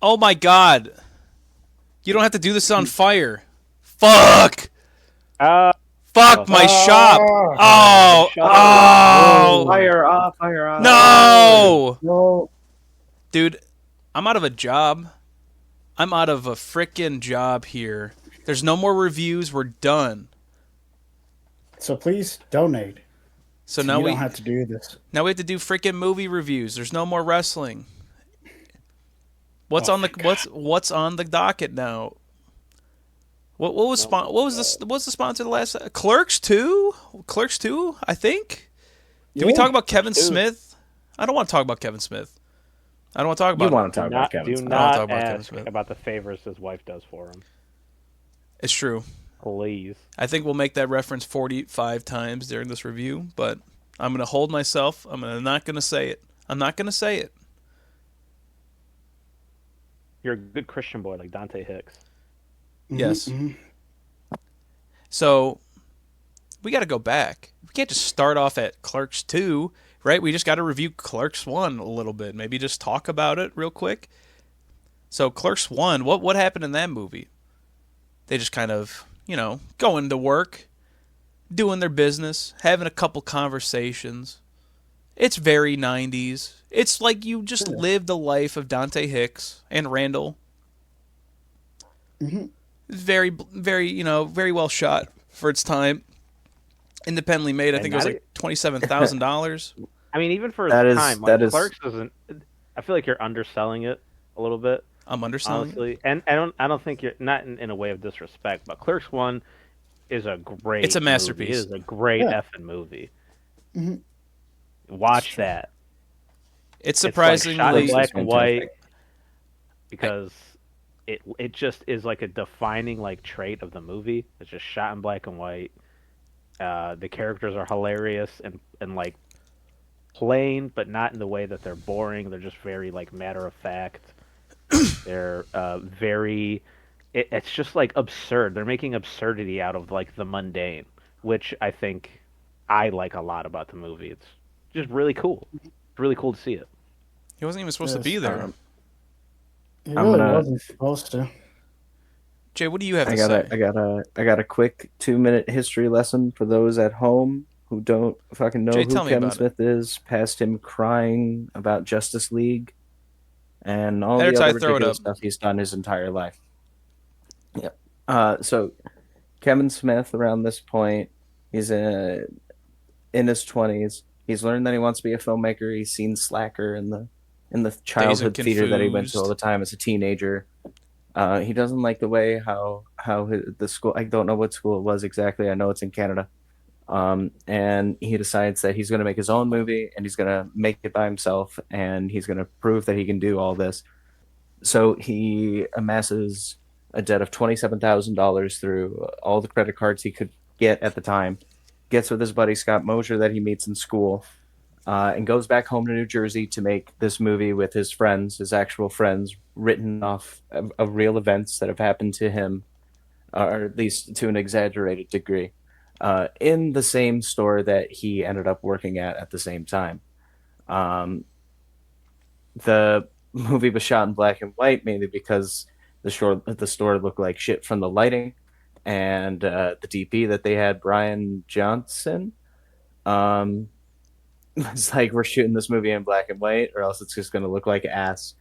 Oh my god. You don't have to do this on fire. Fuck. Uh, Fuck my shop. Oh. Oh. Fire off, fire off. No. No. Dude, I'm out of a job. I'm out of a frickin' job here. There's no more reviews. We're done. So please donate. So You now we don't have to do this. now we have to do frickin' movie reviews. There's no more wrestling. What's on the docket now? What's the sponsor of the last Clerks 2? Clerks 2, I think. Did we talk about Kevin Smith? I don't want to talk about Kevin Smith. I don't want to talk about You want to talk about Kevin Do Smith. not talk about Kevin ask Smith. about the favors his wife does for him. It's true. Please. I think we'll make that reference 45 times during this review, but I'm going to hold myself. Not going to say it. I'm not going to say it. You're a good Christian boy like Dante Hicks. Yes. So we got to go back. We can't just start off at Clerks 2, right? We just got to review Clerks 1 a little bit. Maybe just talk about it real quick. So Clerks 1, what happened in that movie? They just kind of, going to work, doing their business, having a couple conversations. It's very 90s. It's like you just lived the life of Dante Hicks and Randall. Very, very, very well shot for its time. Independently made. I think it was like $27,000. I mean, even for That its is- time, that is- Clerks isn't. I feel like you're underselling it a little bit. I'm underselling. Honestly, and I don't think you're not in a way of disrespect, but Clerks 1 is a great. It's a masterpiece. Movie. It is a great effing movie. Watch that. It's It's like shot in surprisingly black and white fantastic. because it just is like a defining like trait of the movie. It's just shot in black and white. The characters are hilarious and like plain, but not in the way that they're boring. They're just very like matter of fact. They're very. It's just like absurd. They're making absurdity out of like the mundane, which I think I like a lot about the movie. It's just really cool. It's really cool to see it. he wasn't even supposed to be there. It I'm really gonna- wasn't supposed to. Jay, what do you have to I say? got a quick 2-minute history lesson for those at home who don't fucking know Jay, who tell me Kevin about it. Smith is, past him crying about Justice League and all Every the time I other throw it ridiculous up. stuff he's done his entire life. Yep. So Kevin Smith around this point, he's in his 20s. He's learned that he wants to be a filmmaker. He's seen Slacker in the childhood theater that he went to Confused. all the time as a teenager. He doesn't like the way how the school. I don't know what school it was exactly. I know it's in Canada. And he decides that he's going to make his own movie and he's going to make it by himself and he's going to prove that he can do all this. So he amasses a debt of $27,000 through all the credit cards he could get at the time. Gets with his buddy Scott Mosier that he meets in school, and goes back home to New Jersey to make this movie with his friends, his actual friends, written off of real events that have happened to him, or at least to an exaggerated degree, in the same store that he ended up working at the same time. The movie was shot in black and white mainly because the store looked like shit from the lighting. And the DP that they had, Brian Johnson, it's like, we're shooting this movie in black and white or else it's just going to look like ass.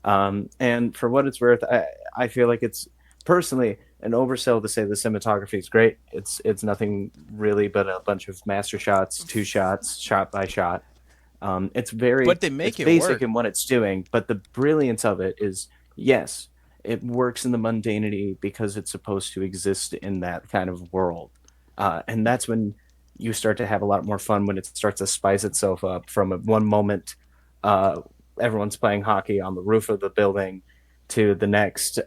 And for what it's worth, I feel like it's personally an oversell to say the cinematography is great. It's nothing really but a bunch of master shots, 2 shots, shot by shot. It's very But they make it's it basic work. in what it's doing, but the brilliance of it is, yes, it works in the mundanity because it's supposed to exist in that kind of world. And that's when you start to have a lot more fun, when it starts to spice itself up from one moment everyone's playing hockey on the roof of the building to the next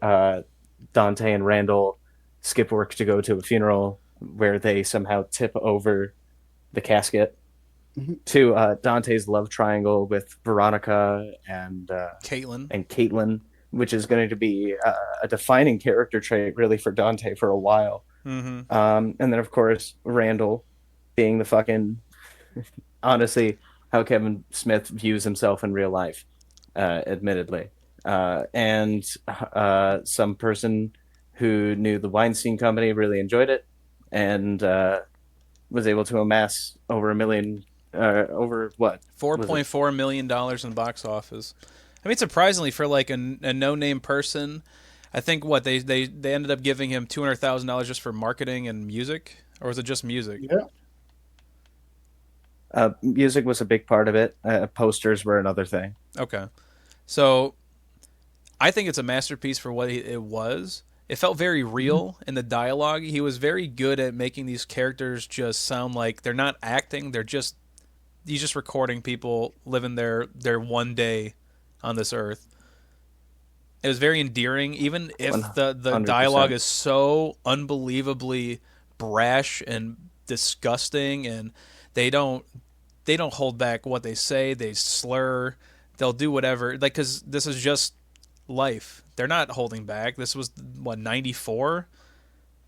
Dante and Randall skip work to go to a funeral where they somehow tip over the casket to Dante's love triangle with Veronica and Caitlin. which is going to be a defining character trait really for Dante for a while. Mm-hmm. And then, of course, Randall being the fucking, honestly, how Kevin Smith views himself in real life, admittedly. and some person who knew the Weinstein Company really enjoyed it, and was able to amass over a million. Over what Four was it? point four million dollars in box office. I mean, surprisingly for like a no name person, I think what they ended up giving him $200,000 just for marketing and music, or was it just music? Yeah. Music was a big part of it. Posters were another thing. Okay, so I think it's a masterpiece for what it was. It felt very real in the dialogue. He was very good at making these characters just sound like they're not acting. They're just he's just recording people living their one day on this earth. It was very endearing, even if the 100%. dialogue is so unbelievably brash and disgusting, and they don't they don't hold back what they say. They slur. They'll do whatever. Like, because this is just life. They're not holding back. This was what, 94.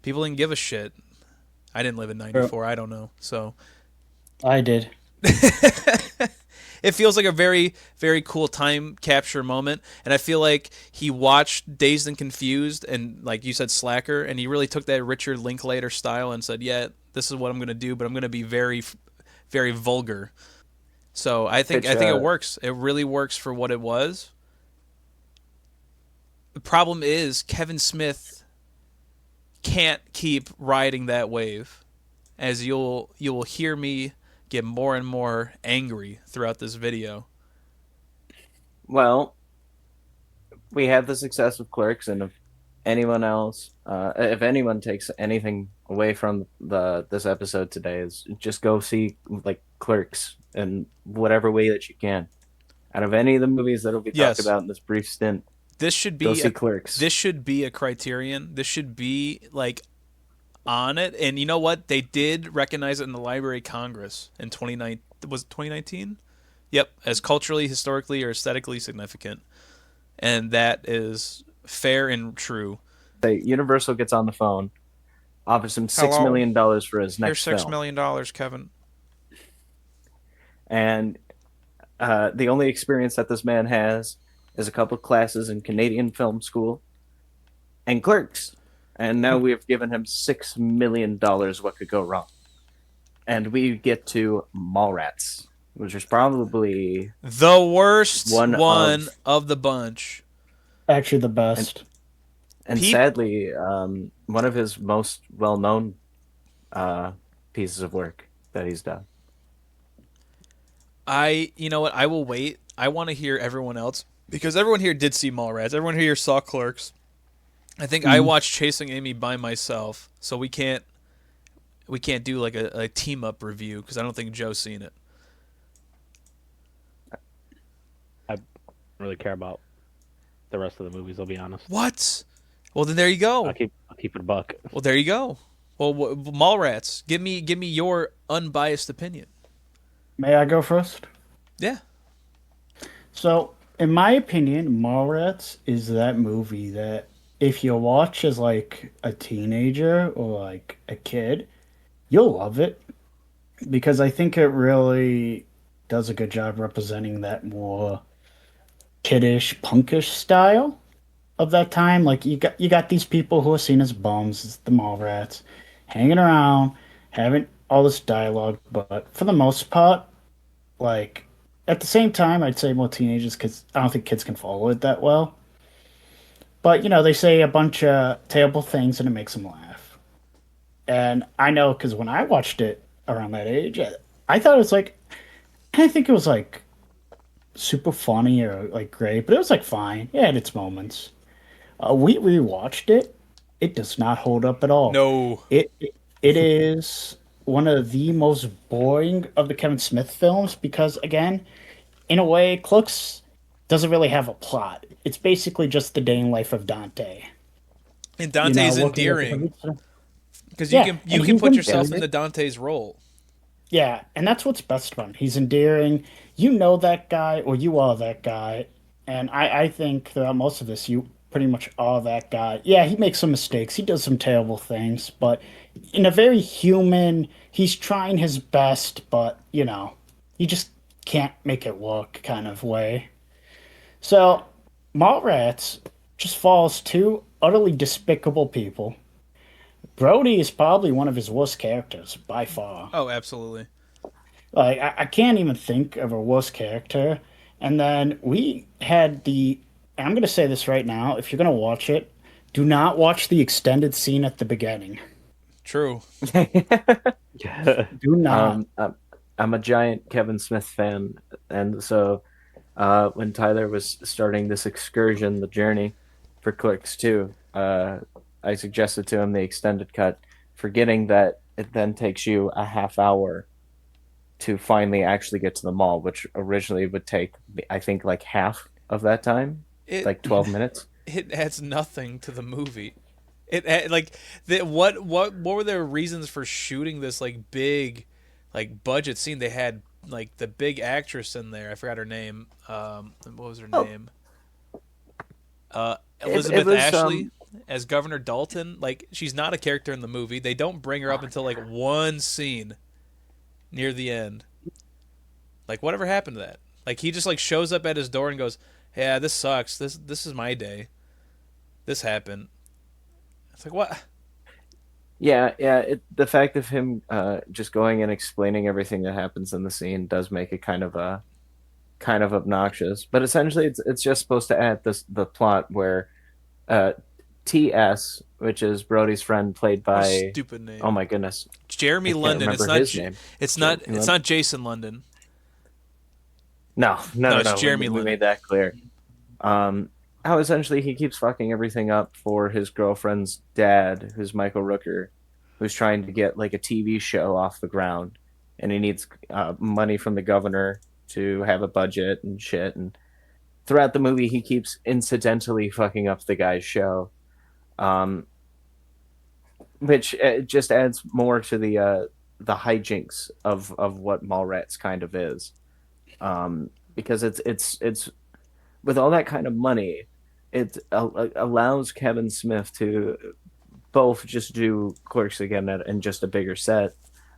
People didn't give a shit. I didn't live in Yeah. 94. I don't know. So I did. it feels like a very, very cool time capture moment. And I feel like he watched Dazed and Confused and, like you said, Slacker, and he really took that Richard Linklater style and said, yeah, this is what I'm going to do, but I'm going to be very, very vulgar. So Which I think it works. It really works for what it was. The problem is Kevin Smith can't keep riding that wave, as you will hear me get more and more angry throughout this video. Well, we had the success of Clerks, and if anyone takes anything away from the this episode today, is just go see like Clerks in whatever way that you can. Out of any of the movies that will be talked Yes, about in this brief stint, this should go be see Clerks. this should be a criterion. This should be like on it. And you know what? They did recognize it in the Library of Congress in 29 was it 2019? Yep, as culturally, historically, or aesthetically significant. And that is fair and true. Say Universal gets on the phone, offers him Hello, $6 million for his here's next $6 film, million, dollars, Kevin. and the only experience that this man has is a couple of classes in Canadian film school and Clerks. And now we have given him $6 million. What could go wrong? And we get to Mallrats, which is probably The worst one one of, of the bunch. Actually, the and, best. and Peep, sadly, one of his most well-known pieces of work that he's done. you know what? I will wait. I want to hear everyone else because everyone here did see Mallrats. Everyone here saw Clerks. I think I Mhm. watched Chasing Amy by myself, so we can't do like a team up review because I don't think Joe's seen it. I don't really care about the rest of the movies. I'll be honest. What? Well, then there you go. I'll keep it a buck. Well, there you go. Well, Mallrats, give me your unbiased opinion. May I go first? Yeah. So, in my opinion, Mallrats is that movie that if you watch as like a teenager or like a kid, you'll love it because I think it really does a good job representing that more kiddish, punkish style of that time. Like you got these people who are seen as bums, it's the Mallrats, hanging around, having all this dialogue, but for the most part, like at the same time, I'd say more teenagers because I don't think kids can follow it that well. But they say a bunch of terrible things and it makes them laugh. And I know because when I watched it around that age, I thought it was like I didn't think it was like super funny or like great, but it was like fine. It had its moments. We rewatched it. It does not hold up at all. No. It is one of the most boring of the Kevin Smith films because again, in a way, Clerks doesn't really have a plot. It's basically just the day in life of Dante. And Dante's Working with endearing the because yeah, you and can he's put yourself endearing. into Dante's role. Yeah, and that's what's best about him. He's endearing. You know that guy, or you are that guy. And I think throughout most of this, you pretty much are that guy. Yeah, he makes some mistakes. He does some terrible things, but in a very human, he's trying his best, but, he just can't make it work kind of way. So, Mallrats just follows two utterly despicable people. Brody is probably one of his worst characters by far. Oh, absolutely. Like I can't even think of a worse character. And then we had the. I'm gonna say this right now. If you're gonna watch it, do not watch the extended scene at the beginning. True. Yeah. Do not. I'm a giant Kevin Smith fan, and so when Tyler was starting this excursion, the journey for Clerks 2, I suggested to him the extended cut, forgetting that it then takes you a half hour to finally actually get to the mall, which originally would take, I think, like half of that time, like 12 minutes. It adds nothing to the movie. Like what were their reasons for shooting this like big like budget scene? They had like the big actress in there. I forgot her name. What was her name? Elizabeth it was, Ashley as Governor Dalton. Like she's not a character in the movie. They don't bring her up until like one scene near the end. Like whatever happened to that? Like he just like shows up at his door and goes, "Yeah, this sucks. This is my day. This happened." It's like what? Yeah, the fact of him just going and explaining everything that happens in the scene does make it kind of obnoxious. But essentially, it's just supposed to add the plot where T.S., which is Brody's friend, played What a by, stupid name. oh my goodness, Jeremy I can't London. It's remember not. his name. It's not Jason London. No, It's Jeremy we Lin. made that clear. How essentially he keeps fucking everything up for his girlfriend's dad, who's Michael Rooker, who's trying to get like a TV show off the ground, and he needs money from the governor to have a budget and shit. And throughout the movie, he keeps incidentally fucking up the guy's show, which just adds more to the hijinks of what Mallrats kind of is, because it's with all that kind of money, it allows Kevin Smith to both just do Clerks again and just a bigger set,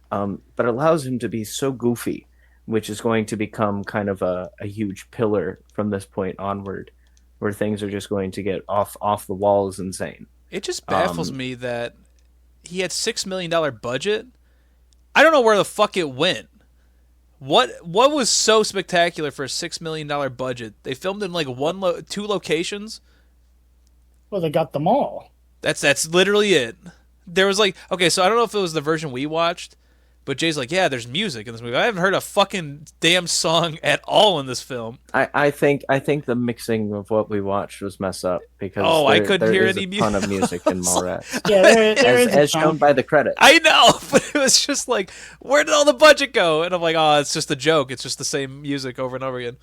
but allows him to be so goofy, which is going to become kind of a huge pillar from this point onward, where things are just going to get off the walls insane. It just baffles me that he had $6 million budget. I don't know where the fuck it went. What was so spectacular for a $6 million budget? They filmed in like two locations. Well, they got them all. That's literally it. There was like, okay, so I don't know if it was the version we watched, but Jay's like, yeah, there's music in this movie. I haven't heard a fucking damn song at all in this film. I think the mixing of what we watched was messed up because I couldn't hear is any a ton of music in Mallrats, Yeah, there is a as shown by the credits. I know, but it was just like, where did all the budget go? And I'm like, oh, it's just a joke. It's just the same music over and over again.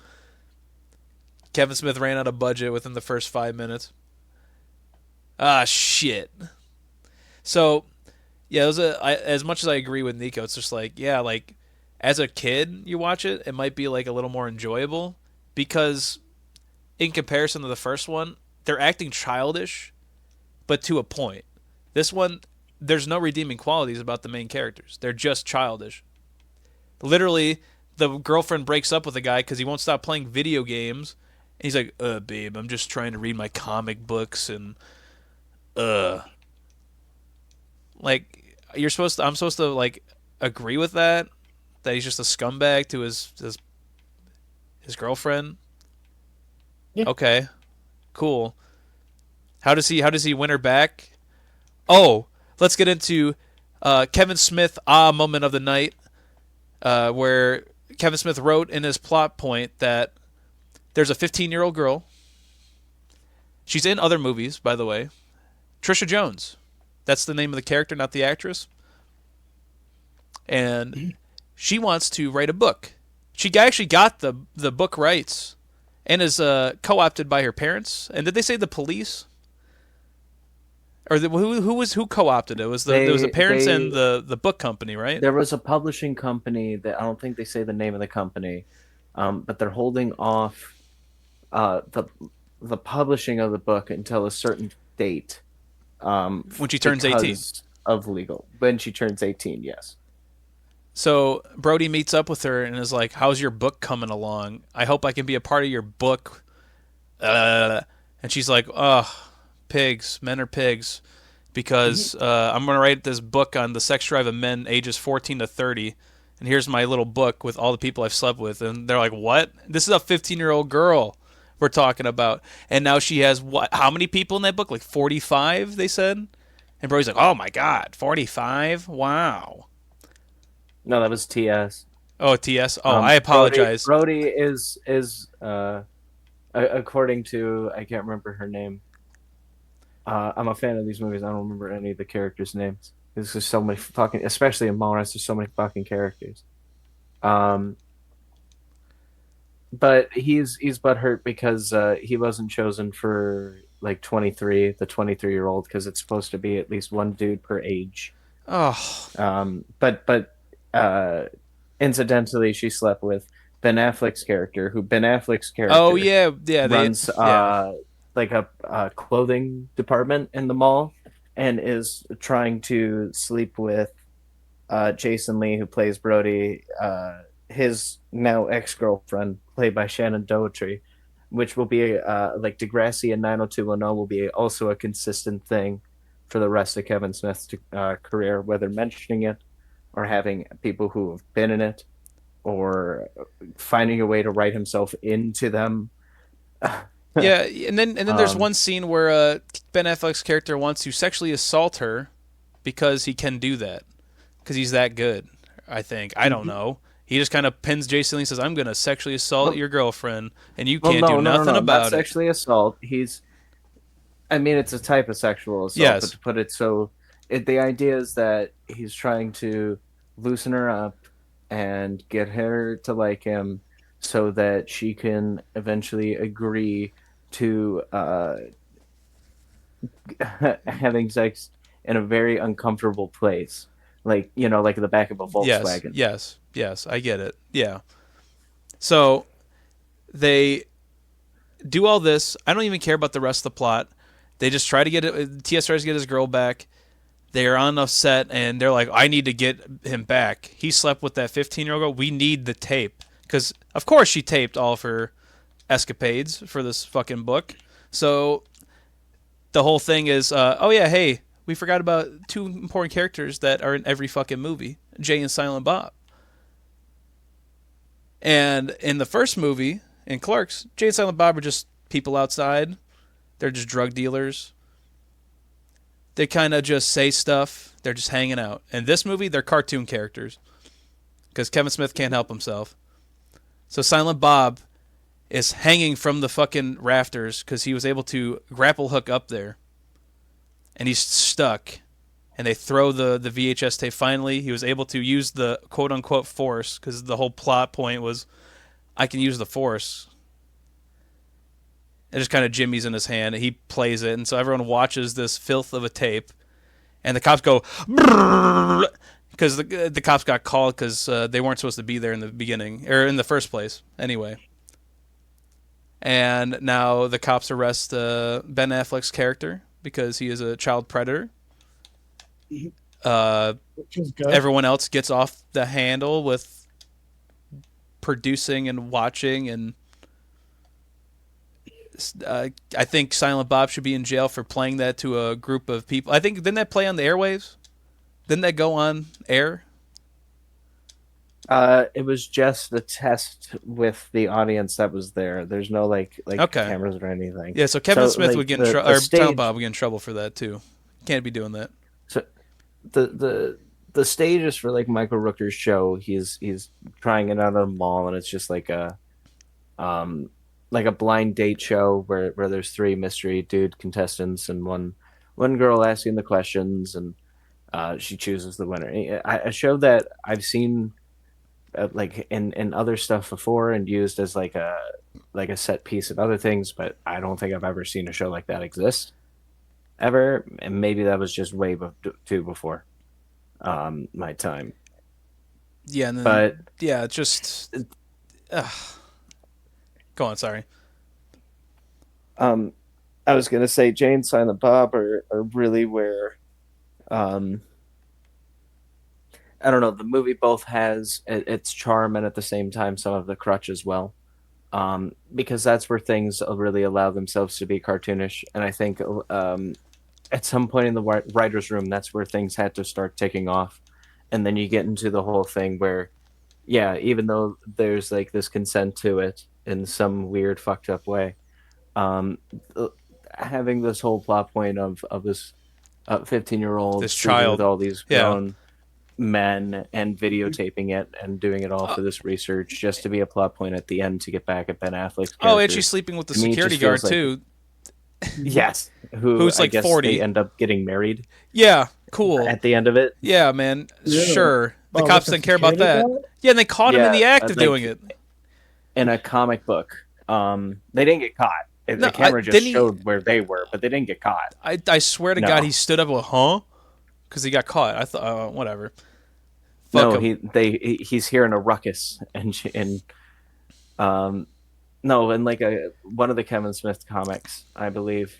Kevin Smith ran out of budget within the first 5 minutes. Ah, shit. So, yeah, it was as much as I agree with Nico, it's just like, yeah, like, as a kid, you watch it, it might be, like, a little more enjoyable, because in comparison to the first one, they're acting childish, but to a point. This one, there's no redeeming qualities about the main characters. They're just childish. Literally, the girlfriend breaks up with a guy because he won't stop playing video games, and he's like, babe, I'm just trying to read my comic books, and, like, I'm supposed to like agree with that he's just a scumbag to his girlfriend. Yeah. Okay, cool. How does he win her back? Oh, let's get into Kevin Smith moment of the night, where Kevin Smith wrote in his plot point that there's a 15-year-old girl. She's in other movies, by the way. Trisha Jones. That's the name of the character, not the actress. And she wants to write a book. She actually got the book rights and is co-opted by her parents. And did they say the police? Or who co-opted it? It was the parents and the book company, right? There was a publishing company that I don't think they say the name of the company, but they're holding off the publishing of the book until a certain date. When she turns 18. Of legal. When she turns 18, yes. So Brody meets up with her and is like, how's your book coming along? I hope I can be a part of your book and she's like, "Oh, pigs, men are pigs," because I'm gonna write this book on the sex drive of men ages 14 to 30, and here's my little book with all the people I've slept with, and they're like, "What? This is a 15-year-old girl we're talking about," and now she has what? How many people in that book? Like 45, they said. And Brody's like, "Oh my God, 45? Wow." No, that was TS. Oh, TS. Oh, I apologize. Brody is according to, I can't remember her name. I'm a fan of these movies. I don't remember any of the characters' names. There's just so many fucking, especially in Mallrats, there's so many fucking characters. But he's butthurt because he wasn't chosen for like 23, the 23-year-old, because it's supposed to be at least one dude per age. Oh, But incidentally, she slept with Ben Affleck's character, who Ben Affleck's character. oh yeah, yeah. Runs like a clothing department in the mall, and is trying to sleep with Jason Lee, who plays Brody, his now ex-girlfriend, played by Shannon Doherty, which will be like Degrassi and 90210 will be also a consistent thing for the rest of Kevin Smith's career, whether mentioning it or having people who have been in it or finding a way to write himself into them. Yeah, and then there's one scene where Ben Affleck's character wants to sexually assault her because he can do that because he's that good. I think I don't know. He just kind of pins Jason Lee and says, "I'm going to sexually assault your girlfriend, and you can't do nothing about not it." Sexually assault. I mean, it's a type of sexual assault, Yes. but to put it so, the idea is that he's trying to loosen her up and get her to like him so that she can eventually agree to having sex in a very uncomfortable place. Like, like in the back of a Volkswagen. Yes, I get it. Yeah. So they do all this. I don't even care about the rest of the plot. They just try to get it. TS tries to get his girl back. They're on a set, and they're like, "I need to get him back. He slept with that 15-year-old girl. We need the tape." Because, of course, she taped all of her escapades for this fucking book. So the whole thing is, oh, yeah, hey, we forgot about two important characters that are in every fucking movie, Jay and Silent Bob. And in the first movie, in Clerks, Jay and Silent Bob are just people outside. They're just drug dealers. They kind of just say stuff. They're just hanging out. In this movie, they're cartoon characters because Kevin Smith can't help himself. So Silent Bob is hanging from the fucking rafters because he was able to grapple hook up there. And he's stuck. And they throw the VHS tape. Finally, he was able to use the quote-unquote force because the whole plot point was, I can use the force. It just kind of jimmies in his hand. He plays it. And so everyone watches this filth of a tape. And the cops go, because the cops got called because they weren't supposed to be there in the beginning, or in the first place, anyway. And now the cops arrest Ben Affleck's character because he is a child predator. Which is good. Everyone else gets off the handle with producing and watching, and I think Silent Bob should be in jail for playing that to a group of people. I think, didn't that play on the airwaves? Didn't that go on air? It was just the test with the audience that was there. There's no like Okay. cameras or anything. Yeah, so Kevin Smith like, would get in trouble, or Silent Bob would get in trouble for that too. Can't be doing that. So the stage is for like Michael Rooker's show. He's trying it out at a mall, and it's just like a blind date show where there's three mystery dude contestants and one girl asking the questions, and she chooses the winner. A show that I've seen like in other stuff before and used as like a set piece of other things, but I don't think I've ever seen a show like that exist ever, and maybe that was just way too before my time. Yeah, and then, But yeah, it's just go on. Sorry. I was gonna say Jay and Silent Bob are really where I don't know, the movie both has its charm and at the same time some of the crutch as well. because that's where things really allow themselves to be cartoonish. And I think at some point in the writer's room, that's where things had to start ticking off. And then you get into the whole thing where, yeah, even though there's like this consent to it in some weird, fucked up way, um, having this whole plot point of this 15-year-old This sleeping child. with all these Yeah. grown men and videotaping it and doing it all for this research just to be a plot point at the end to get back at Ben Affleck's character. Oh, and she's sleeping with the To me, it security just guard feels too. Yes, Who's I like guess 40. They end up getting married Yeah, cool. at the end of it. Yeah, man. Yeah. Sure. The Oh, cops with the didn't care about security that. guard? Yeah, and they caught him in Yeah, the act of like- doing it. In a comic book, they didn't get caught. No, The camera just didn't he- showed where they were, but they didn't get caught. I swear to No. God, he stood up and went, huh? Because he got caught. I thought, whatever. Fuck No, him. he's hearing a ruckus no, in like one of the Kevin Smith comics, I believe,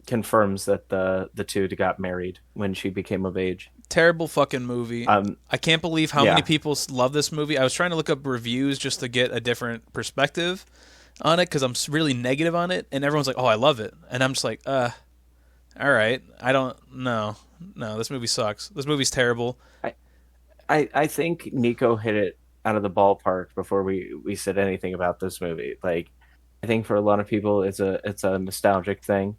confirms that the two got married when she became of age. Terrible fucking movie. I can't believe how yeah. many people love this movie. I was trying to look up reviews just to get a different perspective on it because I'm really negative on it, and everyone's like, "Oh, I love it," and I'm just like, all right, I don't know. No, this movie sucks. This movie's terrible. I think Nico hit it out of the ballpark before we said anything about this movie. Like, I think for a lot of people, it's a nostalgic thing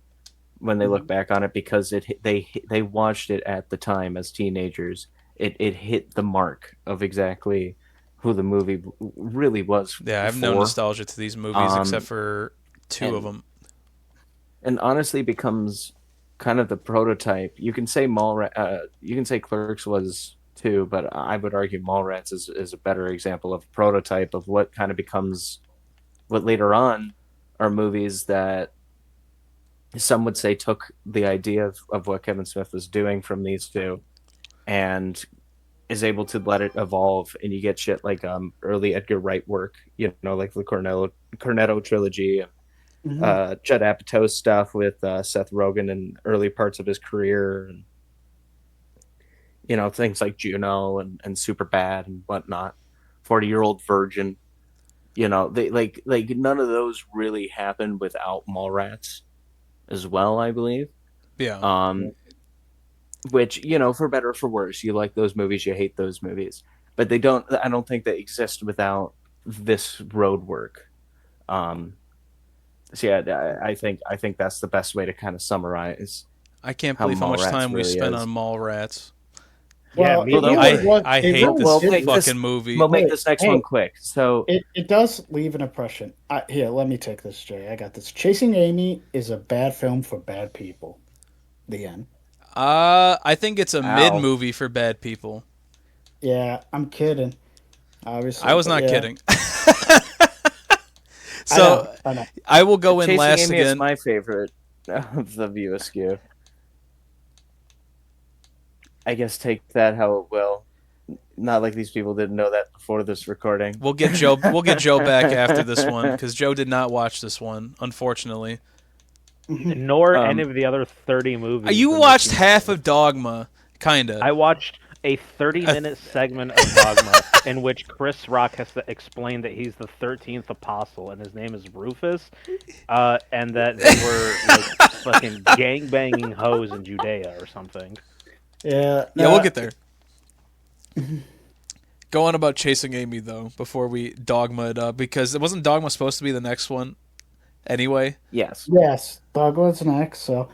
when they look back on it because they watched it at the time as teenagers. It hit the mark of exactly who the movie really was. Yeah, I have no for. nostalgia to these movies except for two of them. And honestly becomes kind of the prototype. You can say you can say Clerks was too, but I would argue Mallrats is a better example of prototype of what kind of becomes what later on are movies that some would say took the idea of what Kevin Smith was doing from these two and is able to let it evolve, and you get shit like early Edgar Wright work, like the Cornetto trilogy, Judd Apatow stuff with Seth Rogen in early parts of his career, and things like Juno and Superbad and whatnot, 40-Year-Old Virgin. They like none of those really happened without Mallrats as well, I believe. Yeah. Which, for better or for worse, you like those movies, you hate those movies, but I don't think they exist without this road work. So yeah, I think that's the best way to kind of summarize. I can't how believe how much Mallrats time we really spent is. on Mallrats. Yeah, me it too. really was- I it hate really this make fucking this- movie. We'll make Wait, this next hey. one quick. So It does leave an impression. Here, let me take this, Jay. I got this. Chasing Amy is a bad film for bad people. The end. I think it's a Ow. mid movie for bad people. Yeah, I'm kidding. Obviously, I was but not yeah. kidding. So I know. I will go in Chasing last Amy is again. my favorite of the View Askew. I guess take that how it will. Not like these people didn't know that before this recording. We'll get Joe. We'll get Joe back after this one because Joe did not watch this one, unfortunately. Nor any of the other 30 movies. You in watched this half of Dogma, kinda. I watched a 30-minute segment of Dogma in which Chris Rock has to explain that he's the 13th apostle and his name is Rufus, and that they were like fucking gangbanging hoes in Judea or something. Yeah, Yeah, we'll get there. Go on about Chasing Amy though before we Dogma it up because it wasn't Dogma supposed to be the next one, anyway. Yes. Yes, Dogwood's next. So,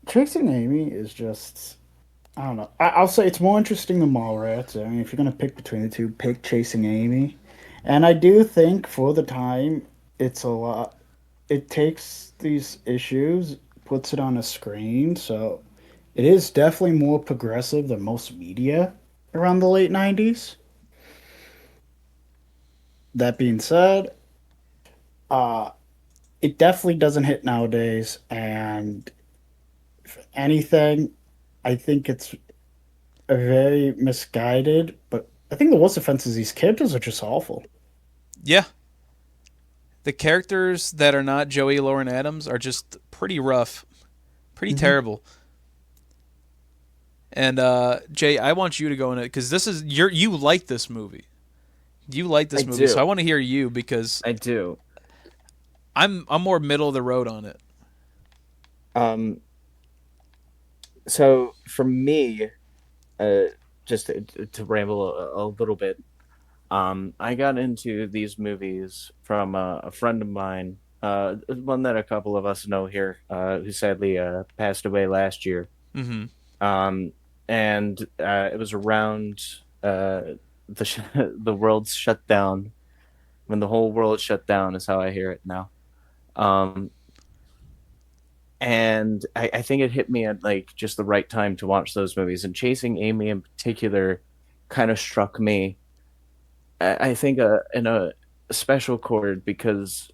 Chasing Amy is just. I don't know. I'll say it's more interesting than Mallrats. I mean, if you're gonna pick between the two, pick Chasing Amy. And I do think for the time, it's a lot. It takes these issues, puts it on a screen, so it is definitely more progressive than most media around the late '90s. That being said, it definitely doesn't hit nowadays, and if anything, I think it's a very misguided, but I think the worst offense is these characters are just awful. Yeah. The characters that are not Joey Lauren Adams are just pretty rough, pretty terrible. And Jay, I want you to go in it because this is you like this movie. You like this I movie, do. so I want to hear you because I do. I'm more middle of the road on it. Um, so for me, uh, just to ramble a little bit, I got into these movies from a friend of mine, one that a couple of us know here, who sadly passed away last year. Mm-hmm. Um, and it was around the world's shut down, when the whole world shut down, is how I hear it now. Um, and I think it hit me at like just the right time to watch those movies. And Chasing Amy in particular kind of struck me. I think in a special chord because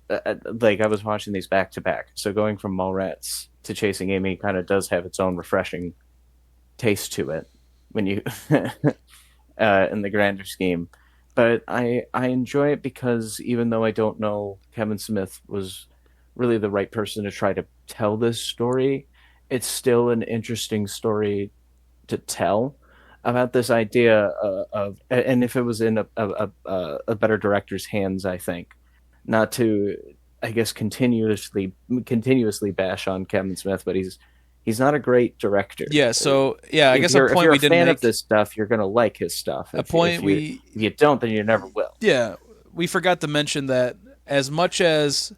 like I was watching these back to back. So going from Mallrats to Chasing Amy kind of does have its own refreshing taste to it when you in the grander scheme. But I enjoy it because even though I don't know Kevin Smith was really the right person to try to tell this story, it's still an interesting story to tell about this idea of and if it was in a better director's hands, I think, not to, I guess, continuously bash on Kevin Smith, but he's not a great director. Yeah, so yeah, I If guess you're, a if point you're we a didn't fan make. of this stuff, you're gonna like his stuff. A point we if you don't, then you never will. Yeah, we forgot to mention that as much as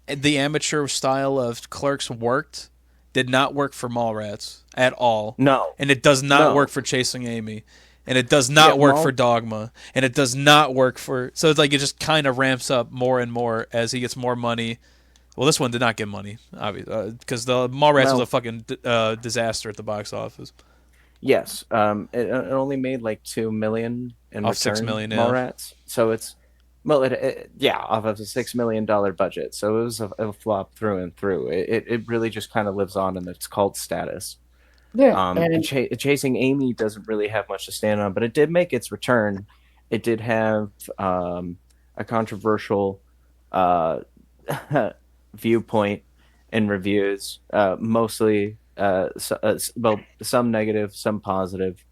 the amateur style of Clerks worked, did not work for Mallrats at all. No, And it does not No. work for Chasing Amy. And it does not Yeah, work Mall- for Dogma. And it does not work for... So it's like it just kind of ramps up more and more as he gets more money. Well, this one did not get money, obviously, because the Mallrats was Well- a fucking disaster at the box office. yes, it only made like 2 million in Off return. $6 million, yeah. Mallrats. So it's off of a $6 million budget. So it was a flop through and through. It really just kind of lives on in its cult status. Yeah, And Chasing Amy doesn't really have much to stand on, but it did make its return. It did have a controversial viewpoint in reviews, mostly some negative, some positive.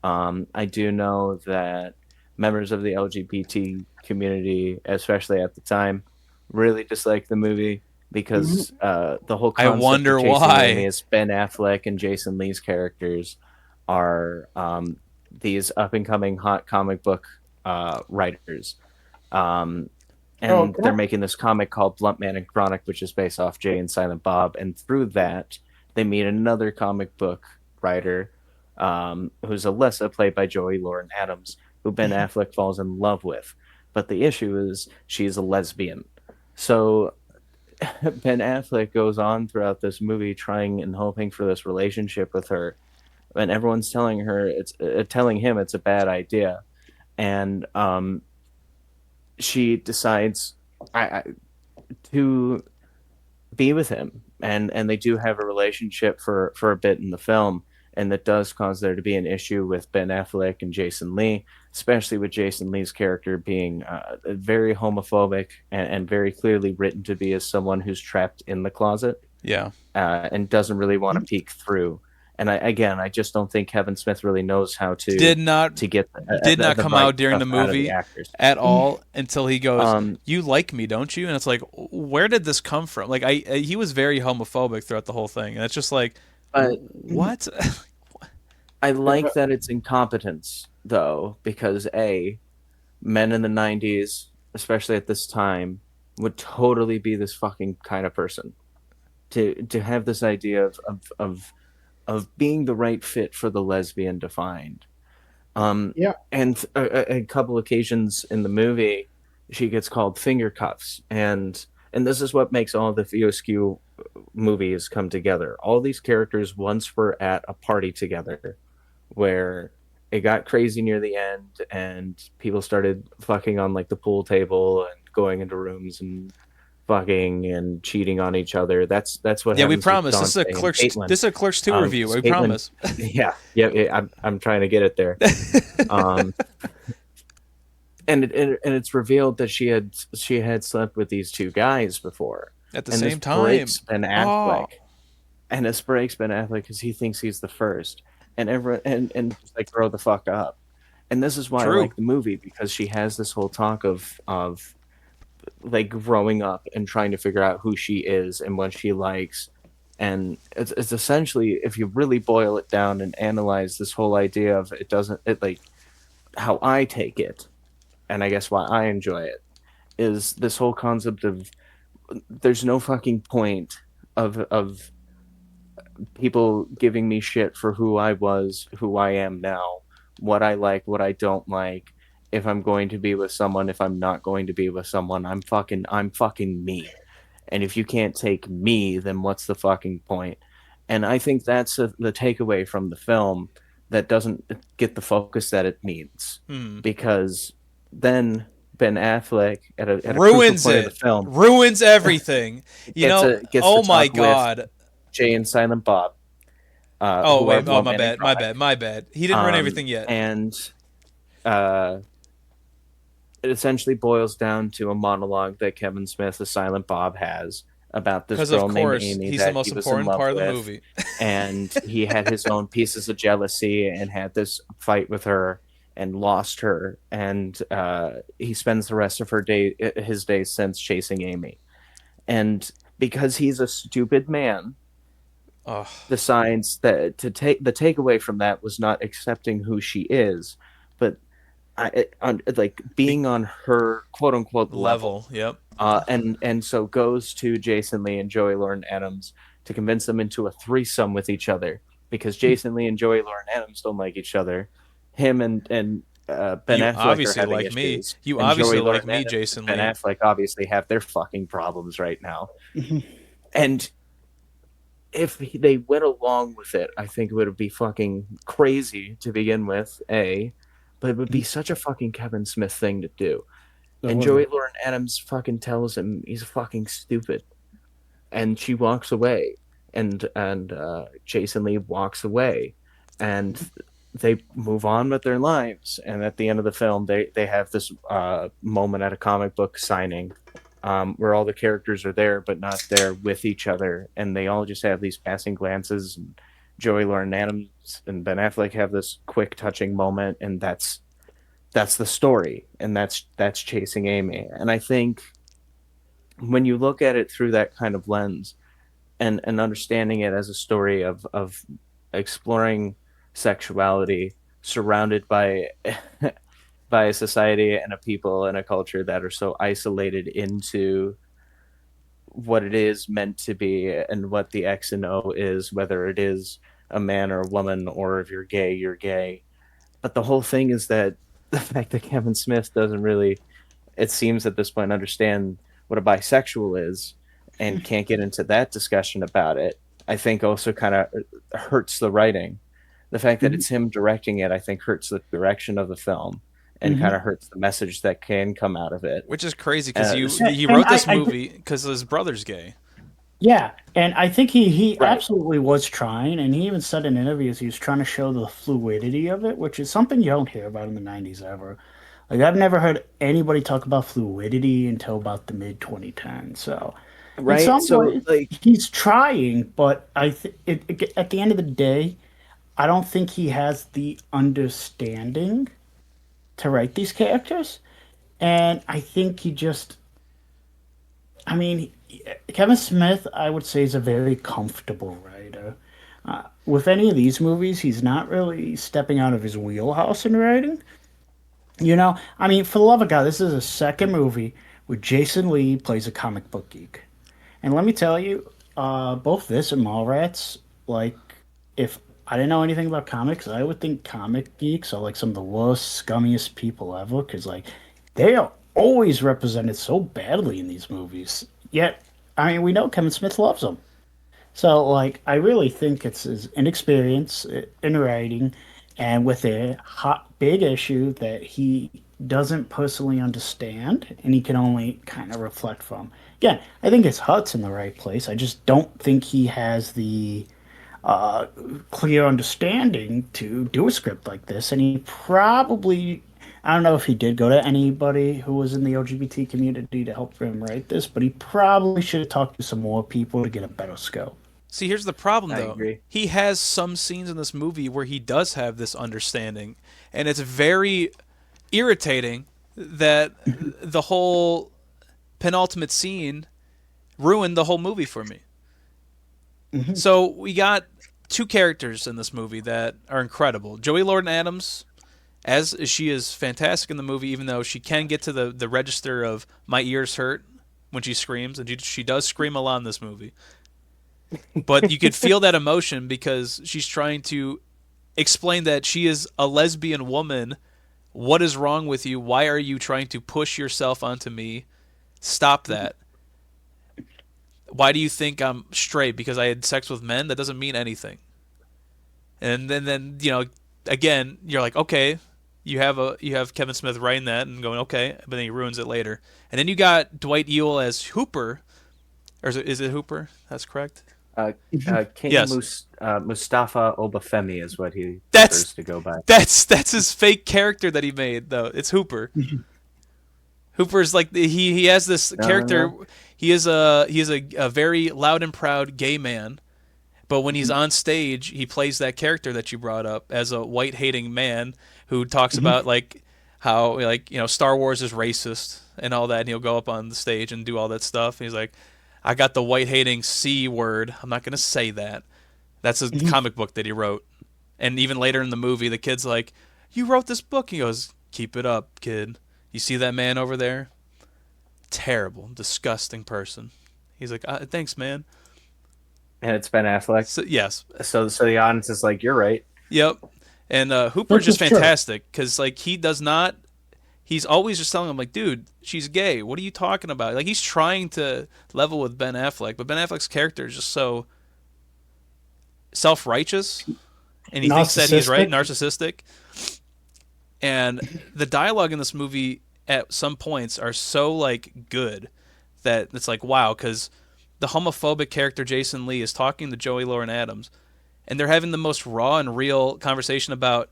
I do know that members of the LGBT community, especially at the time, really disliked the movie because the whole I concept wonder of Chasing why. Amy is Ben Affleck and Jason Lee's characters are these up and coming hot comic book writers. And they're making this comic called Blunt Man and Chronic, which is based off Jay and Silent Bob. And through that, they meet another comic book writer who's Alyssa, played by Joey Lauren Adams, who Ben Affleck falls in love with. But the issue is she's a lesbian. So Ben Affleck goes on throughout this movie trying and hoping for this relationship with her. And everyone's telling him it's a bad idea. And she decides to be with him, and they do have a relationship for a bit in the film, and that does cause there to be an issue with Ben Affleck and Jason Lee, especially with Jason Lee's character being very homophobic and very clearly written to be as someone who's trapped in the closet, Yeah. and doesn't really want to peek through. And I just don't think Kevin Smith really knows how to Did not get did not the come right out during the stuff out of movie actors. at all until he goes, Um, "You like me, don't you?" And it's like, where did this come from? Like, he was very homophobic throughout the whole thing, and it's just like, But what? I like that it's incompetence, though, because men in the '90s, especially at this time, would totally be this fucking kind of person. To have this idea of being the right fit for the lesbian defined. Yeah. And a couple occasions in the movie, she gets called finger cuffs, and this is what makes all the Askew movies come together. All these characters once were at a party together, where it got crazy near the end, and people started fucking on like the pool table and going into rooms and fucking and cheating on each other. That's what. Yeah, we happens with promise. This is a Dante and Clerks. Caitlin. This is a Clerks 2 review. We Caitlin- promise. Yeah. I'm trying to get it there. And it's revealed that she had slept with these two guys before At the and same this time. breaks Ben Affleck, Oh. and this breaks Ben Affleck because he thinks he's the first, and everyone and just like grow the fuck up. And this is why I True. like the movie, because she has this whole talk of like growing up and trying to figure out who she is and what she likes. And it's essentially, if you really boil it down and analyze this whole idea of it like how I take it, and I guess why I enjoy it, is this whole concept of there's no fucking point of people giving me shit for who I was, who I am now, what I like, what I don't like, if I'm going to be with someone, if I'm not going to be with someone. I'm fucking me. And if you can't take me, then what's the fucking point? And I think that's the takeaway from the film that doesn't get the focus that it needs. Hmm. Because then Ben Affleck, at a crucial Ruins point of the it. film, Ruins everything. You gets know. gets Oh to my talk with God. Jay and Silent Bob. Oh Who are wait. Oh Blunt my Man and bad. My Cry. bad. My bad. He didn't ruin everything yet. And uh, it essentially boils down to a monologue that Kevin Smith, the Silent Bob, has about this Because girl of named course Amy he's that the most he was in important love part of the with. movie. And he had his own pieces of jealousy and had this fight with her and lost her. And he spends the rest of his days since chasing Amy. And because he's a stupid man, Oh, decides that the takeaway from that was not accepting who she is, but like being on her quote unquote level. level. Yep. And so goes to Jason Lee and Joey Lauren Adams to convince them into a threesome with each other, because Jason Lee and Joey Lauren Adams don't like each other. Him and Ben You Affleck obviously are having like me. issues. You And obviously Joey Lauren like me, Adams Jason and Ben Lee. Affleck obviously have their fucking problems right now. And if they went along with it, I think it would be fucking crazy to begin with, but it would be such a fucking Kevin Smith thing to do. And Joey Lauren Adams fucking tells him he's fucking stupid. And she walks away. And Jason Lee walks away. And they move on with their lives. And at the end of the film, they have this moment at a comic book signing where all the characters are there, but not there with each other. And they all just have these passing glances. And Joey Lauren Adams and Ben Affleck have this quick, touching moment. And that's the story. And that's chasing Amy. And I think when you look at it through that kind of lens and understanding it as a story of exploring sexuality surrounded by by a society and a people and a culture that are so isolated into what it is meant to be and what the X and O is, whether it is a man or a woman, or if you're gay, you're gay. But the whole thing is that the fact that Kevin Smith doesn't really, it seems at this point, understand what a bisexual is and can't get into that discussion about it, I think also kind of hurts the writing. The fact that it's him directing it, I think, hurts the direction of the film and kind of hurts the message that can come out of it. Which is crazy because he and wrote this I movie because his brother's gay. Yeah, and I think he Right. absolutely was trying, and he even said in interviews he was trying to show the fluidity of it, which is something you don't hear about in the 90s ever. Like, I've never heard anybody talk about fluidity until about the mid 2010s. So, in Right? some So, ways, like, he's trying, but at the end of the day, I don't think he has the understanding to write these characters. And I think he just, I mean, Kevin Smith, I would say, is a very comfortable writer. With any of these movies, he's not really stepping out of his wheelhouse in writing. You know, I mean, for the love of God, this is a second movie where Jason Lee plays a comic book geek. And let me tell you, both this and Mallrats, like, if I didn't know anything about comics, I would think comic geeks are like some of the worst, scummiest people ever, because, like, they are always represented so badly in these movies. Yet, I mean, we know Kevin Smith loves them. So, like, I really think it's his inexperience in writing and with a hot, big issue that he doesn't personally understand and he can only kind of reflect from. Again, I think his heart's in the right place. I just don't think he has the clear understanding to do a script like this. And he probably, I don't know if he did go to anybody who was in the LGBT community to help him write this, but he probably should have talked to some more people to get a better scope. See, here's the problem, I though. agree. He has some scenes in this movie where he does have this understanding, and it's very irritating that the whole penultimate scene ruined the whole movie for me. So we got two characters in this movie that are incredible. Joey Lauren-Adams, as she is fantastic in the movie, even though she can get to the register of my ears hurt when she screams, and she does scream a lot in this movie. But you could feel that emotion because she's trying to explain that she is a lesbian woman. What is wrong with you? Why are you trying to push yourself onto me? Stop that. Why do you think I'm straight? Because I had sex with men? That doesn't mean anything. And then again, you're like, okay, you have Kevin Smith writing that and going, okay, but then he ruins it later. And then you got Dwight Ewell as Hooper, or is it Hooper? That's correct. King Yes. Mustafa Obafemi is what he That's- prefers to go by. That's his fake character that he made, though. It's Hooper. Hooper's like he has this character. No. He is a very loud and proud gay man, but when he's on stage, he plays that character that you brought up as a white hating man who talks about like how Star Wars is racist and all that, and he'll go up on the stage and do all that stuff. And he's like, I got the white hating C word. I'm not gonna say that. That's a comic book that he wrote. And even later in the movie, the kid's like, you wrote this book? He goes, keep it up, kid. You see that man over there? Terrible, disgusting person. He's like, thanks, man. And it's Ben Affleck. So, yes. So the audience is like, you're right. Yep. And Hooper's Which just is true. fantastic because like he does not. He's always just telling him like, dude, she's gay. What are you talking about? Like he's trying to level with Ben Affleck, but Ben Affleck's character is just so self-righteous, and he thinks that he's right, narcissistic. And the dialogue in this movie at some points are so like good that it's like wow, because the homophobic character Jason Lee is talking to Joey Lauren-Adams, and they're having the most raw and real conversation about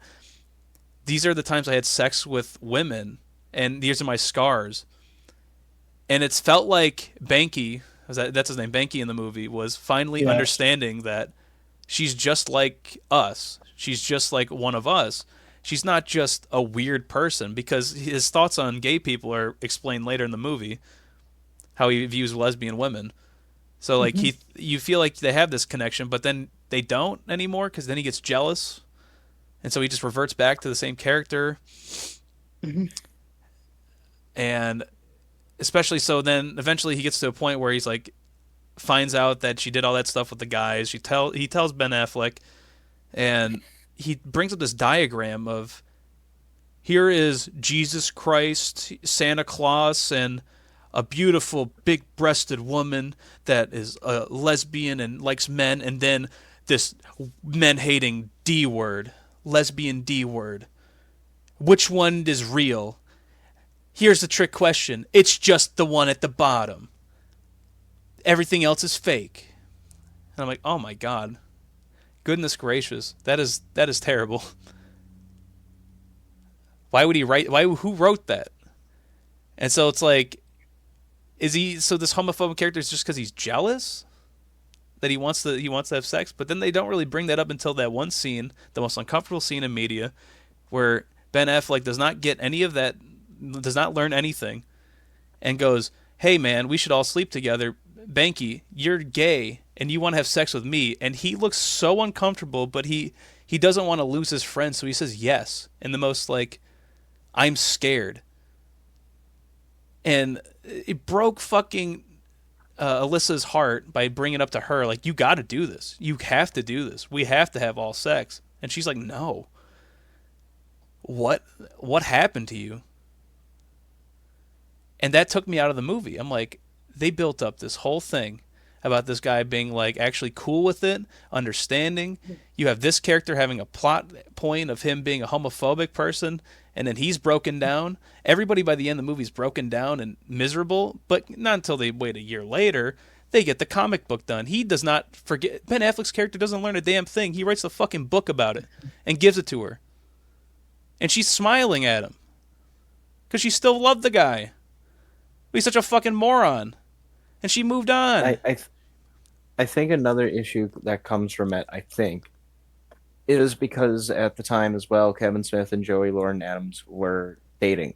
these are the times I had sex with women, and these are my scars. And it's felt like Banky, that's his name, Banky in the movie, was finally understanding that she's just like us. She's just like one of us. She's not just a weird person, because his thoughts on gay people are explained later in the movie, how he views lesbian women. So like you feel like they have this connection, but then they don't anymore because then he gets jealous, and so he just reverts back to the same character. And especially so, then eventually he gets to a point where he's like, finds out that she did all that stuff with the guys. He tells Ben Affleck, and he brings up this diagram of here is Jesus Christ, Santa Claus, and a beautiful big-breasted woman that is a lesbian and likes men, and then this men-hating D word, lesbian D word. Which one is real? Here's the trick question. It's just the one at the bottom. Everything else is fake. And I'm like, oh my God. Goodness gracious. That is terrible. Why would he write who wrote that? And so it's like, so this homophobic character is just because he's jealous that he wants to have sex? But then they don't really bring that up until that one scene, the most uncomfortable scene in media, where Ben Affleck does not get any of that, does not learn anything, and goes, hey man, we should all sleep together. Banky, you're gay and you want to have sex with me. And he looks so uncomfortable, but he doesn't want to lose his friend, so he says yes in the most like, I'm scared. And it broke fucking Alyssa's heart by bringing it up to her, like, you got to do this. You have to do this. We have to have all sex. And she's like, no. What happened to you? And that took me out of the movie. I'm like, they built up this whole thing about this guy being like actually cool with it, understanding. You have this character having a plot point of him being a homophobic person, and then he's broken down. Everybody by the end of the movie is broken down and miserable, but not until they wait a year later. They get the comic book done. He does not forget. Ben Affleck's character doesn't learn a damn thing. He writes a fucking book about it and gives it to her. And she's smiling at him because she still loved the guy. He's such a fucking moron. And she moved on. I think another issue that comes from it, I think, is because at the time as well, Kevin Smith and Joey Lauren Adams were dating.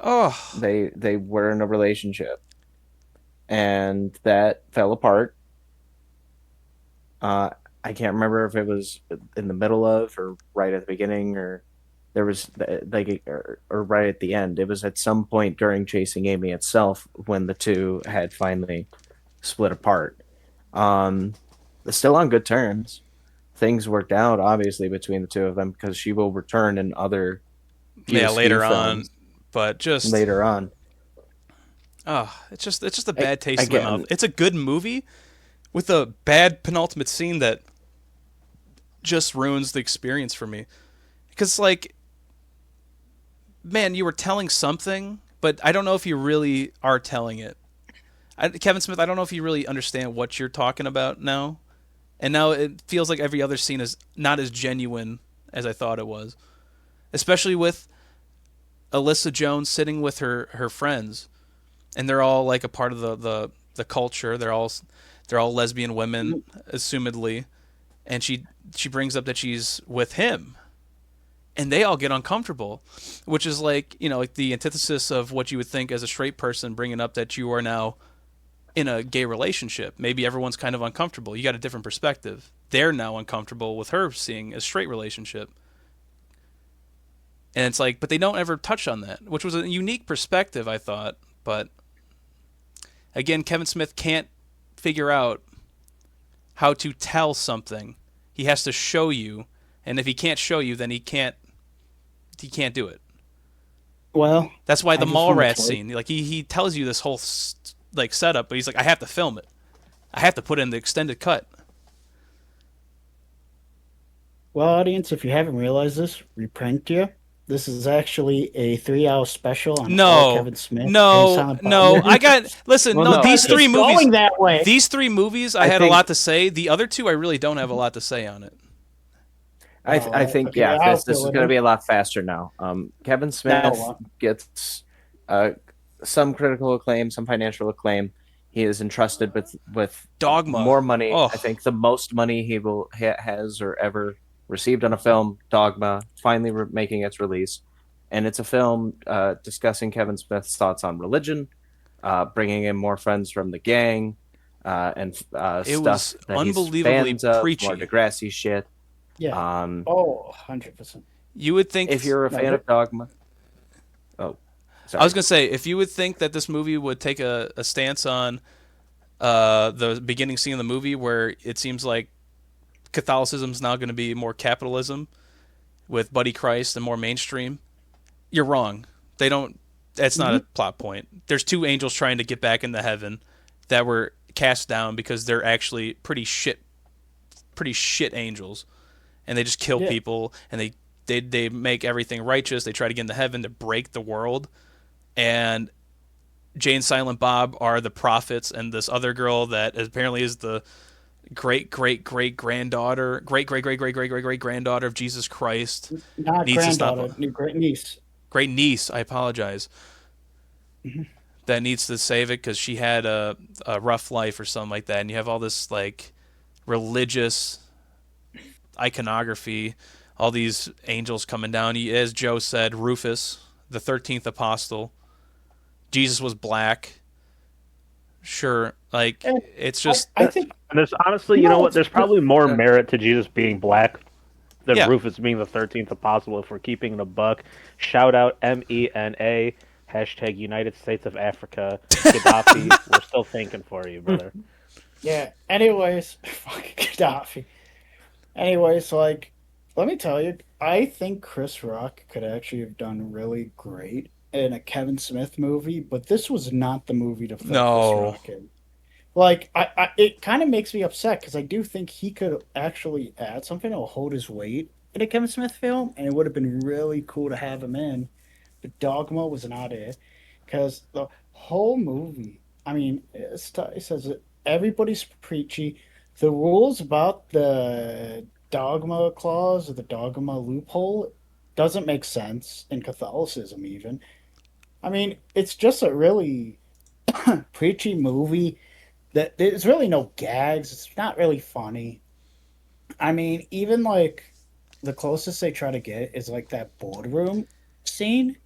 Oh, They were in a relationship, and that fell apart. Uh, I can't remember if it was in the middle of or right at the beginning or there was like or right at the end. It was at some point during Chasing Amy itself when the two had finally split apart. Um, they're still on good terms. Things worked out obviously between the two of them because she will return in other yeah, PSP later on, films but just later on. it's just a bad taste in my mouth. Again, It's a good movie with a bad penultimate scene that just ruins the experience for me. Because like, man, you were telling something, but I don't know if you really are telling it. Kevin Smith, I don't know if you really understand what you're talking about now. And now it feels like every other scene is not as genuine as I thought it was. Especially with Alyssa Jones sitting with her friends, and they're all like a part of the culture. They're all lesbian women, assumedly, and she brings up that she's with him, and they all get uncomfortable, which is like like the antithesis of what you would think as a straight person bringing up that you are now in a gay relationship. Maybe everyone's kind of uncomfortable. You got a different perspective. They're now uncomfortable with her seeing a straight relationship. And it's like, but they don't ever touch on that, which was a unique perspective, I thought. But again, Kevin Smith can't figure out how to tell something. He has to show you, and if he can't show you, then he can't do it. Well, That's why I the just want to Mallrats play. scene, like he tells you this whole like setup, but he's like, I have to film it. I have to put in the extended cut. Well, audience, if you haven't realized this, we pranked you. This is actually a 3-hour special on all No, Kevin Smith and no, Silent Bob no. I movies. got listen. well, No, no, these Because three it's movies. going that way. These three movies, I I had a think lot to say. The other two, I really don't have a lot to say on it. I think Okay, yeah, I'll this fill is it going to in. be a lot faster now. Kevin Smith Now, gets uh, some critical acclaim, some financial acclaim. He is entrusted with Dogma. more money. I Oh, think the most money he will has or ever received on a film. Dogma finally making its release, and it's a film discussing Kevin Smith's thoughts on religion, bringing in more friends from the gang, and it stuff was that he's unbelievably fans of, more preachy. Degrassi shit. yeah. Um, Oh, 100%. You would think. if you're a No, fan of Dogma, oh, I was sorry. gonna say, if you would think that this movie would take a stance on the beginning scene of the movie, where it seems like Catholicism is now going to be more capitalism with Buddy Christ and more mainstream, you're wrong. They don't. That's not a Mhm. plot point. There's two angels trying to get back into heaven that were cast down because they're actually pretty shit angels, and they just kill Yeah. people, and they make everything righteous. They try to get into heaven to break the world, and Jay and Silent Bob are the prophets, and this other girl that apparently is the great granddaughter, great granddaughter of Jesus Christ, Not needs to granddaughter, stop. new great niece. Great niece, I apologize, that needs to save it because she had a rough life or something like that. And you have all this like religious iconography, all these angels coming down. As Joe said, Rufus, the 13th apostle. Jesus was black. Sure, like And it's I, just I think, And there's honestly, you you know know, what? There's probably more merit to Jesus being black than yeah. Rufus being the 13th apostle if we're keeping it a buck. Shout out MENA, hashtag United States of Africa, Gaddafi. We're still thinking for you, brother. yeah. Anyways, fucking Gaddafi. Anyways, like, let me tell you, I think Chris Rock could actually have done really great in a Kevin Smith movie, but this was not the movie to throw Chris No. Rock in. Like, it kind of makes me upset because I do think he could actually add something or hold his weight in a Kevin Smith film, and it would have been really cool to have him in. But Dogma was not it because the whole movie, I mean, it says that everybody's preachy. The rules about the dogma clause or the dogma loophole doesn't make sense in Catholicism, even. I mean, it's just a really preachy movie that there's really no gags. It's not really funny. I mean, even like the closest they try to get is like that boardroom scene,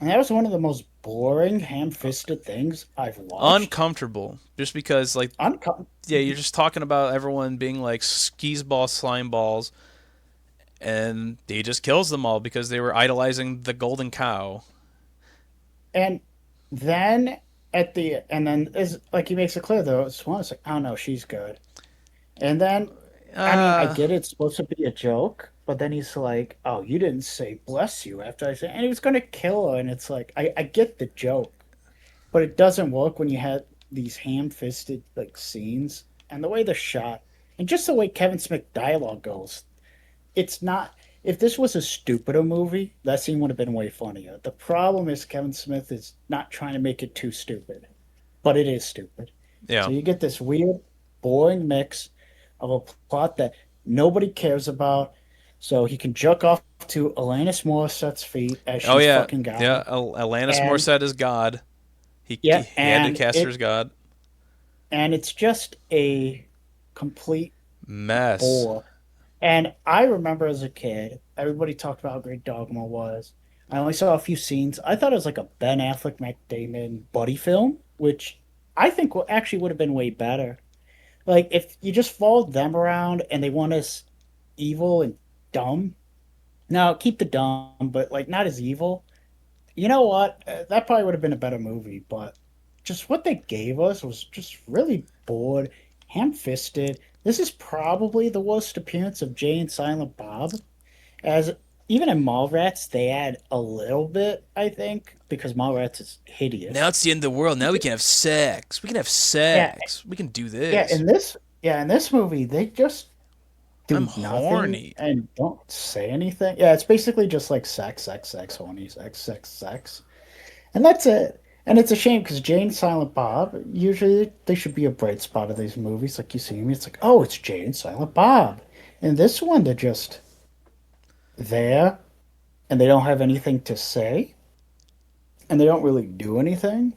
and that was one of the most boring, ham-fisted things I've watched. Uncomfortable, just because like Uncom- yeah, you're just talking about everyone being like skis ball slime balls, and he just kills them all because they were idolizing the golden cow. and then and then is like he makes it clear though. It's one. It's like, oh no, she's good. And then I mean, I Uh, get it's supposed to be a joke, but then he's like, "Oh, you didn't say bless you after I said," and he was going to kill her, and it's like, I get the joke, but it doesn't work when you have these ham-fisted like scenes and the way they're shot, and just the way Kevin Smith dialogue goes. It's not. If this was a stupider movie, that scene would have been way funnier. The problem is Kevin Smith is not trying to make it too stupid, but it is stupid. yeah. So you get this weird, boring mix of a plot that nobody cares about. So he can jerk off to Alanis Morissette's feet as Oh she's yeah, fucking God. yeah. Alanis And Morissette is God. He yeah, had to cast her as God. and it's just a complete Mess. bore. And I remember as a kid, everybody talked about how great Dogma was. I only saw a few scenes. I thought it was like a Ben Affleck, Matt Damon buddy film, which I think actually would have been way better. Like if you just followed them around and they want us evil and dumb. Now keep the dumb, but like not as evil. You know what? That probably would have been a better movie. But just what they gave us was just really bored, ham-fisted. This is probably the worst appearance of Jay and Silent Bob. As even in Mallrats, they add a little bit, I think, because Mallrats is hideous. Now it's the end of the world. Now we can have sex. We can have Yeah, sex. We can do yeah. this. In this movie, they just do I'm nothing horny. and don't say anything. Yeah, it's basically just like sex, sex, sex, horny, sex, sex, sex, and that's it. And it's a shame because Jay and Silent Bob usually they should be a bright spot of these movies. Like you see me, it's like, oh, it's Jay and Silent Bob. And this one, they're just there, and they don't have anything to say, and they don't really do anything.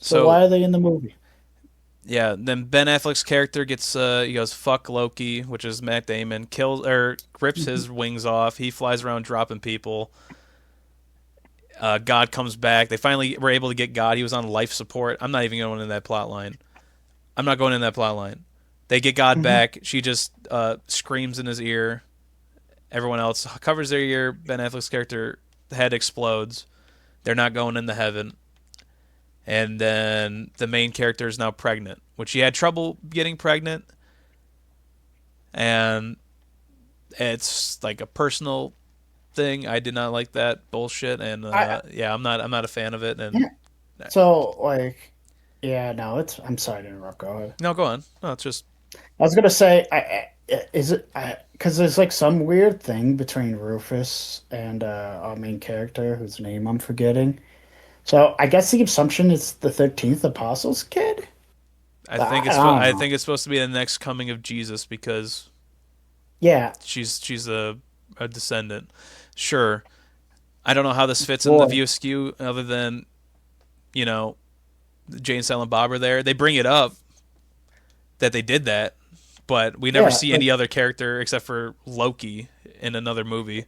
So So why are they in the movie? yeah, then Ben Affleck's character gets he goes fuck Loki, which is Matt Damon, kills or rips his wings off. He flies around dropping people. God comes back. They finally were able to get God. He was on life support. I'm not even going in that plot line. I'm not going in that plot line. They get God Hmm. back. She just screams in his ear. Everyone else covers their ear. Ben Affleck's character head explodes. They're not going into heaven. And then the main character is now pregnant, which she had trouble getting pregnant, and it's like a personal thing. I did not like that bullshit, and I yeah, I'm not a fan of it. And yeah. So like, yeah, no, it's. I'm sorry to interrupt. Go ahead. no, go on. No, it's just I was gonna say, is it because there's like some weird thing between Rufus and our main character, whose name I'm forgetting. So I guess the assumption is the 13th Apostle's kid. I don't I know. think it's supposed to be the next coming of Jesus because Yeah, she's a descendant. Sure, I don't know how this fits in the boy. view askew other than you know Jay and Silent Bob are there. They bring it up that they did that, but we never Yeah, see like any other character except for Loki in another movie.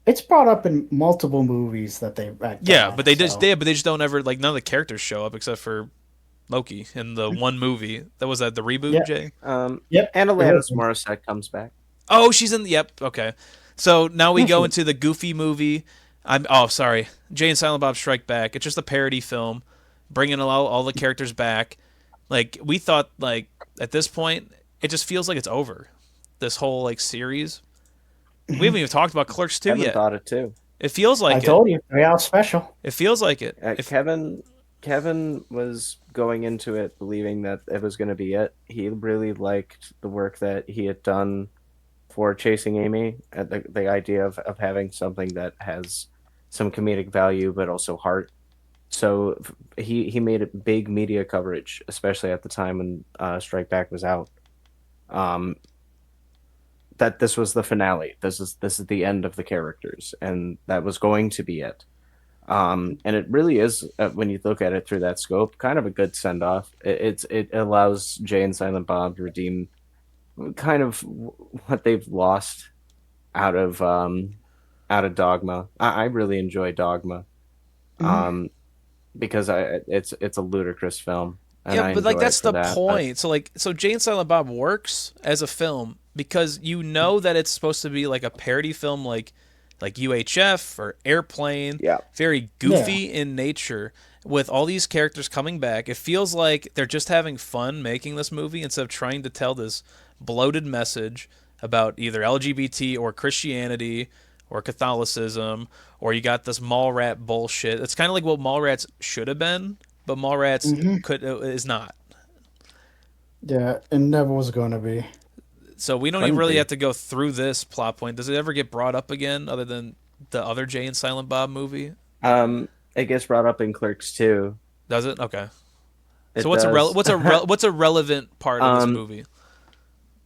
it's brought up in multiple movies that they've Yeah, done. but they just So did, but they just don't ever like none of the characters show up except for Loki in the one movie. That was that the reboot, yeah, Jay? yep. And It Alanis was. Morissette comes back. Oh, she's in. Yep. Okay. So now we Yeah, go she, into the Goofy movie. I'm. Oh, sorry. Jay and Silent Bob Strike Back. It's just a parody film, bringing all the characters back. Like we thought, like at this point, it just feels like it's over. This whole like series. We haven't even talked about Clerks 2 Kevin yet. thought it too. It feels I like it. told you, 3 hour special. It feels like it. If Kevin was going into it believing that it was going to be it. He really liked the work that he had done for Chasing Amy, and the idea of having something that has some comedic value but also heart. So he made it big media coverage, especially at the time when Strike Back was out. Um, that this was the finale. This is the end of the characters, and that was going to be it. And it really is, when you look at it through that scope, kind of a good send off. It allows Jay and Silent Bob to redeem kind of what they've lost out of Dogma. I really enjoy Dogma, Mhm. um, because it's a ludicrous film, and Yeah, I but like enjoy it that's for the that. But point. So Jay and Silent Bob works as a film because you know that it's supposed to be like a parody film, like UHF or Airplane, yeah, very Yeah. goofy in nature. With all these characters coming back, it feels like they're just having fun making this movie instead of trying to tell this bloated message about either LGBT or Christianity or Catholicism, or you got this Mallrat bullshit. It's kind of like what Mallrats should have been, but Mallrats Hmm. is not. Yeah, it never was going to be. So we don't even couldn't really be. have to go through this plot point. Does it ever get brought up again, other than the other Jay and Silent Bob movie? It gets brought up in Clerks too. Does it? Okay. So It does. what's a relevant part of this um, movie?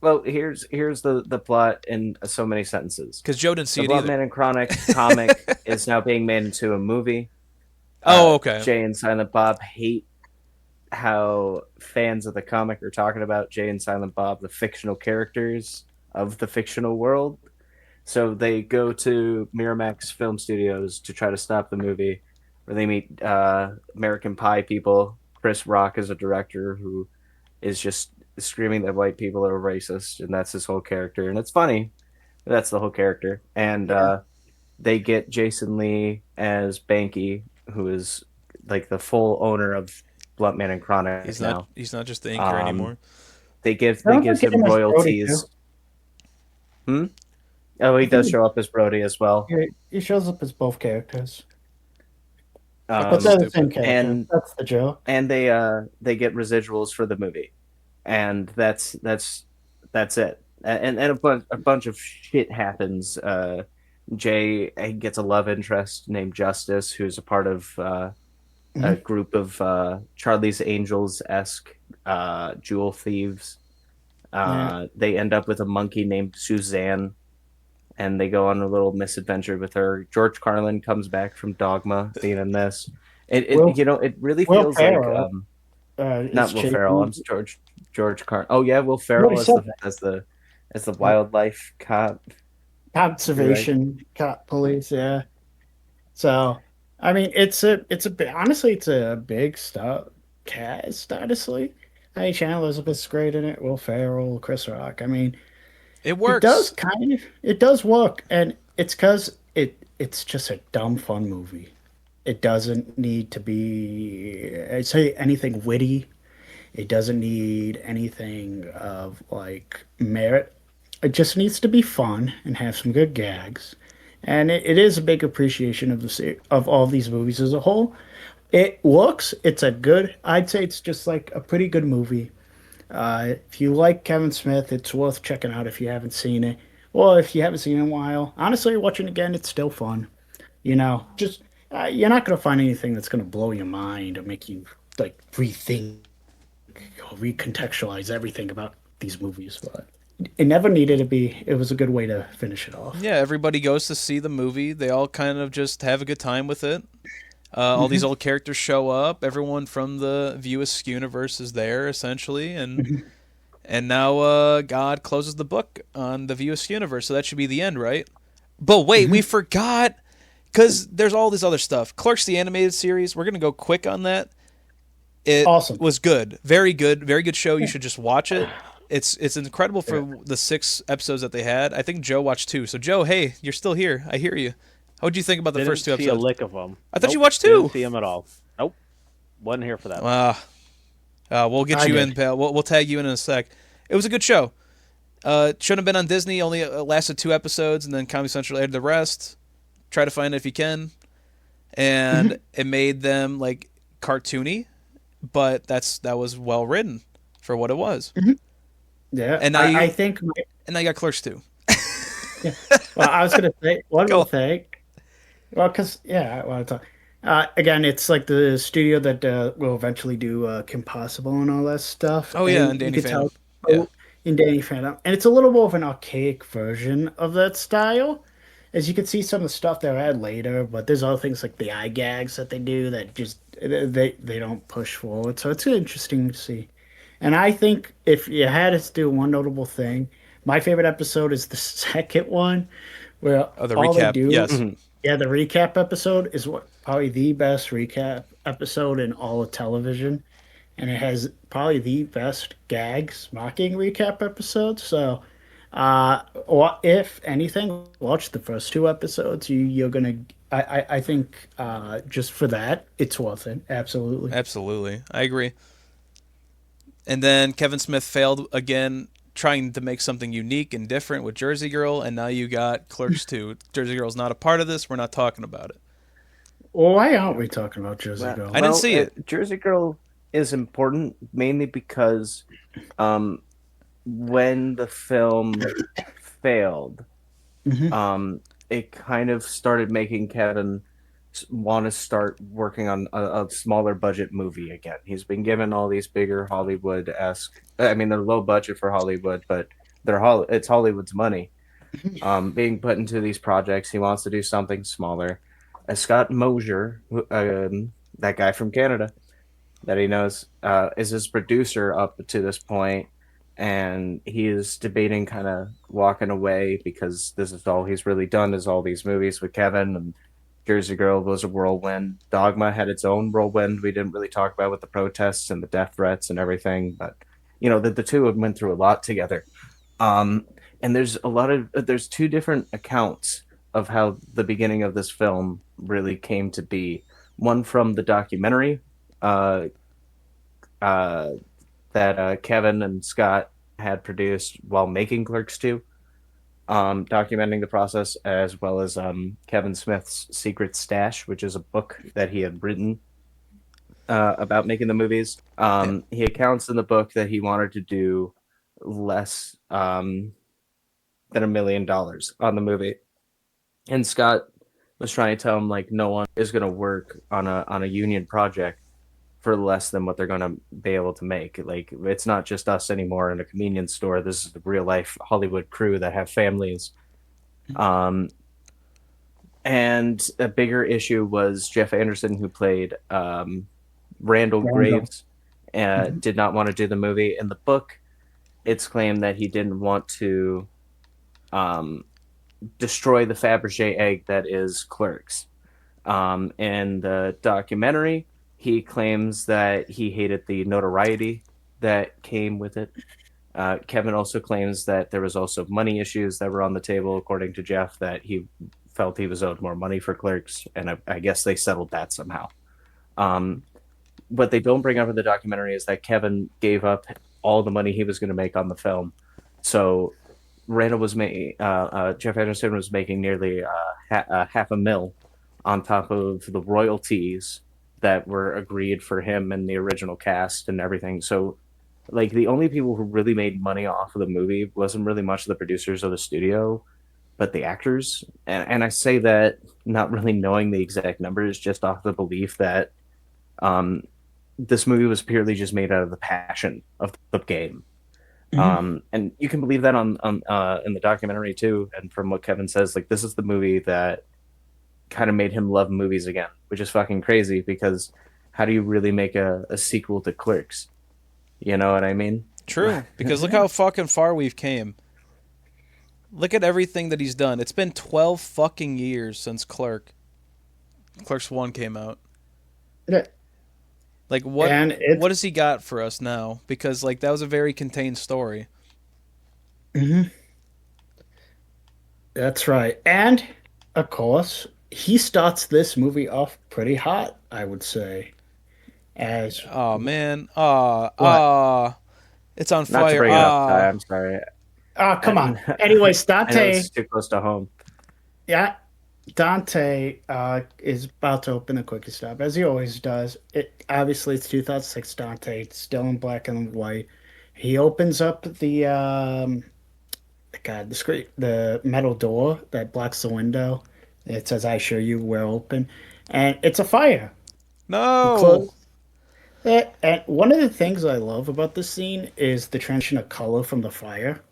well, here's the plot in so many sentences. Because Joe didn't see The it either. Bloodman and Chronic comic is now being made into a movie. Oh, okay. Jay and Silent Bob hate how fans of the comic are talking about Jay and Silent Bob, the fictional characters of the fictional world. So they go to Miramax Film Studios to try to stop the movie, where they meet American Pie people. Chris Rock is a director who is just screaming that white people are racist, and that's his whole character. And it's funny. That's the whole character. And they get Jason Lee as Banky, who is like the full owner of Bluntman and Chronic now. He's not just the inker Um, anymore. I they don't give think him him as Brody too. royalties. Hmm? Oh, he I does think show up as Brody as well. he shows up as both characters, but That's Um, they're the same stupid. character. and That's the joke. and they get residuals for the movie, and that's it. And a bunch of shit happens. Jay gets a love interest named Justice, who's a part of a Mhm. group of Charlie's Angels esque jewel thieves. Yeah. They end up with a monkey named Suzanne, and they go on a little misadventure with her. George Carlin comes back from Dogma, being in this. Will It really Will feels like Ferrell not is Will Chase. Ferrell. I'm George Carlin. Oh yeah, Will You already Ferrell said that. as the wildlife cop. You're right. Conservation cop police. Yeah. So, I mean, honestly, it's a big stuff cast. Honestly, hey, Shannon Elizabeth's great in it. Will Ferrell, Chris Rock. I mean, It works. it does work, and it's because it's just a dumb fun movie. It doesn't need to be, I'd say, anything witty. It doesn't need anything of like merit. It just needs to be fun and have some good gags. And it is a big appreciation of of all these movies as a whole. It looks, it's a good, I'd say it's just like a pretty good movie. If you like Kevin Smith, it's worth checking out if you haven't seen it. Or if you haven't seen it in a while, honestly, watching it again, it's still fun. Just you're not going to find anything that's going to blow your mind or make you like rethink or recontextualize everything about these movies. But it never needed to be. It was a good way to finish it off. Yeah, everybody goes to see the movie. They all kind of just have a good time with it. All these old characters show up. Everyone from the View Askewniverse is there essentially, and now God closes the book on the View Askewniverse, so that should be the end, right? But wait, we forgot because there's all this other stuff. Clerks the animated series. We're gonna go quick on that. It Awesome. was good, very good show. You should just watch it. It's incredible for the 6 episodes that they had. I think Joe watched 2. So Joe, hey, you're still here. I hear you. What'd you think about the Didn't first 2 see a episodes? lick of them. I thought you Nope, watched 2. Didn't see them at all. Nope, wasn't here for that. We'll get I you did. in, pal. We'll tag you in a sec. It was a good show. Shouldn't have been on Disney. Only lasted 2 episodes, and then Comedy Central aired the rest. Try to find it if you can. And it made them like cartoony, but that was well written for what it was. Yeah, And now I think. And I got Clerks too. Well, I was going to say one Go. more thing. Well, because yeah, I want to talk. Again, it's like the studio that will eventually do Kim Possible and all that stuff. Oh yeah, And and Danny you could Phantom. tell Yeah. in Danny Phantom, and it's a little more of an archaic version of that style. as you can see some of the stuff they'll add later, but there's other things like the eye gags that they do that just they don't push forward. So it's interesting to see. And I think if you had us do one notable thing, my favorite episode is the second one, where Oh, the all they recap. do, Yes. yeah, the recap episode is what probably the best recap episode in all of television, and it has probably the best gags mocking recap episode. So, or if anything, watch the first two episodes. You're gonna, I think, just for that, it's worth it. Absolutely. Absolutely. I agree. And then Kevin Smith failed again trying to make something unique and different with Jersey Girl, and now you got Clerks 2. Jersey Girl's not a part of this. We're not talking about it. Well, why aren't we talking about Jersey Well, Girl? I didn't see it. Jersey Girl is important mainly because um, when the film failed, Mhm. it kind of started making Kevin want to start working on a smaller budget movie again. He's been given all these bigger Hollywood-esque. I mean, they're low budget for Hollywood, but it's Hollywood's money being put into these projects. He wants to do something smaller. Scott Mosier, that guy from Canada that he knows, is his producer up to this point, and he is debating kind of walking away because this is all he's really done is all these movies with Kevin, and Jersey Girl was a whirlwind. Dogma had its own whirlwind we didn't really talk about with the protests and the death threats and everything, but the two of them went through a lot together. And there's two different accounts of how the beginning of this film really came to be. One from the documentary that Kevin and Scott had produced while making Clerks 2, documenting the process, as well as Kevin Smith's Secret Stash, which is a book that he had written about making the movies. He accounts in the book that he wanted to do less than $1 million on the movie. And Scott was trying to tell him, like, no one is going to work on a union project for less than what they're going to be able to make. Like, it's not just us anymore in a convenience store. This is the real life Hollywood crew that have families. And a bigger issue was Jeff Anderson, who played Randall Graves, did not want to do the movie. In the book, it's claimed that he didn't want to destroy the Fabergé egg that is Clerks. In the documentary, he claims that he hated the notoriety that came with it. Kevin also claims that there was also money issues that were on the table, according to Jeff, that he felt he was owed more money for Clerks, and I guess they settled that somehow. What they don't bring up in the documentary is that Kevin gave up all the money he was going to make on the film. So Randall was Jeff Anderson was making nearly $500,000 on top of the royalties that were agreed for him and the original cast and everything. So, like, the only people who really made money off of the movie wasn't really much of the producers of the studio, but the actors. And I say that not really knowing the exact numbers, just off the belief that this movie was purely just made out of the passion of the game. And you can believe that on in the documentary too. And from what Kevin says, like, this is the movie that kind of made him love movies again, which is fucking crazy, because how do you really make a sequel to Clerks? You know what I mean? True, because look how fucking far we've came. Look at everything that he's done. It's been 12 fucking years since Clerks 1 came out. Yeah. Like, what has he got for us now? Because, like, that was a very contained story. That's right. And, of course, he starts this movie off pretty hot, I would say. As Oh, man. It's on Not to fire. bring it up, Ty, I'm sorry. come on. Anyways, I know Dante, it's too close to home. yeah, Dante is about to open the quickie stop, as he always does. Obviously, it's 2006 Dante. It's still in black and white. He opens up the metal door that blocks the window. It says, "I assure you, we're open," and it's a fire. No! And one of the things I love about this scene is the transition of color from the fire.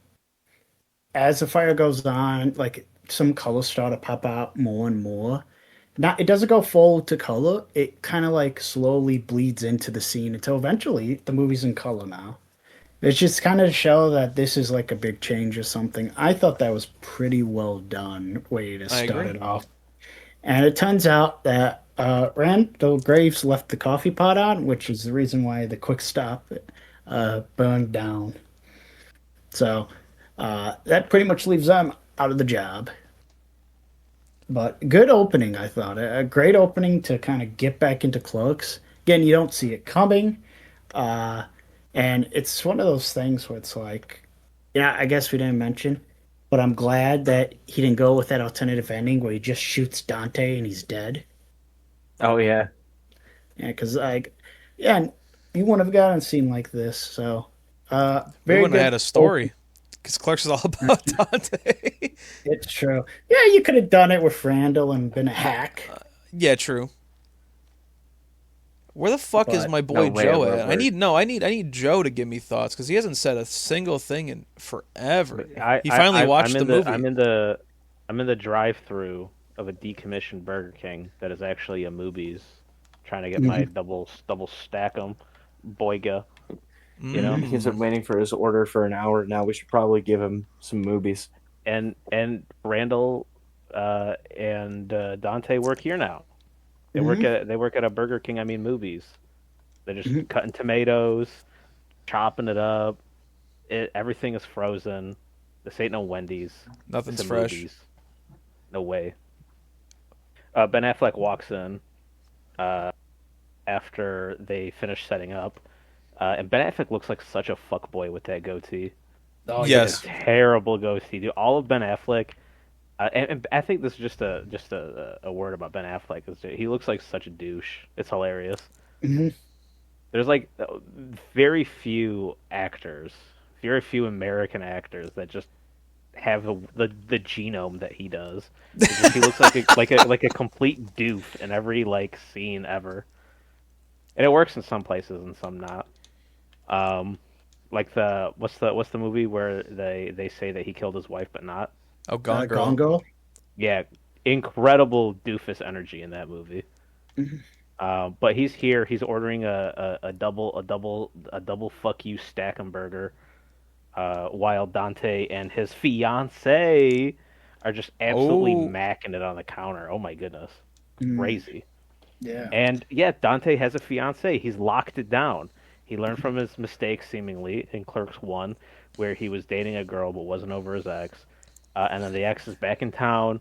As the fire goes on, like, some colors start to pop out more and more. Not it doesn't go full to color. It kind of like slowly bleeds into the scene until eventually the movie's in color now. It's just kind of to show that this is like a big change or something. I thought that was pretty well done way to I start agree. it off. And it turns out that Randall Graves left the coffee pot on, which is the reason why the quick stop burned down. So that pretty much leaves them out of the job. But good opening, I thought. A great opening to kind of get back into Clerks. Again, you don't see it coming. Uh, and it's one of those things where it's like, yeah, I guess we didn't mention, but I'm glad that he didn't go with that alternative ending where he just shoots Dante and he's dead. Oh yeah, Yeah, because like, yeah, and you wouldn't have gotten a scene like this. So, We very wouldn't have good. had a story because Clerks is all about Dante. It's true. Yeah, you could have done it with Randall and been a hack, Yeah, true. Where the fuck is but my boy no way, Joe at? we're- I need Joe to give me thoughts because he hasn't said a single thing in forever. I, He finally watched I'm the in movie. I'm in the drive-through of a decommissioned Burger King that is actually a Movies, trying to get my double stack 'em, boyga. You know, he's been waiting for his order for an hour now. We should probably give him some movies. and Randall and Dante work here now. They work at a Burger King. I mean, Movies. They're just cutting tomatoes, chopping it up. Everything is frozen. This ain't no Wendy's. Nothing's It's a fresh. Movies. No way. Ben Affleck walks in after they finish setting up, and Ben Affleck looks like such a fuckboy with that goatee. oh Yes. Terrible goatee, dude. All of Ben Affleck, and I think this is just a word about Ben Affleck is that he looks like such a douche. It's hilarious. Mhm. There's like very few actors, very few American actors that just have the genome that he does. He looks like a complete doof in every like scene ever, and it works in some places and some not. Like what's the movie where they say that he killed his wife but not? Oh, Gone Girl. Gone Girl. Yeah, incredible doofus energy in that movie. But he's here. He's ordering a double fuck you stack 'em burger, while Dante and his fiance are just absolutely Oh. macking it on the counter. Oh my goodness, crazy. Yeah. And yeah, Dante has a fiance. He's locked it down. He learned from his mistakes, seemingly, in Clerks 1, where he was dating a girl but wasn't over his ex. And then the ex is back in town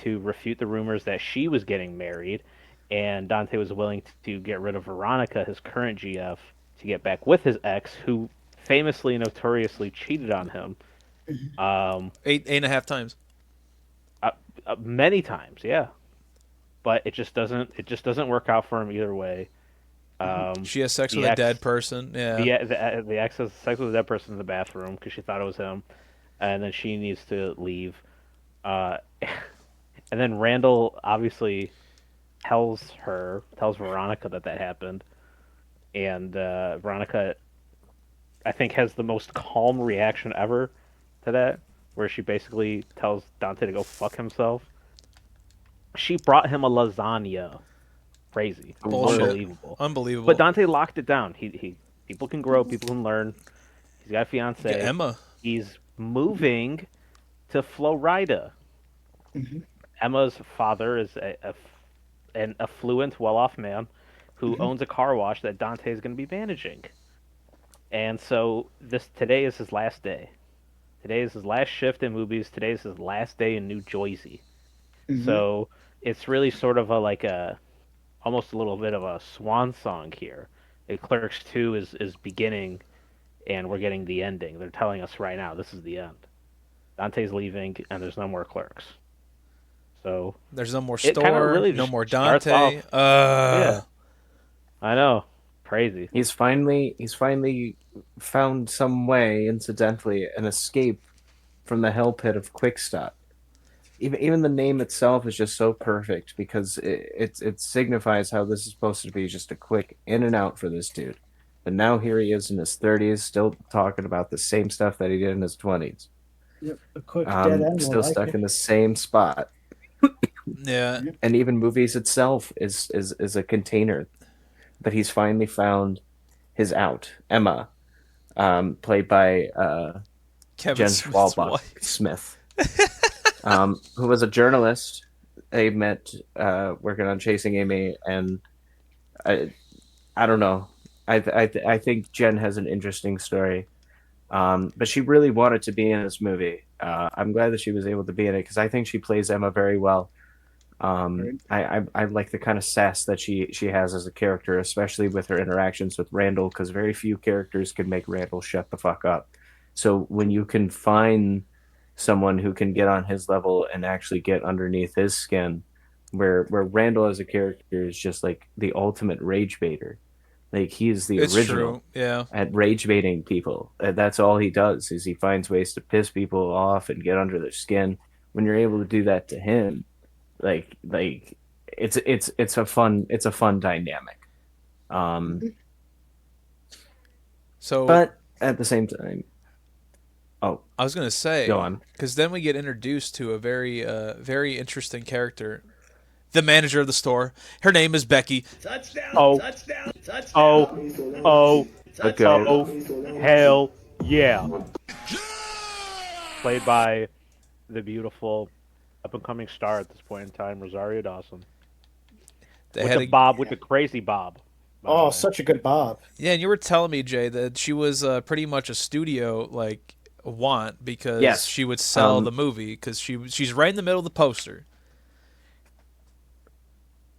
to refute the rumors that she was getting married. And Dante was willing to get rid of Veronica, his current GF, to get back with his ex, who famously and notoriously cheated on him. Eight and a half times. Many times, yeah. But it just doesn't work out for him either way. She has sex the with a ex- dead person. Yeah. The ex has sex with a dead person in the bathroom because she thought it was him, and then she needs to leave. And then Randall obviously tells Veronica that happened, and Veronica, I think, has the most calm reaction ever to that, where she basically tells Dante to go fuck himself. She brought him a lasagna. Crazy. Bullshit. Unbelievable. Unbelievable. But Dante locked it down. He people can grow, people can learn. He's got a fiance. Yeah, Emma. He's moving to Florida. Emma's father is an affluent, well-off man who owns a car wash that Dante is going to be managing. And so today is his last day. Today is his last shift in Movies. Today is his last day in New Jersey. So it's really sort of almost a little bit of a swan song here. Clerks 2 is beginning, and we're getting the ending. They're telling us right now this is the end. Dante's leaving, and there's no more Clerks. So There's no more It kinda store. really No just more starts Dante. off- yeah, I know, crazy. He's finally found some way, incidentally, an escape from the hell pit of Quick Stop. Even the name itself is just so perfect because it signifies how this is supposed to be just a quick in and out for this dude. But now here he is in his 30s, still talking about the same stuff that he did in his 20s. Yep. A quick dead end. Still Like stuck it. in the same spot. Yeah. And even movies itself is a container. But he's finally found his out. Emma, played by Kevin Jen Smith's Schwalbach wife. Smith, who was a journalist. They met working on Chasing Amy, and I don't know. I think Jen has an interesting story, but she really wanted to be in this movie. I'm glad that she was able to be in it because I think she plays Emma very well. I like the kind of sass that she has as a character, especially with her interactions with Randall, because very few characters can make Randall shut the fuck up. So when you can find someone who can get on his level and actually get underneath his skin, where Randall as a character is just like the ultimate rage baiter. Like he is the It's original true. Yeah. at rage baiting people. That's all he does is he finds ways to piss people off and get under their skin. When you're able to do that to him, like it's a fun dynamic. So But at the same time, oh, I was gonna say, go on. because then we get introduced to a very interesting character, the manager of the store. Her name is Becky. Oh, oh, oh, The goat. oh, hell yeah! Played by the beautiful up and coming star at this point in time, Rosario Dawson. They With had the a, bob, with the crazy bob. by the Oh, way. such a good Bob. yeah, and you were telling me, Jay, that she was pretty much a studio like want because Yes. she would sell Um, the movie because she's right in the middle of the poster.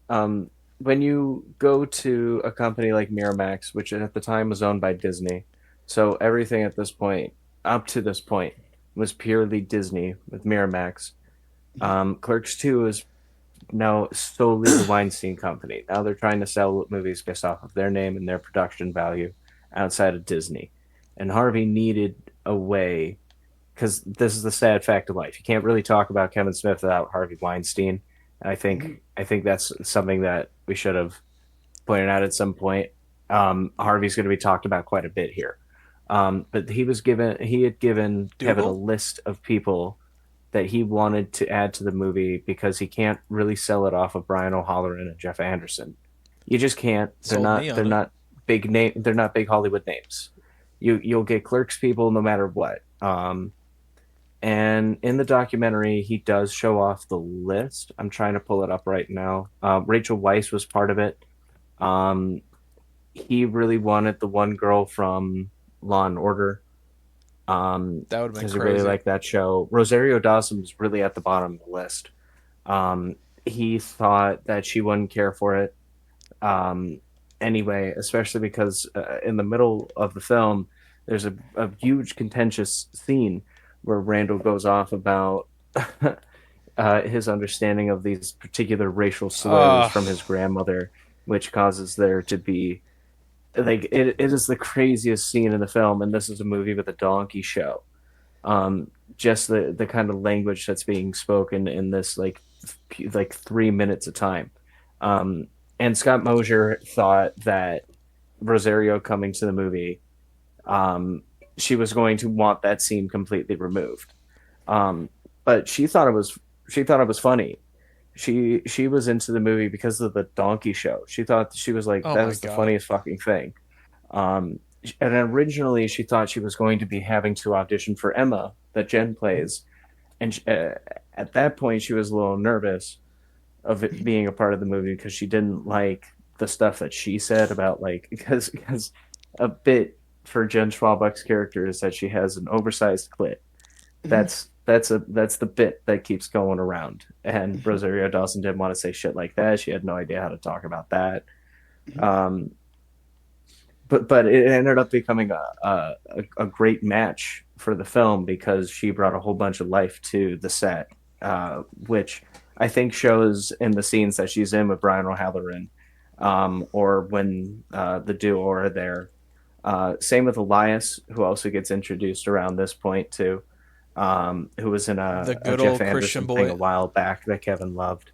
When you go to a company like Miramax, which at the time was owned by Disney, so everything at this point, up to this point, was purely Disney with Miramax. Clerks 2 is now solely the Weinstein Company. Now they're trying to sell movies based off of their name and their production value outside of Disney. And Harvey needed a way, because this is the sad fact of life. You can't really talk about Kevin Smith without Harvey Weinstein. And I think that's something that we should have pointed out at some point. Harvey's going to be talked about quite a bit here. But he had given Kevin a Dougal? list of people that he wanted to add to the movie because he can't really sell it off of Brian O'Halloran and Jeff Anderson. You just can't. Sold me on They're it. not big name. They're not big Hollywood names. You'll get Clerks people no matter what. And in the documentary, he does show off the list. I'm trying to pull it up right now. Rachel Weisz was part of it. He really wanted the one girl from Law and Order. That would have been Because he crazy. really liked that show. Rosario Dawson was really at the bottom of the list. He thought that she wouldn't care for it. Anyway, especially because in the middle of the film, there's a huge contentious scene where Randall goes off about his understanding of these particular racial slurs from his grandmother, which causes there to be like it is the craziest scene in the film, and this is a movie with a donkey show. Just the kind of language that's being spoken in this like 3 minutes of time. And Scott Mosier thought that Rosario coming to the movie, she was going to want that scene completely removed. But she thought it was funny. She was into the movie because of the donkey show. She thought she was like, Oh that my was the God. funniest fucking thing. And originally she thought she was going to be having to audition for Emma that Jen plays. And at that point she was a little nervous of it being a part of the movie because she didn't like the stuff that she said about like, because a bit for Jen Schwalbach's character is that she has an oversized clit. That's the bit that keeps going around. And Rosario Dawson didn't want to say shit like that. She had no idea how to talk about that. But it ended up becoming a great match for the film because she brought a whole bunch of life to the set, which I think shows in the scenes that she's in with Brian O'Halloran, or when the duo are there. Same with Elias, who also gets introduced around this point too, who was in The a good Jeff old Anderson Christian thing boy. a while back that Kevin loved.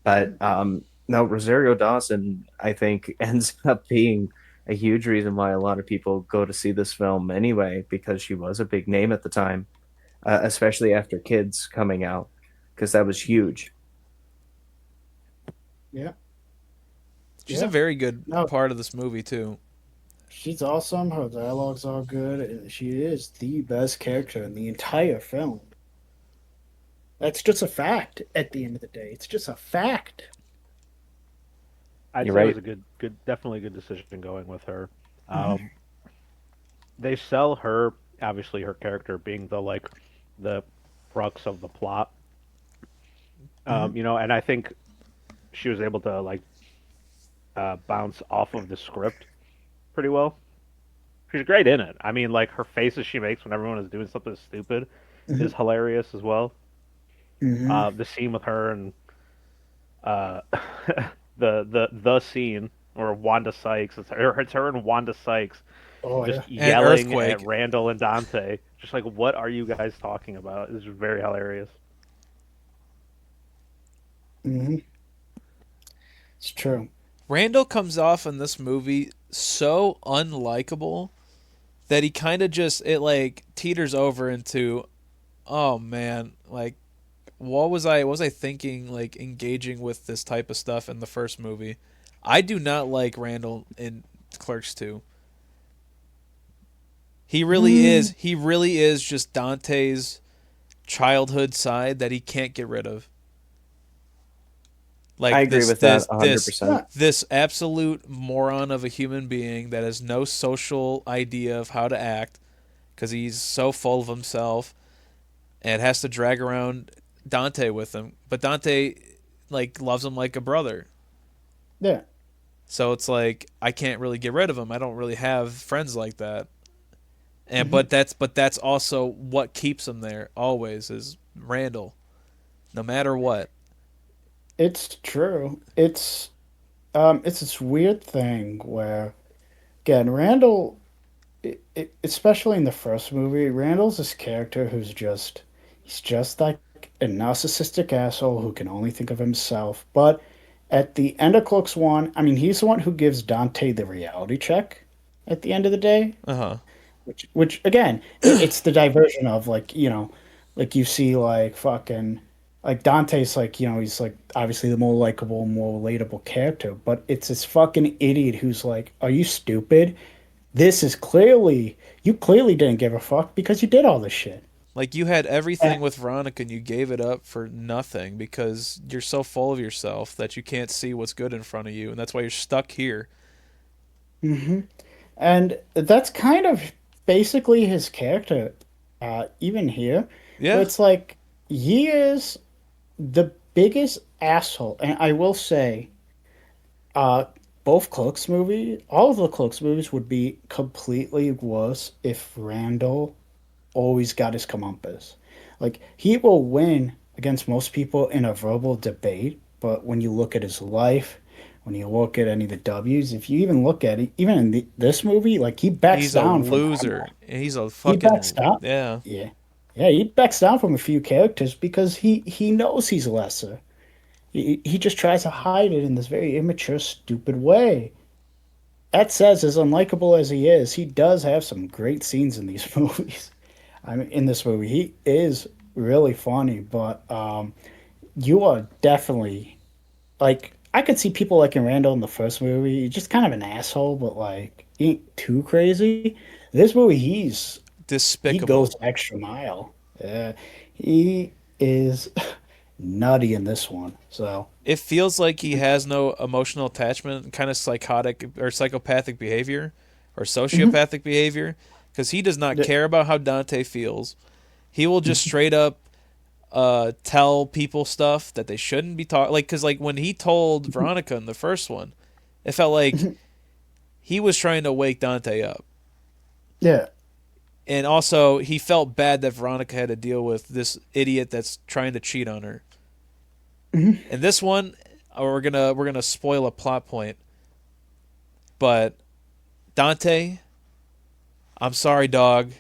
But no, Rosario Dawson, I think, ends up being a huge reason why a lot of people go to see this film anyway, because she was a big name at the time. especially after Kids coming out, because that was huge. Yeah. She's a Yeah. very good No, part of this movie too. she's awesome. Her dialogues are good. And she is the best character in the entire film. That's just a fact at the end of the day. It's just a fact. I'd You're say it was right. a definitely a good decision going with her. Mhm. Um, they sell her, obviously her character being the crux of the plot. Mhm. And I think she was able to bounce off of the script pretty well. She's great in it. I mean, like her faces she makes when everyone is doing something stupid Mhm. is hilarious as well. Mhm. The scene with her and uh, the scene or Wanda Sykes. It's her and Wanda Sykes Oh yeah. just And yelling at Earthquake. Randall and Dante. Just like, what are you guys talking about? It's very hilarious. Mhm. It's true. Randall comes off in this movie so unlikable that he kind of just it like teeters over into, oh man, like what was I thinking like engaging with this type of stuff in the first movie? I do not like Randall in Clerks 2. Mm. He really is just Dante's childhood side that he can't get rid of. I Like agree with that 100%. Yeah. this absolute moron of a human being that has no social idea of how to act because he's so full of himself and has to drag around Dante with him. But Dante like loves him like a brother. Yeah. So it's like I can't really get rid of him. I don't really have friends like that. And Mhm. but that's also what keeps him there always is Randall, no matter what. It's true. It's this weird thing where again Randall, especially in the first movie, Randall's this character he's just like a narcissistic asshole who can only think of himself. But at the end of Clerks One, I mean, he's the one who gives Dante the reality check at the end of the day. Uh huh. Which again, it's the diversion of like like you see like fucking like Dante's like he's like obviously the more likable, more relatable character, but it's this fucking idiot who's like, "Are you stupid? This is clearly you clearly didn't give a fuck because you did all this shit." Like you had Eh, everything with Veronica and you gave it up for nothing because you're so full of yourself that you can't see what's good in front of you, and that's why you're stuck here. And that's kind of basically his character, even here, where Yeah. it's like he is the biggest asshole, and I will say Uh, both Clerks movie, all of the Clerks movies would be completely worse if Randall always got his comeuppance. Like he will win against most people in a verbal debate, but when you look at his life, when you look at any of the W's, if you even look at it, even in this movie, like he backs He's a down from loser. He's a he backs fucking down. yeah. Yeah, yeah, he backs down from a few characters because he knows he's lesser. He just tries to hide it in this very immature, stupid way. That says, as unlikable as he is, he does have some great scenes in these movies. I mean, in this movie, he is really funny, but you are definitely like I could see people like in Randall in the first movie, he's just kind of an asshole, but like he ain't too crazy. This movie, he goes Despicable. the extra mile. He is nutty in this one. So. It feels like he has no emotional attachment, kind of psychotic or psychopathic behavior or Mhm. sociopathic behavior because he does not Yeah. care about how Dante feels. He will just straight up tell people stuff that they shouldn't be talking. Like, because like when he told Veronica in the first one, it felt like he was trying to wake Dante up, Yeah. and also he felt bad that Veronica had to deal with this idiot that's trying to cheat on her. Mhm. And this one, we're gonna spoil a plot point, but Dante, I'm sorry, dog.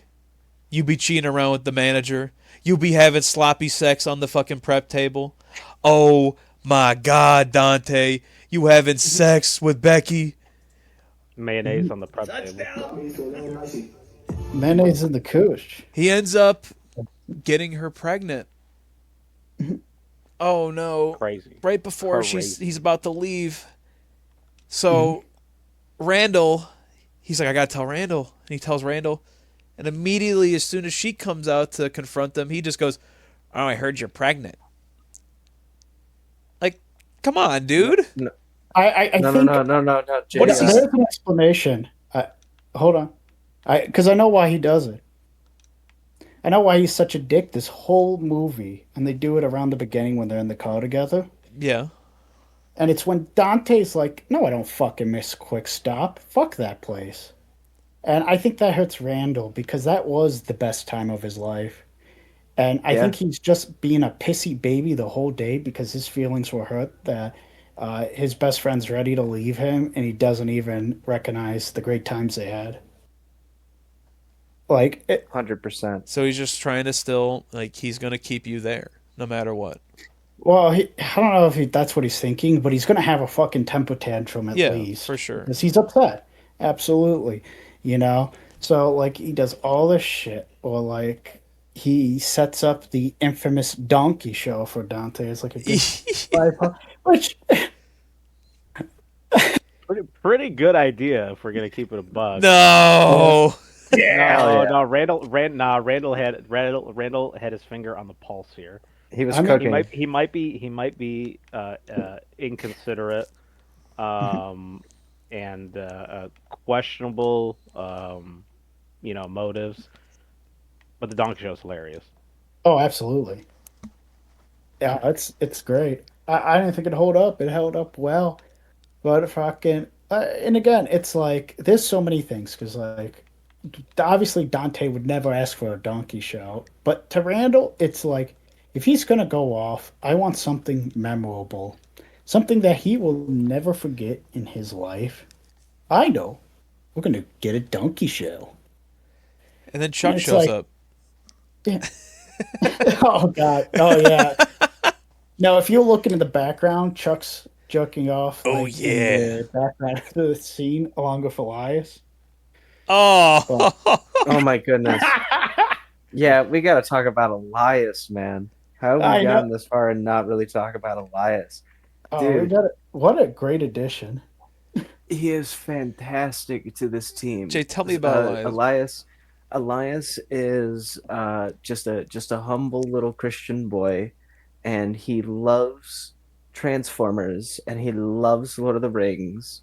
You be cheating around with the manager. You be having sloppy sex on the fucking prep table. Oh my God, Dante, you having sex with Becky? Mayonnaise on the prep table. Mayonnaise in the couch. He ends up getting her pregnant. Oh no! Crazy. Right before Crazy. he's about to leave. So Randall, he's like, I gotta tell Randall, and he tells Randall, and immediately as soon as she comes out to confront them, he just goes, "Oh, I heard you're pregnant." Like, come on, dude. No, I no, think no, Jay. What is he- there's an explanation. Hold on, because I know why he does it. I know why he's such a dick this whole movie, and they do it around the beginning when they're in the car together. Yeah. And it's when Dante's like, "No, I don't fucking miss Quick Stop. Fuck that place." And I think that hurts Randall because that was the best time of his life. And I Yeah. think he's just being a pissy baby the whole day because his feelings were hurt that his best friend's ready to leave him and he doesn't even recognize the great times they had. Like, 100%. So he's just trying to still, like, he's gonna keep you there no matter what. well, I don't know if that's what he's thinking, but he's going to have a fucking temper tantrum at Yeah, least. for sure. Because he's upset. Absolutely. You know? So, like, he does all this shit. Or, like, he sets up the infamous donkey show for Dante. It's like a good which, Pretty good idea if we're gonna keep it a bug. No. No, yeah. no, Randall had his finger on the pulse here. He was I mean, cooking. He might be inconsiderate, and questionable, motives. But the donkey show is hilarious. oh, absolutely. Yeah, it's great. I didn't think it'd hold up. It held up well. But fucking. And again, it's like, there's so many things. Because, like, obviously Dante would never ask for a donkey show. But to Randall, it's like, if he's going to go off, I want something memorable. Something that he will never forget in his life. I know. We're going to get a donkey show. And then Chuck It's shows like- up. Yeah. Oh, God. Oh, yeah. Now, if you're looking in the background, Chuck's jerking off. Oh, like, yeah. in the background of the scene along with Elias. Oh. Oh my goodness. Yeah, we got to talk about Elias, man. How have I we know. gotten this far and not really talk about Elias? Oh, we Dude. got it. What a great addition. He is fantastic to this team. Jay, tell me about Elias. Elias is just a humble little Christian boy, and he loves Transformers, and he loves Lord of the Rings,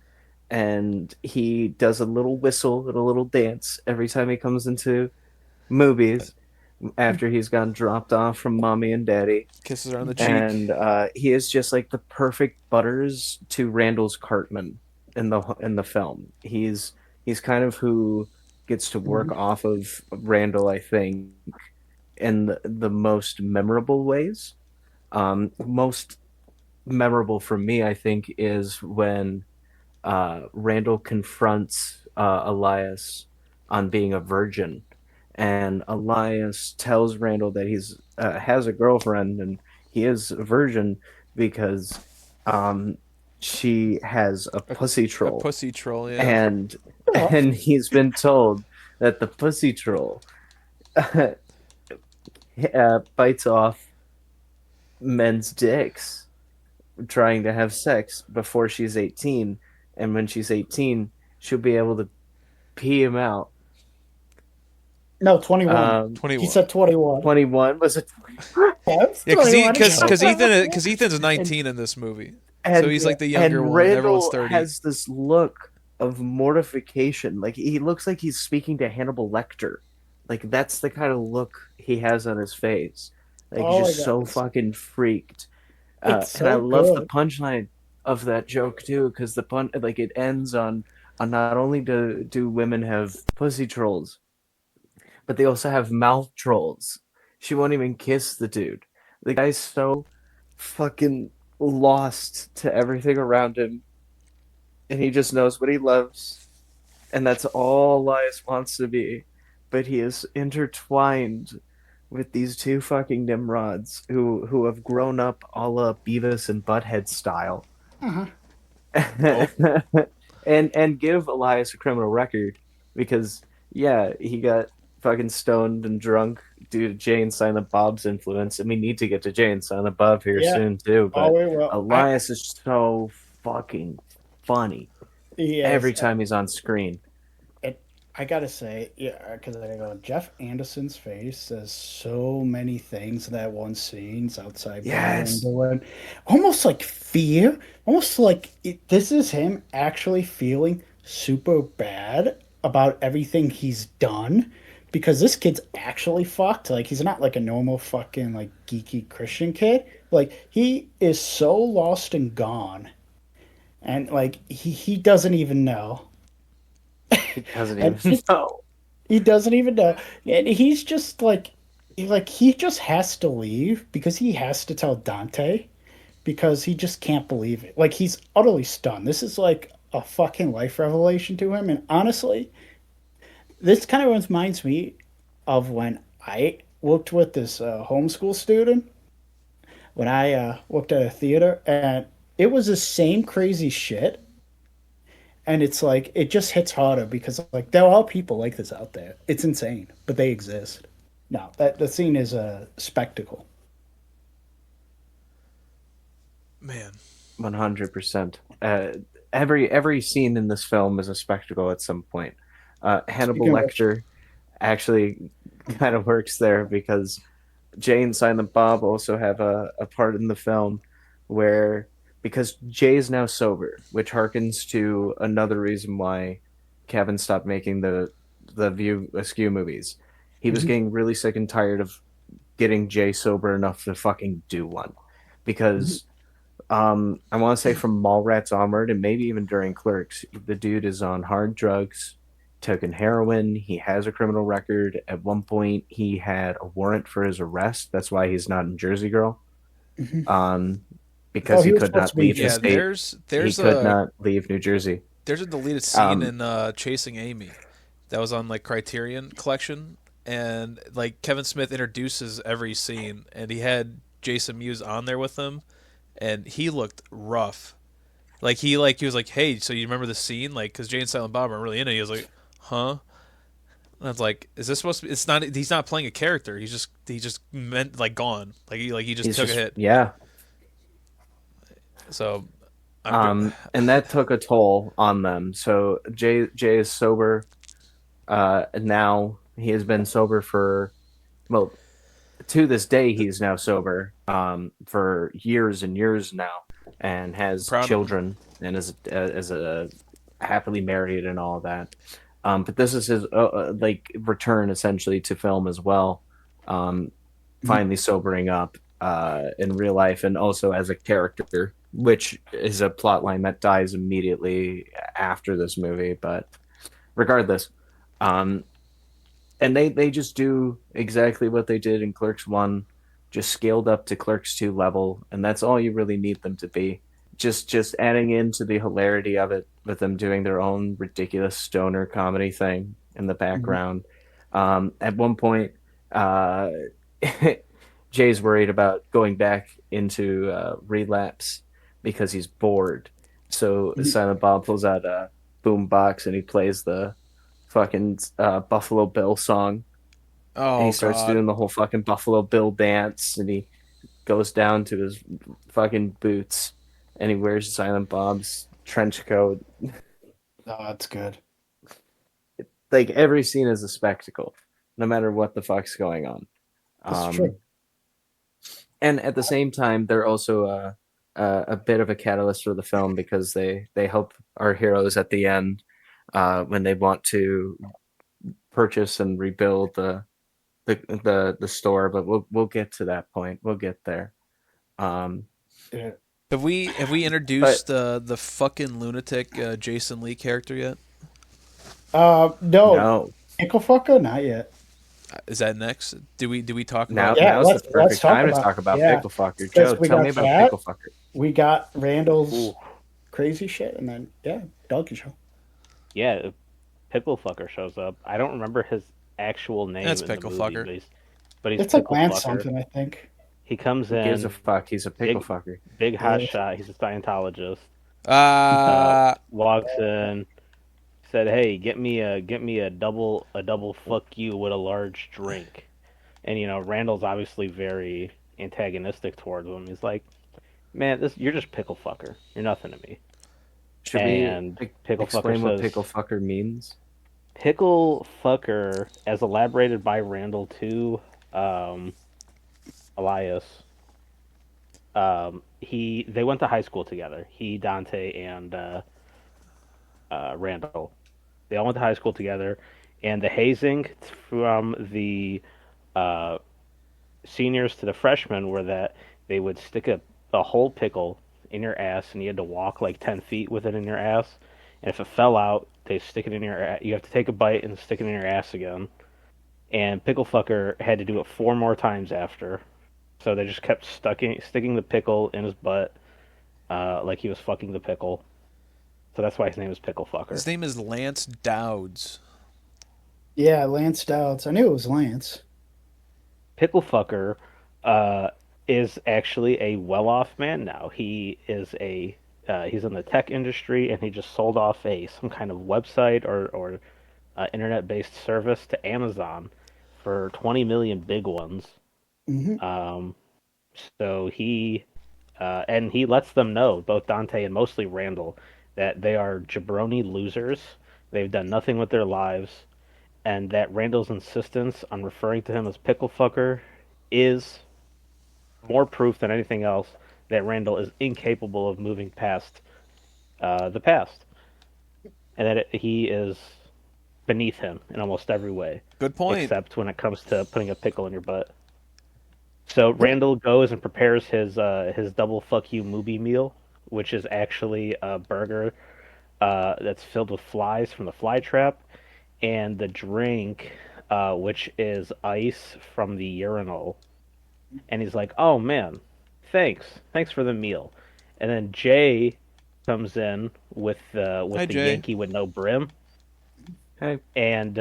and he does a little whistle and a little dance every time he comes into movies after he's gotten dropped off from mommy and daddy. Kisses her on the cheek. And he is just like the perfect Butters to Randall's Cartman in the film. He's kind of who gets to work off of Randall, I think, in the most memorable ways. Most memorable for me, I think, is when Randall confronts Elias on being a virgin, and Elias tells Randall that he's has a girlfriend and he is a virgin because she has a pussy A troll, pussy troll, yeah. and he's been told that the pussy troll bites off men's dicks trying to have sex before she's 18, and when she's 18 she'll be able to pee him out. No, 21. 21. He said 21. 21 was it? That's Yeah, 21. because Ethan's 19 in this movie. So he's like the younger and one. Randall Everyone's 30. has this look of mortification. Like, he looks like he's speaking to Hannibal Lecter. Like, that's the kind of look he has on his face. Like, Oh my just so God. fucking freaked. It's And I so love the good. punchline of that joke too, because it ends on not only do women have pussy trolls, but they also have mouth trolls. She won't even kiss the dude. The guy's so fucking lost to everything around him, and he just knows what he loves, and that's all Elias wants to be. But he is intertwined with these two fucking Nimrods who have grown up a la Beavis and Butthead style. Uh-huh. and give Elias a criminal record because, yeah, he got fucking stoned and drunk due to Jay and Silent Bob's influence, and we need to get to Jay and Silent Bob here Yeah. soon too. Oh, But we will. Elias is so fucking funny every Yes. time he's on screen. I gotta say, yeah, because I go, Jeff Anderson's face says so many things in that one scene's outside Yes. Wonderland. Almost like fear, almost like this is him actually feeling super bad about everything he's done because this kid's actually fucked. Like, he's not like a normal fucking, like, geeky Christian kid. Like, he is so lost and gone. And, like, he doesn't even know. He doesn't And even know. he doesn't even know. And he's just like he just has to leave because he has to tell Dante because he just can't believe it. Like, he's utterly stunned. This is like a fucking life revelation to him. And honestly, this kind of reminds me of when I worked with this homeschool student when I worked at a theater, and it was the same crazy shit. And it's like it just hits harder because like there are people like this out there. It's insane, but they exist. No, that the scene is a spectacle. Man, 100%. Every scene in this film is a spectacle at some point. Hannibal Speaking of which, Lecter actually kind of works there because Jay and Silent Bob also have a part in the film where because Jay is now sober, which harkens to another reason why Kevin stopped making the View Askew movies. He was Mhm. getting really sick and tired of getting Jay sober enough to fucking do one. Because I want to say from Mallrats onward, and maybe even during Clerks, the dude is on hard drugs, taking heroin. He has a criminal record. At one point, he had a warrant for his arrest. That's why he's not in Jersey Girl. Mhm. Because Oh, he he was could supposed not to be leave the yeah. state. There's He there's could a not leave New Jersey. there's a deleted scene Um, in Chasing Amy that was on like Criterion Collection, and like Kevin Smith introduces every scene, and he had Jason Mewes on there with him, and he looked rough. He was like, hey, so you remember the scene? Like, because Jay and Silent Bob aren't really in it. He was like, huh? And I was like, is this supposed to be? It's not. He's not playing a character. He just meant like gone. He just he's took a just hit. yeah. So I'm And that took a toll on them. So Jay is sober. Now he has been sober for well, to this day he's now sober for years and years now, and has proud of him. children and is a happily married and all of that. But this is his like return essentially to film as well. Finally sobering up in real life and also as a character, which is a plot line that dies immediately after this movie. But regardless, and they just do exactly what they did in Clerks 1, just scaled up to Clerks 2 level, and that's all you really need them to be. Just adding into the hilarity of it with them doing their own ridiculous stoner comedy thing in the background. At one point, Jay's worried about going back into relapse because he's bored. So Silent Bob pulls out a boom box and he plays the fucking Buffalo Bill song. And Oh he starts God. doing the whole fucking Buffalo Bill dance, and he goes down to his fucking boots and he wears Silent Bob's trench coat. Oh, that's good. Like every scene is a spectacle, no matter what the fuck's going on. That's true. And at the same time, they're also a bit of a catalyst for the film because they help our heroes at the end when they want to purchase and rebuild the store. But we'll get to that point. We'll get there. Yeah. Have we introduced the fucking lunatic Jason Lee character yet? No, No, Pickle fucker, not yet. Is that next? Do we talk now about? Yeah, now's let's the perfect talk time to about- talk about yeah. Pickle Fucker. Because Joe, we tell got me about that. Pickle Fucker. We got Randall's Ooh. crazy shit, and then Donkey Show. Yeah, Pickle Fucker shows up. I don't remember his actual name. That's in Pickle the movie, Fucker. but he's It's like Pickle Lance Fucker. something, I think. He comes Who gives a in, fuck? He's a Pickle Big- Fucker. big hot Yeah. shot. He's a Scientologist. Uh, Walks in, said, "Hey, get me a double fuck you with a large drink." And Randall's obviously very antagonistic towards him. He's like, "Man, you're just pickle fucker. You're nothing to me." Should we And pickle fucker explain what says, pickle fucker means? "Pickle fucker, as elaborated by Randall to um, Elias. They went to high school together. He, Dante, and Randall. They all went to high school together, and the hazing from the uh, seniors to the freshmen were that they would stick a whole pickle in your ass, and you had to walk like 10 feet with it in your ass. And if it fell out, they stick it in your ass. You have to take a bite and stick it in your ass again. And pickle fucker had to do it 4 more times after. So they just kept sticking the pickle in his butt, like he was fucking the pickle. So that's why his name is Pickle Fucker. His name is Lance Dowds. Yeah, Lance Dowds. I knew it was Lance. Pickle Fucker is actually a well-off man now. He's in the tech industry, and he just sold off some kind of website or internet-based service to Amazon for 20 million big ones. Hmm. So he lets them know, both Dante and mostly Randall, that they are jabroni losers. They've done nothing with their lives, and that Randall's insistence on referring to him as Pickle Fucker is more proof than anything else that Randall is incapable of moving past the past, and that he is beneath him in almost every way, Good point. except when it comes to putting a pickle in your butt. So Randall goes and prepares his double fuck you movie meal, which is actually a burger that's filled with flies from the fly trap, and the drink, which is ice from the urinal. And he's like, "Oh man, thanks for the meal." And then Jay comes in with Hi, the Jay. Yankee with no brim, Hey, and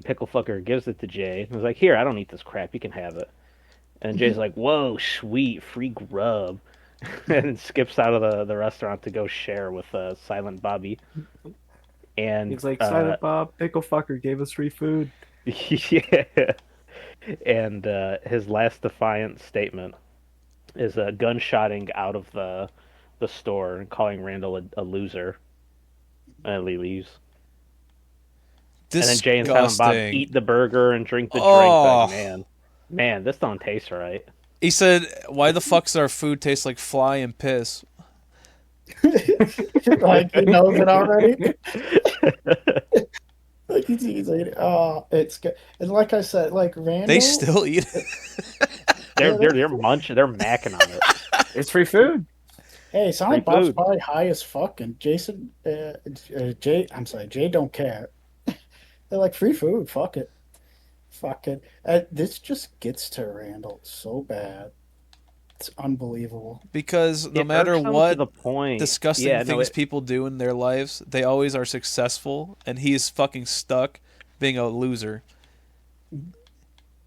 Pickle Fucker gives it to Jay. And he's like, "Here, I don't eat this crap. You can have it." And Jay's like, "Whoa, sweet, free grub," and skips out of the restaurant to go share with Silent Bobby. And he's like, Silent Bob, pickle fucker gave us free food. yeah, and his last defiant statement is gunshotting out of the store and calling Randall a loser. And he leaves. And then Jay and Silent Bob Disgusting. eat the burger and drink the drink. Oh. Like, man, this don't taste right. He said, "Why the fuck does our food taste like fly and piss?" Like he knows it already. Like he's like, oh, it's good. And like I said, like Randall, They still eat it. They're munching, they're macking on it. It's free food. Hey, Silent Free Bob's food. probably high as fuck, and Jay, I'm sorry, Jay don't care. They're like free food, fuck it, fuck it. This just gets to Randall so bad. It's unbelievable. Because no It matter irks him to what the point. disgusting Yeah, no, things people do in their lives, they always are successful, and he's fucking stuck being a loser.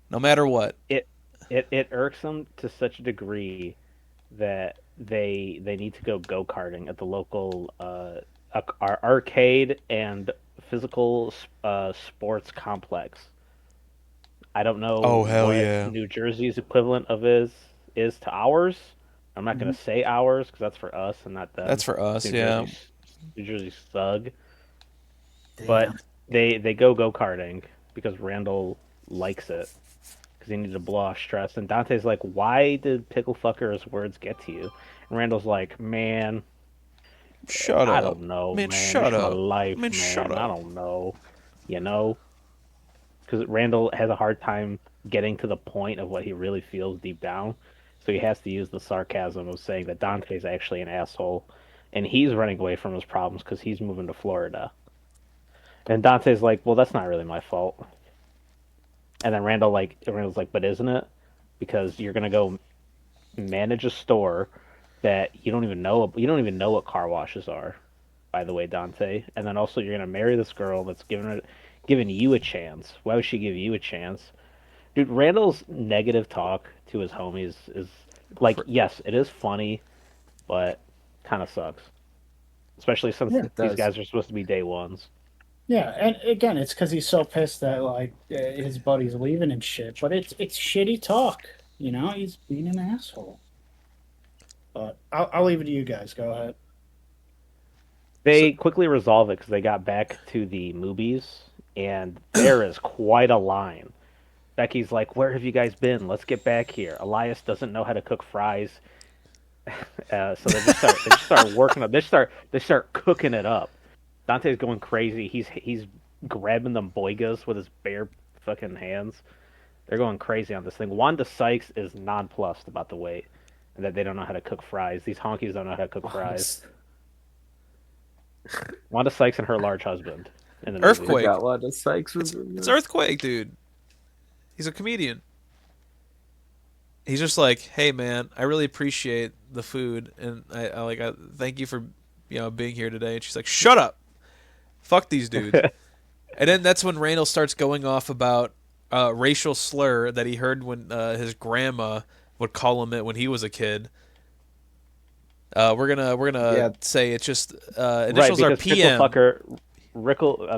No matter what. it irks them to such a degree that they need to go karting at the local arcade and physical sports complex. I don't know Oh, hell what yeah. New Jersey's equivalent of is to ours. I'm not going to say ours because that's for us and not them. That's for us, New yeah. New Jersey thug. But they go karting because Randall likes it because he needs to blow off stress. And Dante's like, "Why did Pickle Fucker's words get to you?" And Randall's like, "Man, Shut I up. don't know, Man, man. shut It's my up. life, Man, man. shut I up. don't know, you know." Because Randall has a hard time getting to the point of what he really feels deep down, so he has to use the sarcasm of saying that Dante's actually an asshole, and he's running away from his problems because he's moving to Florida. And Dante's like, "Well, that's not really my fault." And then Randall's like, "But isn't it? Because you're gonna go manage a store that you don't even know. You don't even know what car washes are, by the way, Dante. And then also you're gonna marry this girl that's giving you a chance. Why would she give you a chance?" Dude, Randall's negative talk to his homies is like, yes, it is funny, but kind of sucks. Especially since Yeah, it these does. guys are supposed to be day ones. Yeah, and again, it's because he's so pissed that like his buddy's leaving and shit. But it's shitty talk. You know, he's being an asshole. But I'll leave it to you guys. Go ahead. They quickly resolve it because they got back to the movies, and there is quite a line. Becky's like, "Where have you guys been? Let's get back here." Elias doesn't know how to cook fries, so they just start working up. They start cooking it up. Dante's going crazy. He's grabbing them boigas with his bare fucking hands. They're going crazy on this thing. Wanda Sykes is nonplussed about the wait and that they don't know how to cook fries. These honkies don't know how to cook fries. Wanda Sykes and her large husband in the movie. Earthquake. Forgot Wanda Sykes was. It's Earthquake, dude. He's a comedian. He's just like, hey man, I really appreciate the food, and I thank you for being here today. And she's like, shut up, fuck these dudes. And then that's when Randall starts going off about racial slur that he heard when his grandma would call him it when he was a kid. We're gonna say it's just initials are PM.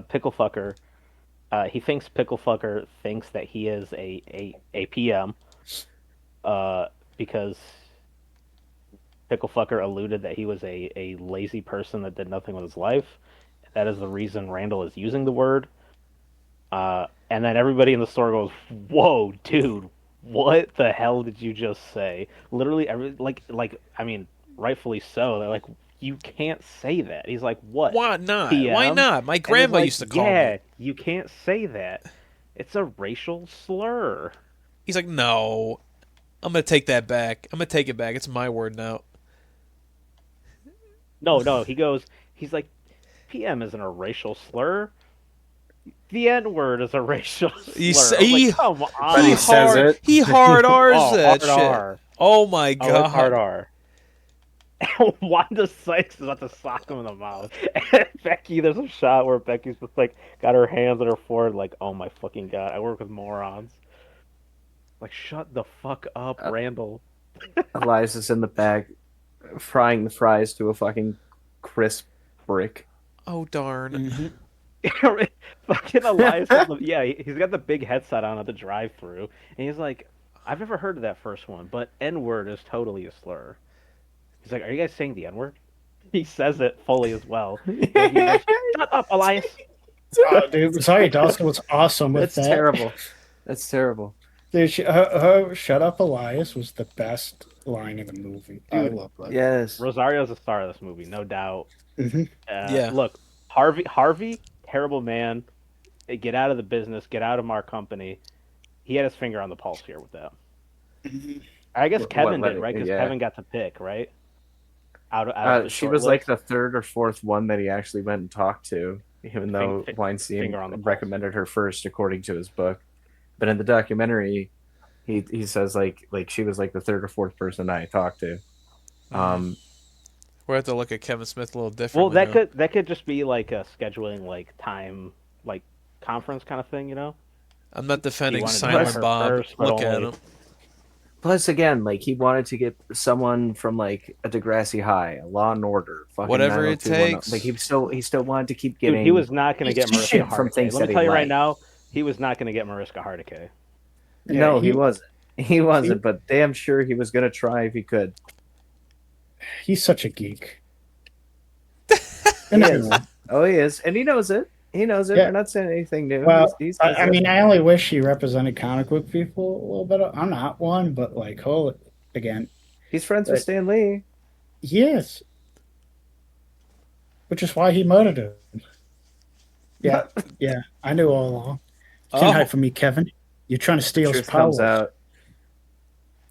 Pickle fucker. He thinks Pickle fucker thinks that he is a PM. Because Pickle fucker alluded that he was a lazy person that did nothing with his life. That is the reason Randall is using the word. And then everybody in the store goes, "Whoa, dude, what the hell did you just say?" Literally, I mean, rightfully so. They're like, "You can't say that." He's like, "What? Why not? PM?" Why not? My grandma used to call me. Yeah, you can't say that. It's a racial slur. He's like, no, I'm gonna take that back. I'm gonna take it back. It's my word now. No, he's like, PM isn't a racial slur. The N-word is a racial slur. Come on. But he says it. He hard R's that hard shit. R. Oh my god. It's hard R. Wanda Sykes is about to sock him in the mouth. And Becky, there's a shot where Becky's just like got her hands on her forehead, like, oh my fucking god, I work with morons. Like, shut the fuck up, Randall. Elias is in the back, frying the fries to a fucking crisp brick. Oh darn. Mm-hmm. Fucking Elias, he's got the big headset on at the drive-thru, and he's like, I've never heard of that first one, but N-word is totally a slur. He's like, are you guys saying the N-word? He says it fully as well. Like, shut up, Elias. Dude, sorry, Dawson was awesome with That's that. terrible. That's terrible. Dude, her "Shut Up, Elias" was the best line in the movie. I love that. Yes. Rosario's the star of this movie, no doubt. Mm-hmm. Yeah. Look, Harvey, terrible man. Get out of the business. Get out of our company. He had his finger on the pulse here with that. Mm-hmm. I guess Kevin What, did, right? Because yeah. Kevin got to pick, right? Out of the She short was like list. the third or fourth one that he actually went and talked to, even though Weinstein finger on the pulse. recommended her first, according to his book. But in the documentary, he says like she was like the third or fourth person I talked to. We'll have to look at Kevin Smith a little differently. Well, that could just be like a scheduling like time like conference kind of thing, you know? I'm not defending He wanted to Silent have her Bob. first, but Look at only- him. Plus, again, like he wanted to get someone from like a Degrassi High, a Law and Order, fucking Whatever it 90210. takes. Like he still wanted to keep Dude, getting. he was not going to get shit Mariska from Hargitay. things Let that me he tell you right liked. now, he was not going to get Mariska Hargitay. No, Yeah, he wasn't. He wasn't, but damn sure he was gonna try if he could. He's such a geek. He is. Oh, he is, and he knows it. He knows it. Yeah. We're not saying anything new. Well, He's I mean, I only wish he represented comic book people a little better. I'm not one, but like, hold it again. he's friends with Stan Lee. He is. Which is why he murdered him. Yeah, yeah, I knew all along. Can't hide from me, Kevin. You're trying to steal his Truth power. comes out.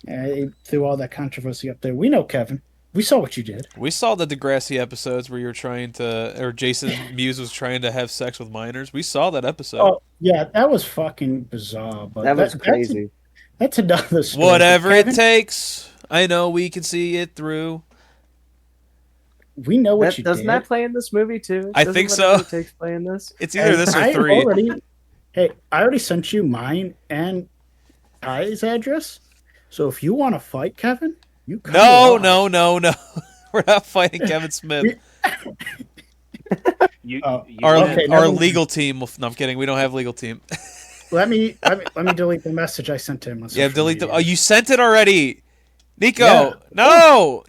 Yeah, he threw all that controversy up there. We know, Kevin. We saw what you did. We saw the Degrassi episodes where you were trying to, or Jason Mewes was trying to have sex with minors. We saw that episode. Oh, yeah, that was fucking bizarre. But That was crazy. That's another story. Whatever it Kevin, takes. I know we can see it through. we know what you Doesn't did. that play in this movie too? I Doesn't think Whatever so. It Takes play in this. It's either this or I 3. I already sent you mine and Ty's address. So if you want to fight Kevin, you come No, along. no. We're not fighting Kevin Smith. You, Oh, you Our Okay, our never legal team. No, I'm kidding. We don't have legal team. let me delete the message I sent to him on Yeah, social delete the. media. Oh, you sent it already, Nico. Yeah. No,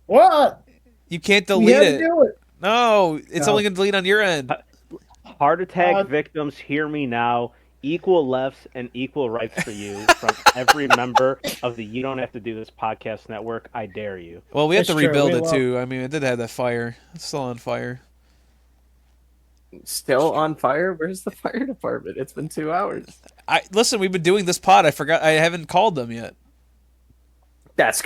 What? you can't We delete had to it. do it. No, it's No. only gonna delete on your end. Heart attack Uh, victims, hear me now. Equal lefts and equal rights for you from every member of the You Don't Have to Do This podcast network. I dare you. Well, we have It's to true, rebuild we it love- too. I mean, it did have that fire. It's still on fire. Still on fire? Where's the fire department? It's been 2 hours. Listen. We've been doing this pod. I forgot. I haven't called them yet. That's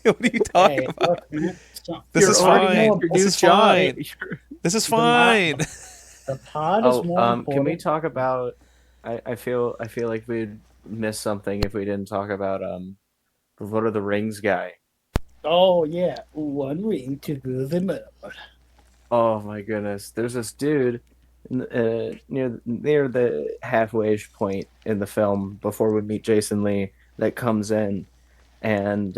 What are you talking Hey, about? look, man, so- This you're is already fine. more- This is fine. This is The fine. The pod is more important. Can we talk about? I feel like we'd miss something if we didn't talk about the Lord of the Rings guy. Oh yeah, one ring to rule them out. Oh my goodness! There's this dude near the halfway-ish point in the film before we meet Jason Lee that comes in, and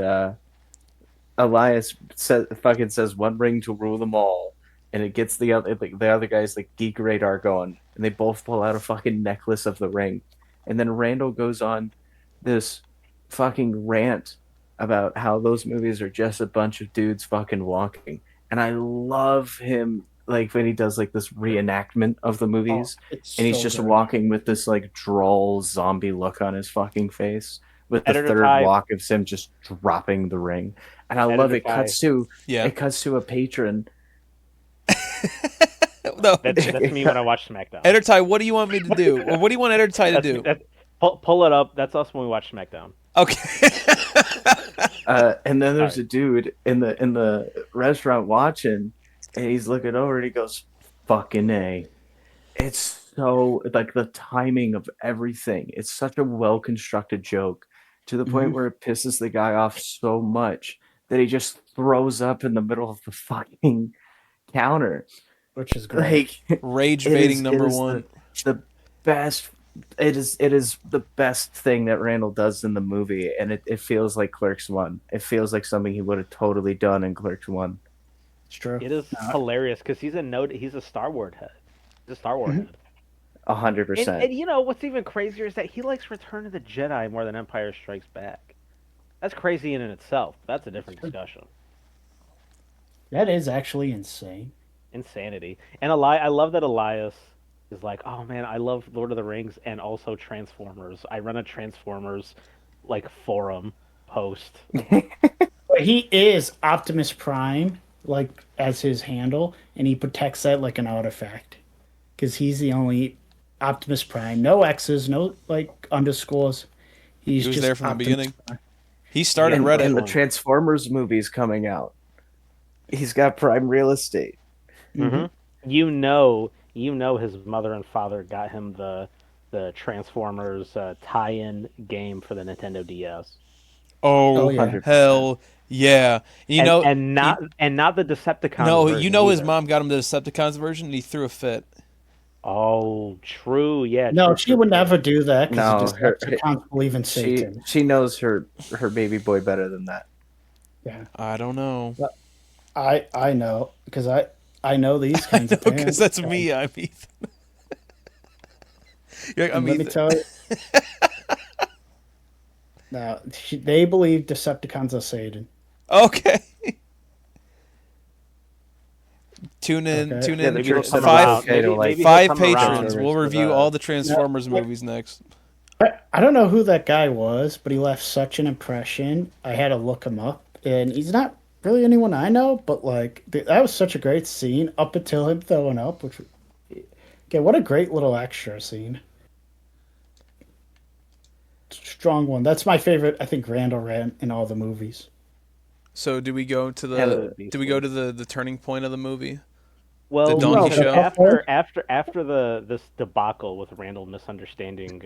Elias says one ring to rule them all, and it gets the other guys like geek radar going, and they both pull out a fucking necklace of the ring, and then Randall goes on this fucking rant about how those movies are just a bunch of dudes fucking walking, and I love him like when he does like this reenactment of the movies, It's and he's so just good. walking with this like droll zombie look on his fucking face. With the Editor third type. walk of him just dropping the ring, and I love Editor it. Cuts to Yeah. it cuts to a patron. No. That's me when I watch SmackDown. Editai, what do you want me to do? Or what do you want Editai to do? Pull it up. That's us when we watch SmackDown. Okay. And then there's a dude in the restaurant watching, and he's looking over and he goes, "Fucking A." It's so like the timing of everything. It's such a well constructed joke to the point where it pisses the guy off so much that he just throws up in the middle of the fucking counter. which is great. Like Rage it is- baiting it number is one. the best. It is the best thing that Randall does in the movie, and it feels like Clerks 1. It feels like something he would have totally done in Clerks 1. It's true. It is hilarious because he's a Star Wars head. He's a Star Wars head. 100%. And you know what's even crazier is that he likes Return of the Jedi more than Empire Strikes Back. That's crazy in and itself. That's a different discussion. That is actually insane. Insanity. And I love that Elias is like, oh man, I love Lord of the Rings and also Transformers. I run a Transformers like forum post. But he is Optimus Prime, like as his handle, and he protects that like an artifact, because he's the only Optimus Prime. No X's, no like underscores. He was just there from the Optimus beginning. Prime. He started and, Reddit. and the Transformers movie's coming out. He's got prime real estate. Mm-hmm. You know his mother and father got him the Transformers tie-in game for the Nintendo DS. Oh, Oh, yeah. hell yeah! You know, and not the Decepticons. no, version you know his either. mom got him the Decepticons version, and he threw a fit. Oh, true. Yeah. No, true, she true, would true. never do that No, because her- can't believe in Satan. She knows her baby boy better than that. Yeah, I don't know. I know because I know these kinds of Because parents. that's me. I'm Ethan. You're like, I'm Let me Ethan. tell you. No, they believe Decepticons are Satan. Okay. Tune in. Okay. Tune Yeah, in. the Maybe he'll church come said it was Five, okay to, like, maybe he'll five come patrons. around. Transformers We'll for review the- all the Transformers movies next. I don't know who that guy was, but he left such an impression. I had to look him up, and he's not really anyone I know. But like that was such a great scene up until him throwing up. Which, okay, what a great little extra scene. Strong one. That's my favorite. I think Randall ran in all the movies. So, do we go to Yeah, the? Do we go to the turning point of the movie? Well, The donkey because show? after this debacle with Randall misunderstanding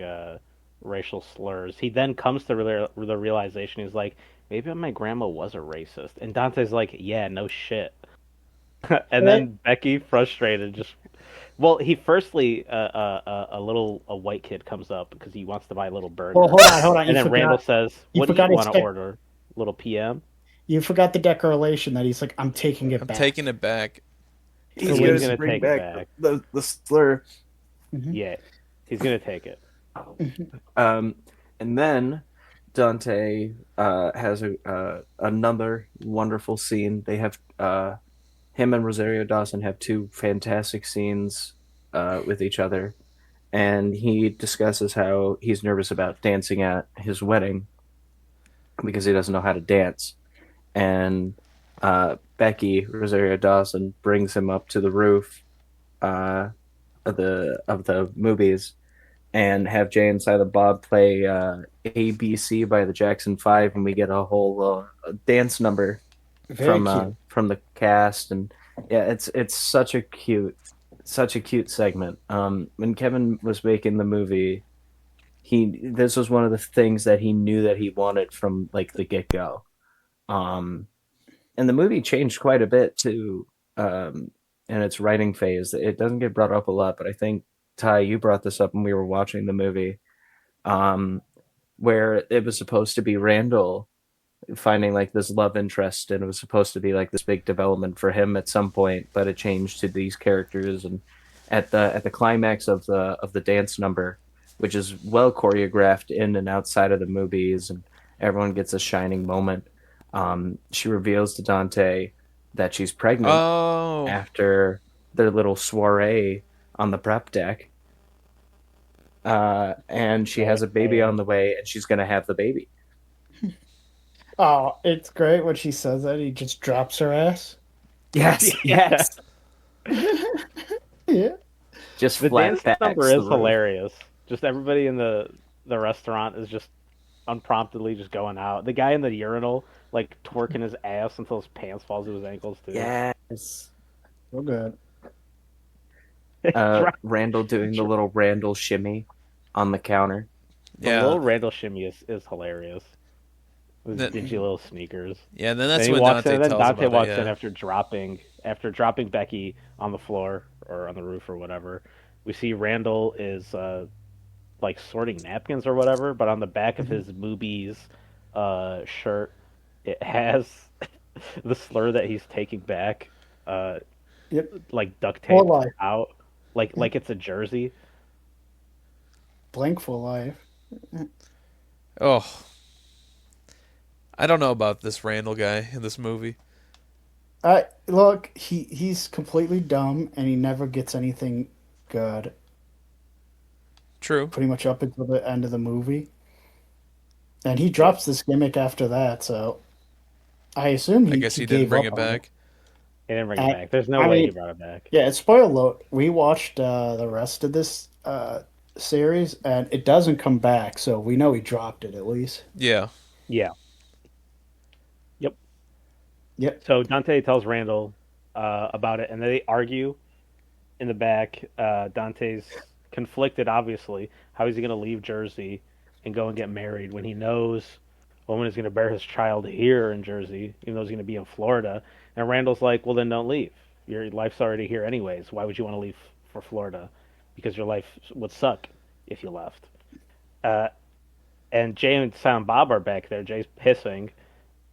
racial slurs, he then comes to the realization. He's like, maybe my grandma was a racist, and Dante's like, yeah, no shit. And then Becky, frustrated, just he firstly a white kid comes up because he wants to buy a little burger. Well, hold on. and then Randall says, you "What do forgot you his want to tech- order? Little PM?" You forgot the declaration that he's like, I'm taking it I'm back. taking it back. He's He's going gonna to bring take it back back. the slur. Yeah, he's gonna take it. And then Dante has another wonderful scene. They have him and Rosario Dawson have two fantastic scenes with each other, and he discusses how he's nervous about dancing at his wedding because he doesn't know how to dance. And Becky Rosario Dawson brings him up to the roof of the movies and have Jay and Silent Bob play ABC by the Jackson Five, and we get a whole dance number Very cute. from the cast, and yeah, it's such a cute segment. When Kevin was making the movie, this was one of the things that he knew that he wanted from like the get go. And the movie changed quite a bit too in its writing phase. It doesn't get brought up a lot, but I think Ty, you brought this up when we were watching the movie, where it was supposed to be Randall finding like this love interest, and it was supposed to be like this big development for him at some point, but it changed to these characters. And at the climax of the dance number, which is well choreographed in and outside of the movies, and everyone gets a shining moment. She reveals to Dante that she's pregnant after their little soiree on the prep deck. And she has a baby on the way, and she's going to have the baby. Oh, it's great when she says that. He just drops her ass. Yes, yes. Yeah. Just The flat dance facts number the is roof. hilarious. Just everybody in the restaurant is just unpromptedly just going out. The guy in the urinal like twerking his ass until his pants falls to his ankles too. Yes. So good. Randall doing the little Randall shimmy on the counter. The little Randall shimmy is hilarious. With his dingy little sneakers. Yeah, and then that's Then when walks Dante in, then tells Dante about walks it, yeah. in after dropping Becky on the floor or on the roof or whatever. We see Randall is like sorting napkins or whatever, but on the back of his movies shirt, it has the slur that he's taking back, Yep. like duct For tape life. out, like it's a jersey. Blank for life. Oh. I don't know about this Randall guy in this movie. Look, he's completely dumb and he never gets anything good. True. Pretty much up until the end of the movie. And he drops this gimmick after that, so I assume I guess he gave didn't bring up it on back. He didn't bring it back. There's no way he brought it back. Yeah, spoiler alert. We watched the rest of this series, and it doesn't come back, so we know he dropped it at least. Yeah. Yeah. Yep. So Dante tells Randall about it, and they argue in the back. Dante's conflicted, obviously. How is he going to leave Jersey and go and get married when he knows a woman is going to bear his child here in Jersey, even though he's going to be in Florida? And Randall's like, well, then don't leave. Your life's already here anyways. Why would you want to leave for Florida? Because your life would suck if you left. And Jay and Silent Bob are back there. Jay's pissing.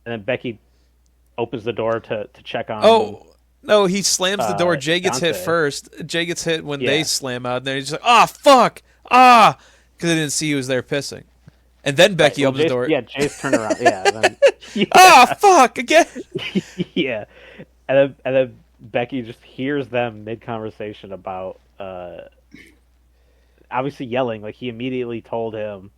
And then Becky opens the door to check on. Oh, no, he slams the door. Jay gets hit Dante. first. Jay gets hit when Yeah. they slam out, and then he's just like, ah, fuck! Ah! Because they didn't see he was there pissing. And then Becky opens the door. Yeah, Jay's turned around. Yeah. Then, Ah, fuck! Again! yeah. And then Becky just hears them mid conversation about obviously yelling. Like he immediately told him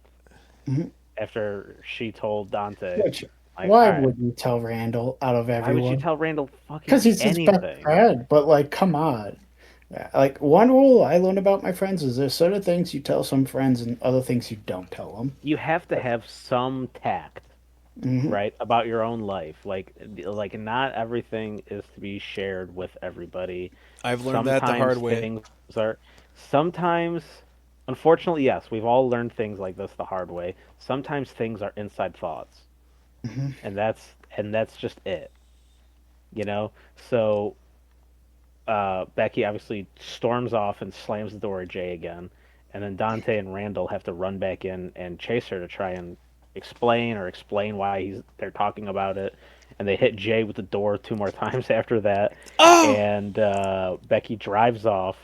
after she told Dante. Which, Like, why all right, would you tell Randall out of why everyone? would you tell Randall fucking Because he's his anything? best friend. But like, come on. Like one rule I learned about my friends is there's certain things you tell some friends and other things you don't tell them. You have to have some tact, right, about your own life. Like not everything is to be shared with everybody. I've learned that the hard way. Sometimes, unfortunately, yes, we've all learned things like this the hard way. Sometimes things are inside thoughts, and that's just it. You know, so Becky obviously storms off and slams the door at Jay again, and then Dante and Randall have to run back in and chase her to try and explain why they're talking about it. and they hit Jay with the door 2 more times after that. Oh! And Becky drives off,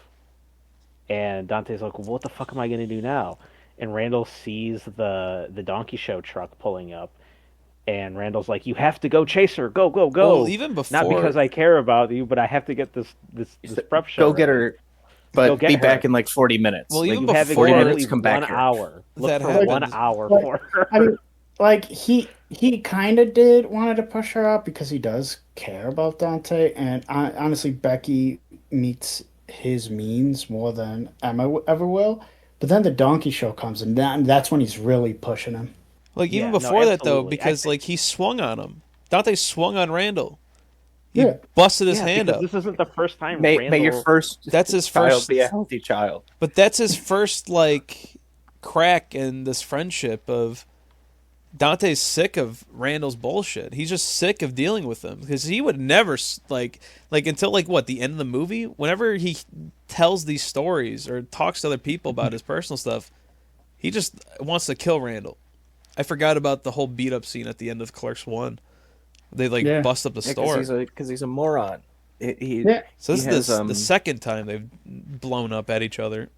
and Dante's like, well, what the fuck am I gonna do now? And Randall sees the donkey show truck pulling up, and Randall's like, you have to go chase her, go, go, go. Well, even before, not because I care about you, but I have to get this prep show. Go get her, but Go get be her. back in like 40 minutes. Well, even You have before 40 exactly minutes, come back 1 here. hour. Look That for happens. 1 hour Like, for her. I mean, like he kind of did wanted to push her out because he does care about Dante, and honestly, Becky meets his means more than Emma ever will. But then the donkey show comes, and that's when he's really pushing him. like even Yeah, no, before that though, absolutely. because like he swung on him. Dante swung on Randall. He Yeah. busted his Yeah, hand because up. this isn't the first time May Randall... your first That's his child first, be a healthy child. but that's his first like crack in this friendship of Dante's sick of Randall's bullshit. He's just sick of dealing with him because he would never like until like what the end of the movie. Whenever he tells these stories or talks to other people about his personal stuff, he just wants to kill Randall. I forgot about the whole beat up scene at the end of Clerks 1. They like Yeah. bust up the store. Because he's a moron. Yeah. So this he is has, the second time they've blown up at each other.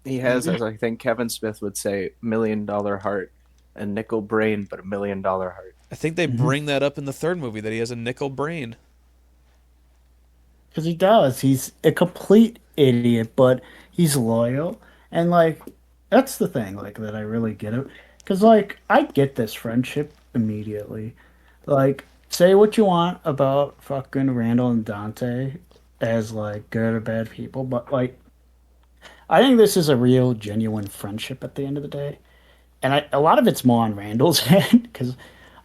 He has, as I think Kevin Smith would say, $1 million heart, a nickel brain, but $1 million heart. I think they bring that up in the third movie that he has a nickel brain. Because he does. He's a complete idiot, but he's loyal. And, like, that's the thing, like, that I really get it. Because, like, I get this friendship immediately. Like, say what you want about fucking Randall and Dante as, like, good or bad people, but, like, I think this is a real, genuine friendship at the end of the day. And a lot of it's more on Randall's end, because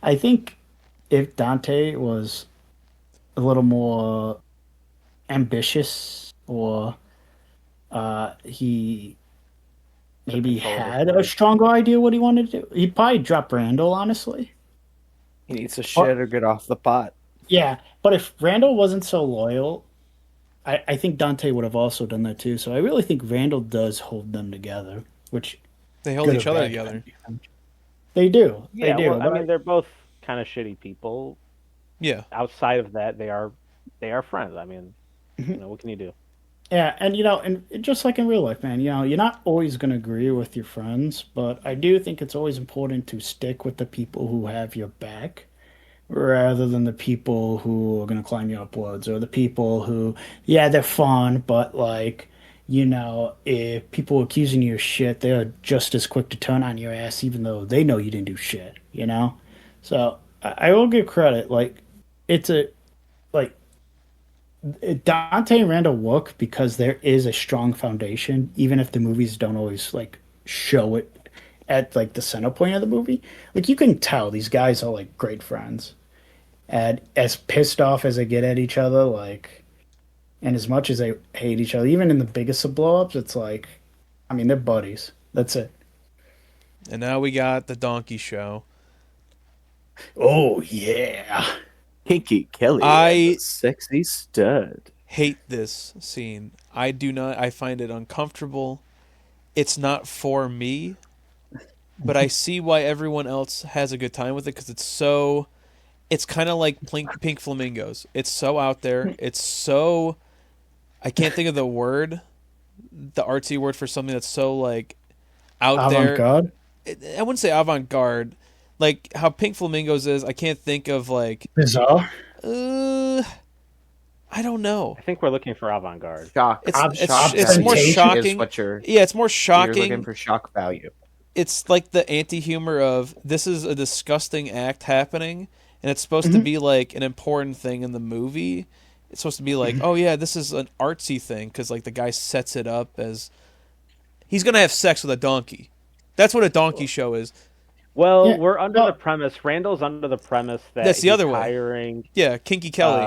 I think if Dante was a little more ambitious, or he maybe had a stronger idea what he wanted to do, he'd probably drop Randall, honestly. He needs to shit or get off the pot. Yeah, but if Randall wasn't so loyal, I think Dante would have also done that too. So I really think Randall does hold them together, which They hold good or each other bad. together. They do. Yeah, they do. well, I mean, they're both kind of shitty people. Yeah. Outside of that, they are friends. I mean, what can you do? Yeah, and and just like in real life, man, you're not always going to agree with your friends, but I do think it's always important to stick with the people who have your back rather than the people who are going to climb you up woods, or the people who, yeah, they're fun, but like, if people are accusing you of shit, they're just as quick to turn on your ass even though they know you didn't do shit, So I will give credit, like, Dante and Randall work because there is a strong foundation, even if the movies don't always like show it at like the center point of the movie. Like, you can tell these guys are like great friends, and as pissed off as they get at each other, like, and as much as they hate each other, even in the biggest of blow-ups, it's like, I mean, they're buddies. That's it. And now we got the donkey show. Oh yeah. Kinky Kelly, I- sexy stud. Hate this scene. I do not. I find it uncomfortable. It's not for me, but I see why everyone else has a good time with it because it's kind of like Pink Flamingos. It's so out there. It's so, I can't think of the word, the artsy word for something that's so like out there. Avant-garde? I wouldn't say avant-garde. Like how Pink Flamingos is, I can't think of like Bizarre? I don't know. I think we're looking for avant-garde. Shock. It's more Obfuscation shocking. Is what you're Yeah, it's more looking shocking. for shock value. It's like the anti-humor of this is a disgusting act happening, and it's supposed to be like an important thing in the movie. It's supposed to be like, oh yeah, this is an artsy thing because like the guy sets it up as he's gonna have sex with a donkey. That's what a donkey show is. Well, Yeah, we're under no. the premise. Randall's under the premise that That's the he's other way. hiring Yeah, Kinky Kelly.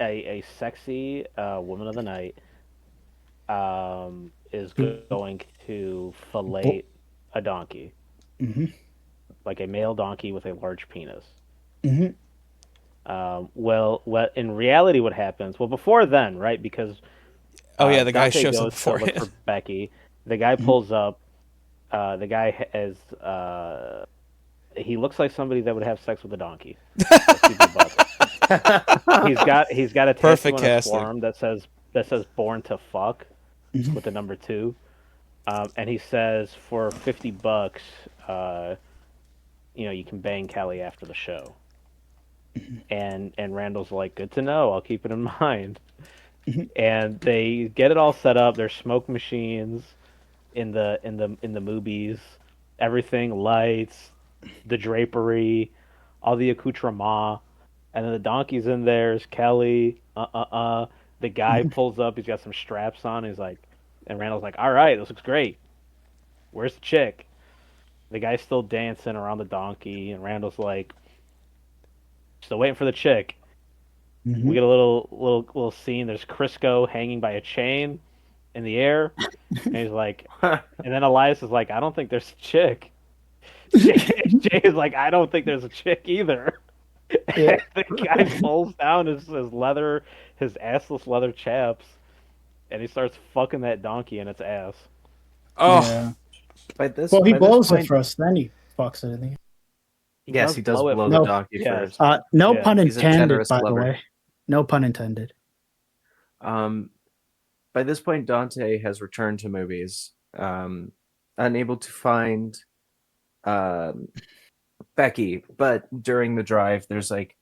a sexy woman of the night is going to fillet a donkey, like a male donkey with a large penis. Well, in reality, what happens? Well, before then, right? Because oh yeah, the guy Dante shows up goes to look beforehand. for Becky. The guy pulls up. The guy has he looks like somebody that would have sex with a donkey. Let's keep it buck. He's got a tattoo Perfect on his casting. forearm that says "Born to Fuck" with the number 2, and he says for $50, you can bang Kelly after the show. And Randall's like, good to know. I'll keep it in mind. And they get it all set up. There's smoke machines in the movies. Everything, lights, the drapery, all the accoutrement, and then the donkey's in there. There's Kelly. The guy pulls up. He's got some straps on. He's like, and Randall's like, all right, this looks great. Where's the chick? The guy's still dancing around the donkey, and Randall's like, still waiting for the chick. We get a little scene. There's Crisco hanging by a chain in the air, and he's like, and then Elias is like, I don't think there's a chick. Jay is like, I don't think there's a chick either. Yeah. The guy pulls down his assless leather chaps, and he starts fucking that donkey in its ass. Oh, Yeah. By this, Well, he by this blows point- it first, then he fucks it in the end. Yes, he does blow it blow No. the donkey Yeah. first. No Yeah, pun he's a intended, generous by lover. the way. No pun intended. By this point, Dante has returned to movies, unable to find Becky. But during the drive, there's like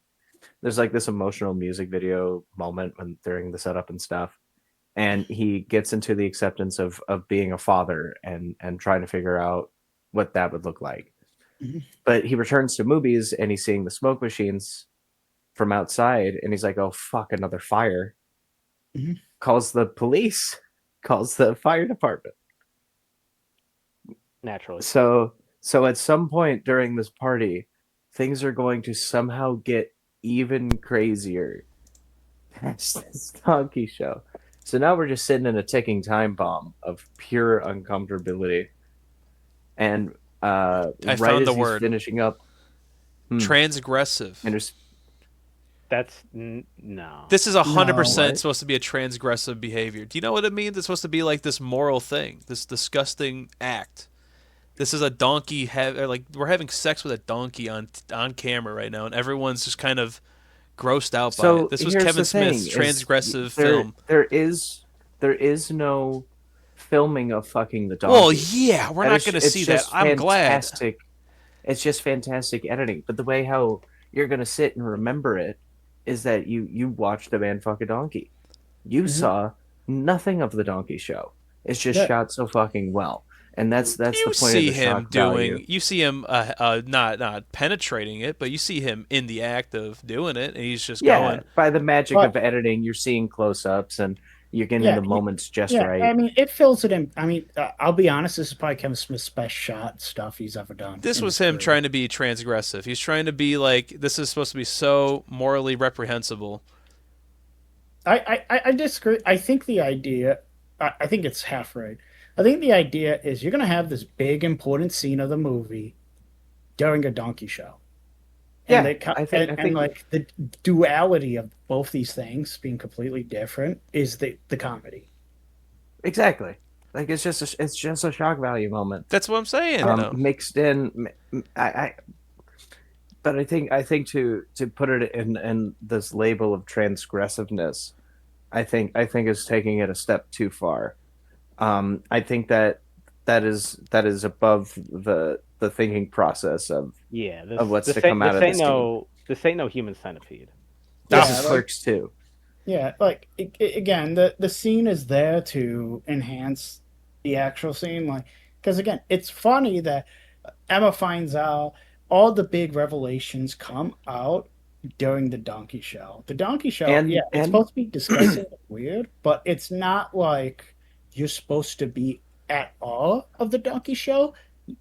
this emotional music video moment during the setup and stuff, and he gets into the acceptance of being a father and trying to figure out what that would look like. But he returns to movies and he's seeing the smoke machines from outside, and he's like, "Oh fuck, another fire!" Calls the police, calls the fire department. Naturally. So at some point during this party, things are going to somehow get even crazier. That's this donkey show. So now we're just sitting in a ticking time bomb of pure uncomfortability. And right found as the he's word. finishing up, transgressive. and there's That's no. This is 100% No, what? supposed to be a transgressive behavior. Do you know what it means? It's supposed to be like this moral thing, this disgusting act. This is a donkey. We're having sex with a donkey on camera right now, and everyone's just kind of grossed out by so it. This was here's Kevin the thing, Smith's is transgressive there- film. There is no filming of fucking the donkey. Well, yeah, we're That not is- going to it's see that. just I'm glad. fantastic. It's just fantastic editing. But the way how you're going to sit and remember it is that you watched a man fuck a donkey. You saw nothing of the donkey show. It's just Yeah. shot so fucking well. And that's the You point see of the him shock value. doing. You see him not penetrating it, but you see him in the act of doing it, and he's just Yeah, going. by the magic But- of editing, you're seeing close-ups and you're getting Yeah, the moments just Yeah, right. I mean, it fills it in. I mean, I'll be honest, this is probably Kevin Smith's best shot stuff he's ever done. This in was his him career. trying to be transgressive. He's trying to be like, this is supposed to be so morally reprehensible. I disagree. I think the idea, I think it's half right. I think the idea is you're going to have this big important scene of the movie during a donkey show. Yeah, And I think- and like the duality of both these things being completely different is the comedy. Exactly. Like it's just a shock value moment. That's what I'm saying. though. Mixed in. But I think to put it in this label of transgressiveness, I think is taking it a step too far. I think that is above the thinking process of Yeah, of what's to come out of this This ain't no Human Centipede. this Yeah, is like- Clerks 2. Yeah, like again, the scene is there to enhance the actual scene, like because again, it's funny that Emma finds out all the big revelations come out during the donkey show. The donkey show, And- it's and- supposed to be disgusting and weird, but it's not like you're supposed to be at awe of the donkey show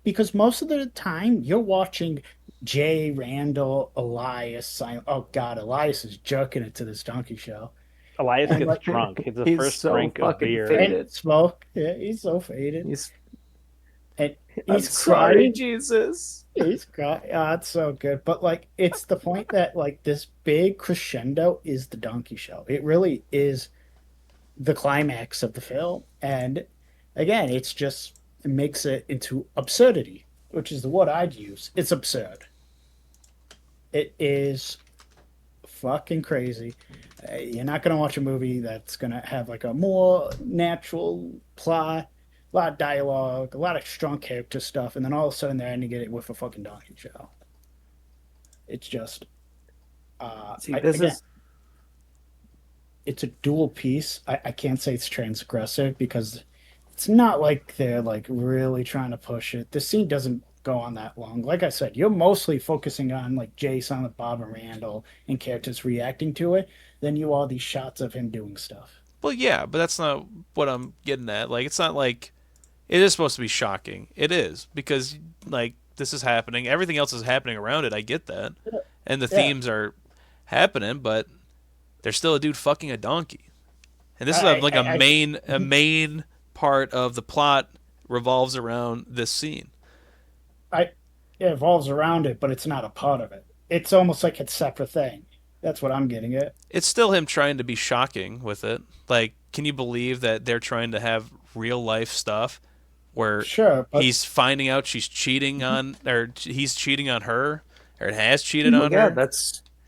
because most of the time you're watching Jay, Randall, Elias. Oh God, Elias is jerking it to this donkey show. Elias And gets like- drunk. It's the He's first so drink of fucking beer. faded. And smoke. Yeah, he's so faded. He's And I'm he's sorry, crying. Jesus. He's crying. Oh, it's so good. But like, it's the point that like this big crescendo is the donkey show. It really is the climax of the film. And again, it makes it into absurdity, which is the word I'd use. It's absurd. It is fucking crazy. You're not gonna watch a movie that's gonna have like a more natural plot, a lot of dialogue, a lot of strong character stuff, and then all of a sudden they're ending it with a fucking donkey show. It's just, See, again, it's a dual piece. I can't say it's transgressive because it's not like they're like really trying to push it. The scene doesn't go on that long. Like I said, you're mostly focusing on like Jason with Bob and Randall and characters reacting to it. Then you all these shots of him doing stuff. Well, yeah, but that's not what I'm getting at. Like, it's not like it is supposed to be shocking. It is because like this is happening. Everything else is happening around it. I get that, and the Yeah. themes are happening, but there's still a dude fucking a donkey, and this is I- like I- a main part of the plot revolves around this scene. It evolves around it, but it's not a part of it. It's almost like it's a separate thing. That's what I'm getting at. It's still him trying to be shocking with it. Like, can you believe that they're trying to have real life stuff where Sure, but he's finding out she's cheating on, or he's cheating on her, or has cheated on yeah, her?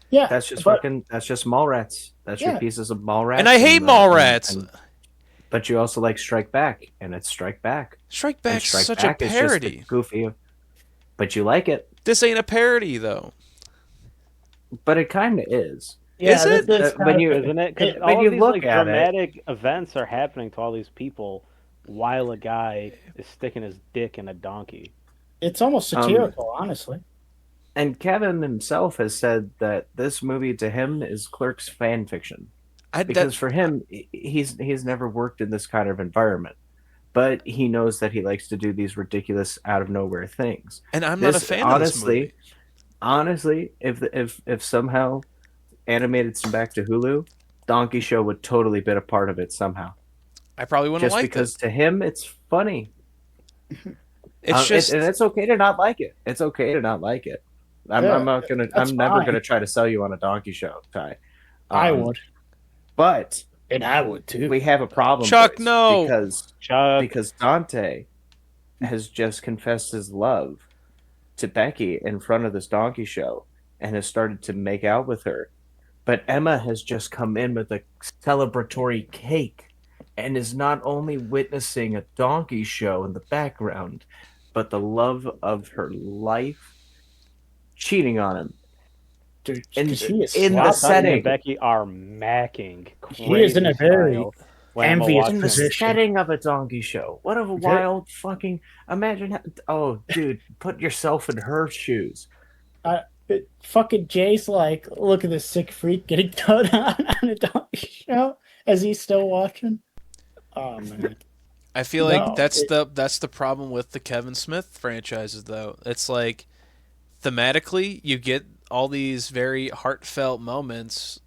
yeah, that's just but that's just Mallrats. That's your Yeah. pieces of Mallrats. And I hate Mallrats. But you also like Strike Back, and it's Strike Back. Strike And Back's Strike such Back a is just parody. goofy, but you like it. This ain't a parody though. But it kind of is. Is it? When you Isn't it? Because when all you of these look like at it- dramatic events are happening to all these people while a guy is sticking his dick in a donkey. it's almost satirical, honestly. And Kevin himself has said that this movie to him is Clerks fan fiction. Because for him, he's never worked in this kind of environment, but he knows that he likes to do these ridiculous, out of nowhere things. and I'm not a fan of this movie. Honestly, if somehow animated some back to Hulu, Donkey Show would totally been a part of it somehow. I probably wouldn't Just like because it. to him it's funny. It's just and it's okay to not like it. It's okay to not like it. I'm not gonna. that's I'm never fine. gonna try to sell you on a Donkey Show, Ty. I would, but and I would too. we have a problem, Chuck, boys, no. because Dante has just confessed his love to Becky in front of this Donkey Show and has started to make out with her. But Emma has just come in with a celebratory cake and is not only witnessing a Donkey Show in the background, but the love of her life cheating on him. Dude, in- 'cause he is in the sloppy. set- setting. And Becky are macking. He is in a crazy very style when Emma envious walks In in. the position. setting of a Donkey Show. What a wild fucking... Imagine... Oh, dude, put yourself in her shoes. Fucking Jay's like, look at this sick freak getting done on a donkey show as he's still watching. Oh man, I feel like No, that's the problem with the Kevin Smith franchises though. It's like thematically you get all these very heartfelt moments,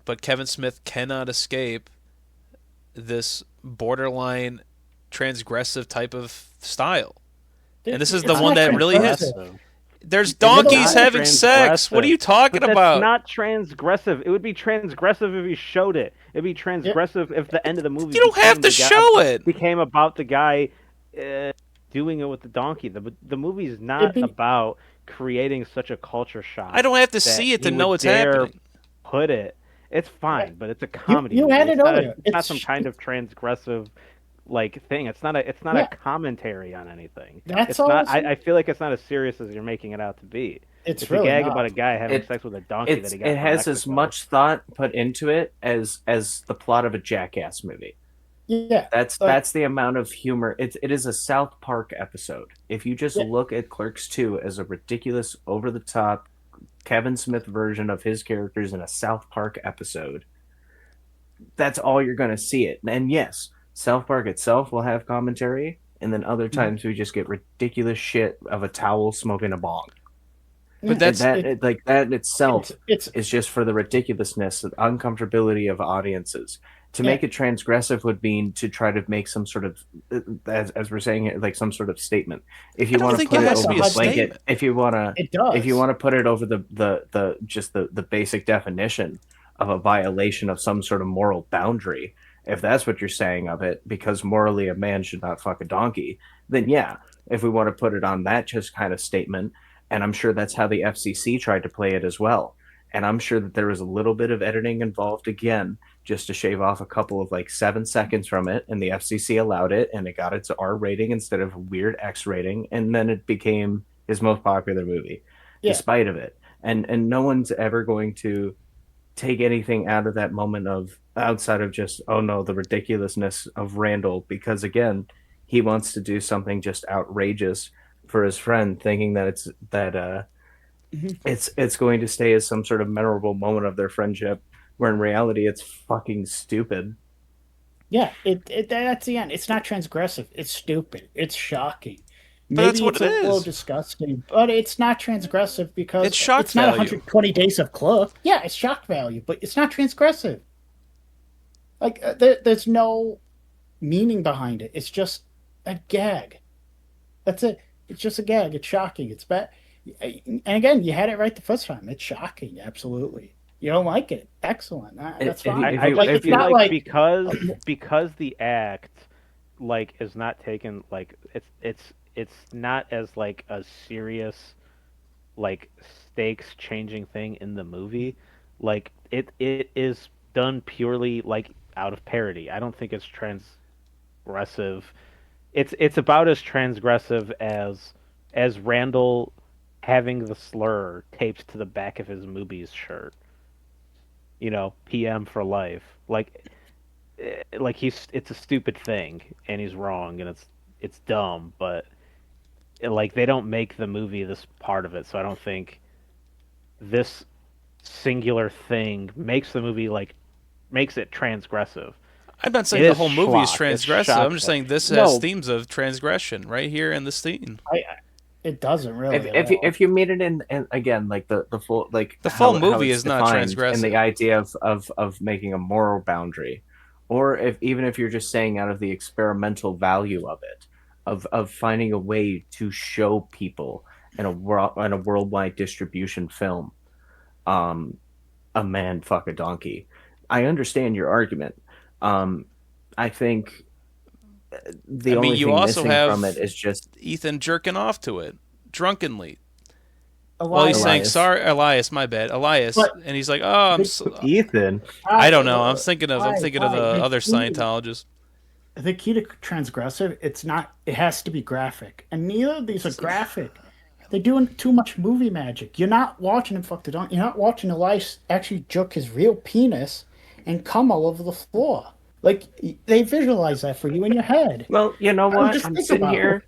but Kevin Smith cannot escape this borderline transgressive type of style. And this is the It's one not that really hits. transgressive. There's donkeys not having sex. What are you talking But that's about? not transgressive. It would be transgressive if he showed it. It'd be transgressive if the end of the movie. You don't have to show it. Became about the guy doing it with the donkey. The movie's not It'd be- about creating such a culture shock. I don't have to that see it to he know would it's dare happening. Put it. It's fine, but it's a comedy. you movie. had it It's not earlier. It's not It's- some kind of transgressive like thing. It's not Yeah. a commentary on anything. That's It's all not. I'm saying. I feel like it's not as serious as you're making it out to be. It's It's really a gag not. about a guy having It- sex with a donkey that he got. It from has as Mexico. much thought put into it as the plot of a Jackass movie. Yeah, That's the amount of humor. It is a South Park episode. If you just Yeah. look at Clerks 2 as a ridiculous, over the top Kevin Smith version of his characters in a South Park episode, that's all you're going to see it. And yes, South Park itself will have commentary, and then other times we just get ridiculous shit of a towel smoking a bong. But that's that in itself it's is just for the ridiculousness, the uncomfortability of audiences. To make it transgressive would mean to try to make some sort of, as we're saying, like some sort of statement. If you I don't want to think put it it has to over be a the blanket, statement. if you want to, it does. if you want to put it over the just the basic definition of a violation of some sort of moral boundary, if that's what you're saying of it, because morally a man should not fuck a donkey, then yeah. If we want to put it on that just kind of statement, And I'm sure that's how the FCC tried to play it as well. And I'm sure that there was a little bit of editing involved again, just to shave off a couple of like 7 seconds from it. And the FCC allowed it, and it got its R rating instead of a weird X rating. And then it became his most popular movie, Yeah. despite of it. And no one's ever going to take anything out of that moment of outside of just, oh no, the ridiculousness of Randall, because again, he wants to do something just outrageous for his friend, thinking that it's going to stay as some sort of memorable moment of their friendship, where in reality it's fucking stupid. Yeah, that's the end. It's not transgressive. It's stupid. It's shocking. But that's Maybe what it's it a little is. disgusting, but it's not transgressive because It's shock it's not value. 120 days of Club. Yeah, it's shock value, but it's not transgressive. Like there's no meaning behind it. It's just a gag. That's it. It's just a gag. It's shocking. It's bad. And again, you had it right the first time. It's shocking. Absolutely. You don't like it. Excellent. That's If fine. you- I like, just it's feel not like like because the act like is not taken like it's not as like a serious like stakes changing thing in the movie. Like it is done purely like out of parody. I don't think it's transgressive. It's about as transgressive as Randall having the slur taped to the back of his movies shirt. You know, PM for life. Like it's a stupid thing and he's wrong and it's dumb, but like they don't make the movie this part of it, so I don't think this singular thing makes the movie like makes it transgressive. I'm not saying It the is whole movie is schlock. It's transgressive. I'm just shock saying this value. has No. themes of transgression right here in this scene. it doesn't really. If you made it in again like the full like The full how movie it's is not defined, transgressive. and the idea of making a moral boundary, or if you're just saying out of the experimental value of it, of finding a way to show people in a worldwide distribution film, a man fuck a donkey. I understand your argument. I think the only you thing also missing have from it is just Ethan jerking off to it drunkenly. Well, Elias, he's saying, Elias. "Sorry, Elias, my bad, Elias," But- and he's like, "Oh, I'm so, Ethan. I don't know. I'm thinking of Why? the The other key- Scientologists." The key to transgressive, it's not. It has to be graphic, and neither of these are graphic. They're doing too much movie magic. You're not watching him fuck the donkey. You're not watching Elias actually jerk his real penis and come all over the floor. Like they visualize that for you in your head. Well, you know what? just I'm think sitting about here.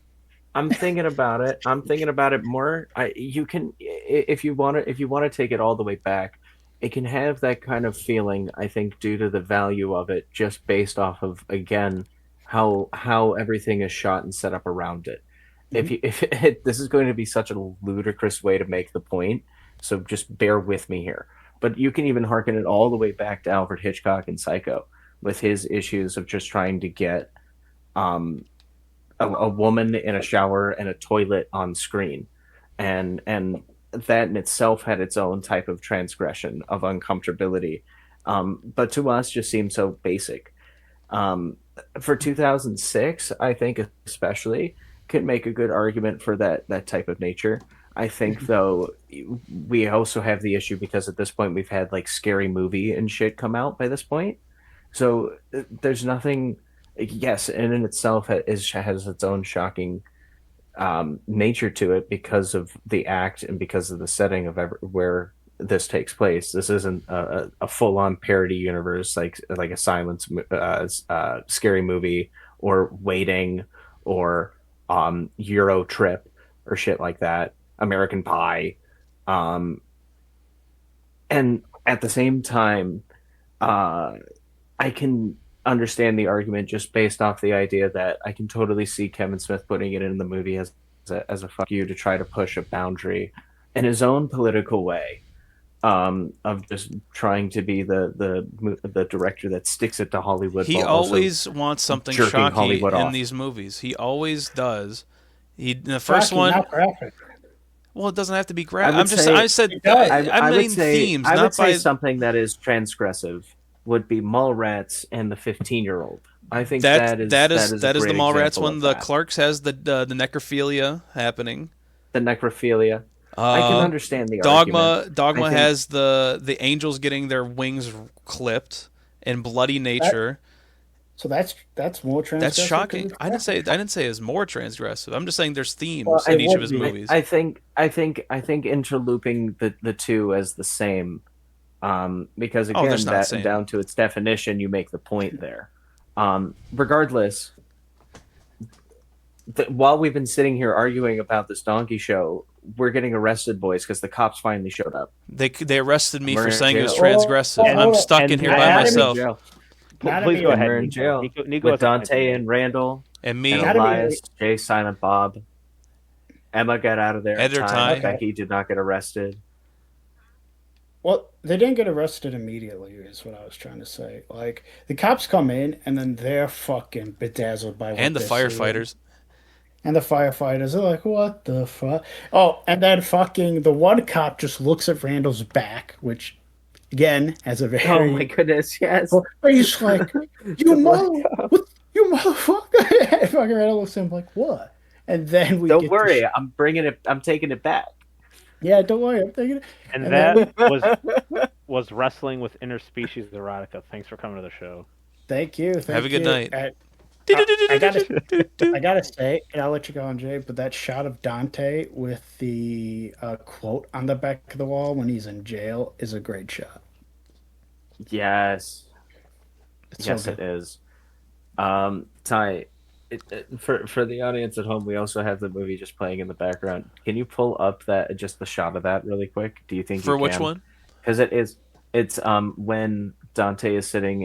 I'm thinking about it. I'm thinking about it more. You can, if you want to take it all the way back, it can have that kind of feeling. I think due to the value of it, just based off of again how everything is shot and set up around it. This is going to be such a ludicrous way to make the point, so just bear with me here. But you can even harken it all the way back to Alfred Hitchcock and Psycho, with his issues of just trying to get a woman in a shower and a toilet on screen, and that in itself had its own type of transgression of uncomfortability, but to us just seemed so basic. For 2006, I think especially could make a good argument for that type of nature. I think though we also have the issue because at this point we've had like Scary Movie and shit come out by this point, so there's nothing. Yes, and in itself has its own shocking nature to it because of the act and because of the setting of where this takes place. This isn't a full-on parody universe like a silence Scary Movie or Waiting or Euro Trip or shit like that, American Pie, and at the same time I can understand the argument just based off the idea that I can totally see Kevin Smith putting it in the movie as a fuck you to try to push a boundary in his own political way, of just trying to be the director that sticks it to Hollywood. He while also always wants something jerking shocking Hollywood in off. these movies. He always does. The first Shocking, one, not graphic. well, it doesn't have to be I graphic. would I said It does. I'm would naming say, themes, I would not say by something that is transgressive would be Mallrats and the 15-year-old. I think that is that a is the great Mallrats example one. of The that. Clerks has the necrophilia happening. The necrophilia. I can Uh, understand the argument. Dogma I think has the angels getting their wings clipped in bloody nature. So that's more That's transgressive to shocking. be fair. I didn't say it's more transgressive. I'm just saying there's well, themes I in each of would his be. movies. I think interlooping the two as the same, because Oh, there's again, not that same. down to its definition, you make the point there. Regardless, while we've been sitting here arguing about this donkey show, we're getting arrested, boys, because the cops finally showed up. They arrested me And we're for in saying it was jail. transgressive. Oh, I'm oh, stuck and in here I by had- We're in myself. jail. Not Please go And ahead, we're in Nico. jail Nico with has something to Dante say. and Randall And me, and Gotta be- Elias, Jay, Silent Bob. Emma got out of there in Editor time. Ty. Becky did not get arrested. Well, they didn't get arrested immediately, is what I was trying to say. Like the cops come in, and then they're fucking bedazzled by what and the they're seeing. firefighters. And the firefighters are like, "What the fuck?" Oh, and then fucking the one cop just looks at Randall's back, which again has a very Oh my goodness, yes. face like, "You mother, what, you motherfucker!" And fucking Randall looks at him like, "What?" And then we Don't get worry, to I'm taking it back. yeah, don't worry, I'm taking it. And And that then was wrestling with interspecies erotica. Thanks for coming to the show. Thank you. Have a good you. night. I gotta say, and I'll let you go on, Jay, but that shot of Dante with the quote on the back of the wall when he's in jail is a great shot. Yes. It's Yes, so it good. is. Ty, for the audience at home, we also have the movie just playing in the background. Can you pull up that just the shot of that really quick? Do you think For you which can? one? Because it's when Dante is sitting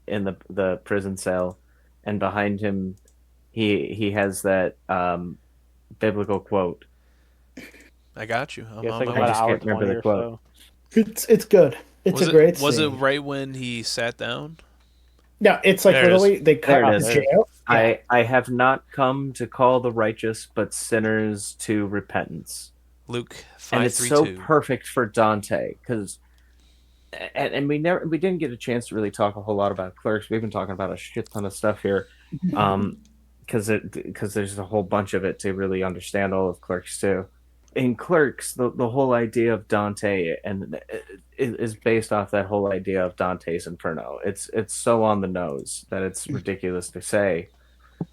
in the prison cell, and behind him, he has that biblical quote. I got you. I'm It's on like my I about way. an just hour can't remember 20 the or quote. so. It's good. It's Was a great was it scene. right when he sat down? No, it's like There it is. literally they cut There it out is. the jail. Yeah. I have not come to call the righteous, but sinners to repentance. Luke And 5, it's 3, so 2. perfect for Dante because, and we didn't get a chance to really talk a whole lot about Clerks. We've been talking about a shit ton of stuff here, because there's a whole bunch of it to really understand all of Clerks too. In Clerks, the whole idea of Dante and is based off that whole idea of Dante's Inferno. It's so on the nose that it's ridiculous to say,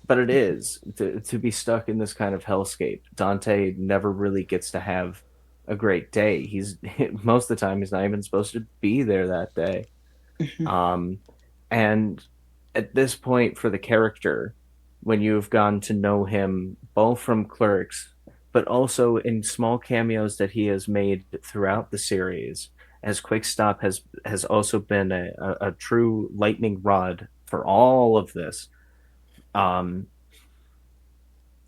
but it is to be stuck in this kind of hellscape. Dante never really gets to have a great day. He's most of the time he's not even supposed to be there that day. And at this point for the character, when you've gone to know him both from Clerks, but also in small cameos that he has made throughout the series, as Quickstop has also been a true lightning rod for all of this.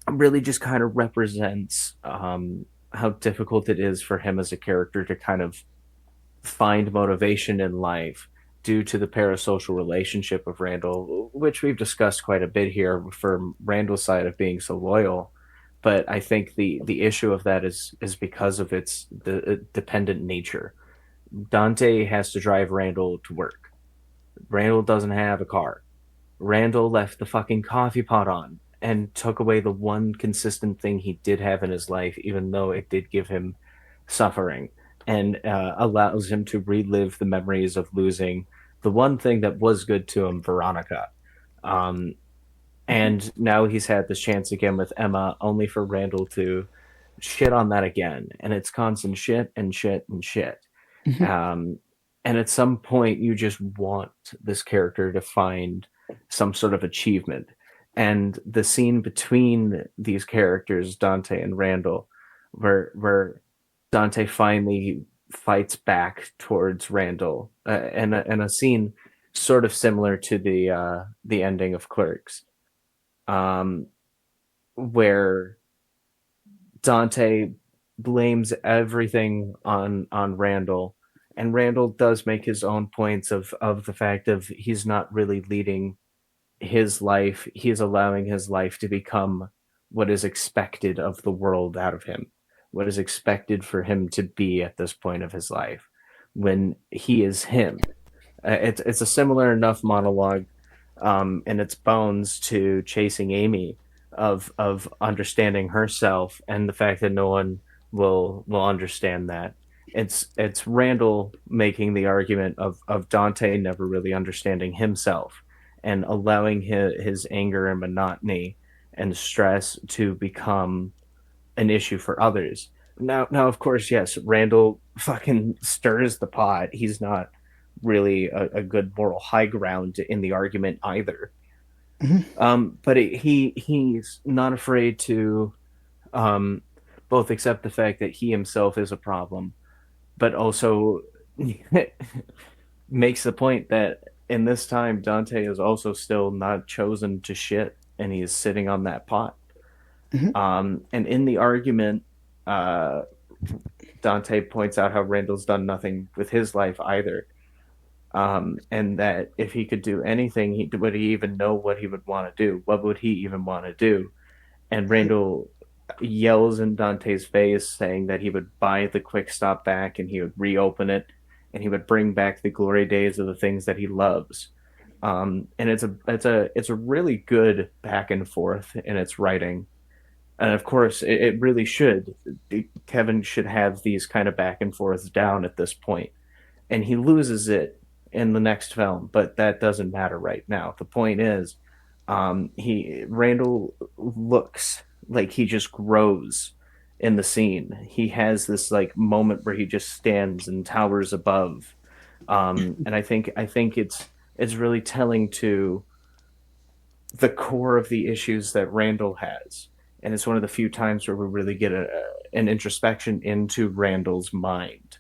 Really just kind of represents how difficult it is for him as a character to kind of find motivation in life due to the parasocial relationship of Randall, which we've discussed quite a bit here for Randall's side of being so loyal. But I think the issue of that is because of the dependent nature. Dante has to drive Randall to work. Randall doesn't have a car. Randall left the fucking coffee pot on and took away the one consistent thing he did have in his life, even though it did give him suffering, and allows him to relive the memories of losing the one thing that was good to him, Veronica. And now he's had this chance again with Emma, only for Randall to shit on that again. And it's constant shit and shit and shit. And at some point, you just want this character to find some sort of achievement. And the scene between these characters, Dante and Randall, where Dante finally fights back towards Randall, and a scene sort of similar to the ending of Clerks, where Dante blames everything on Randall, and Randall does make his own points of the fact of he's not really leading his life. He's allowing his life to become what is expected of the world out of him, what is expected for him to be at this point of his life when he is him. It's a similar enough monologue in its bones to Chasing Amy, of understanding herself and the fact that no one will understand that. It's Randall making the argument of Dante never really understanding himself and allowing his anger and monotony and stress to become an issue for others. Now, of course, yes, Randall fucking stirs the pot. He's not really a good moral high ground in the argument either. Mhm. But he's not afraid to um, both accept the fact that he himself is a problem, but also makes the point that in this time Dante is also still not chosen to shit, and he is sitting on that pot. Mhm. And in the argument, uh, Dante points out how Randall's done nothing with his life either, and that if he could do anything, would he even know what he would want to do? What would he even want to do? And Randall yells in Dante's face, saying that he would buy the quick stop back and he would reopen it and he would bring back the glory days of the things that he loves. And it's a really good back and forth in its writing. And of course, it really should. Kevin should have these kind of back and forths down at this point, and he loses it in the next film. But that doesn't matter right now. The point is, he Randall looks like he just grows in the scene. He has this like moment where he just stands and towers above, and I think it's really telling to the core of the issues that Randall has. And it's one of the few times where we really get an introspection into Randall's mind,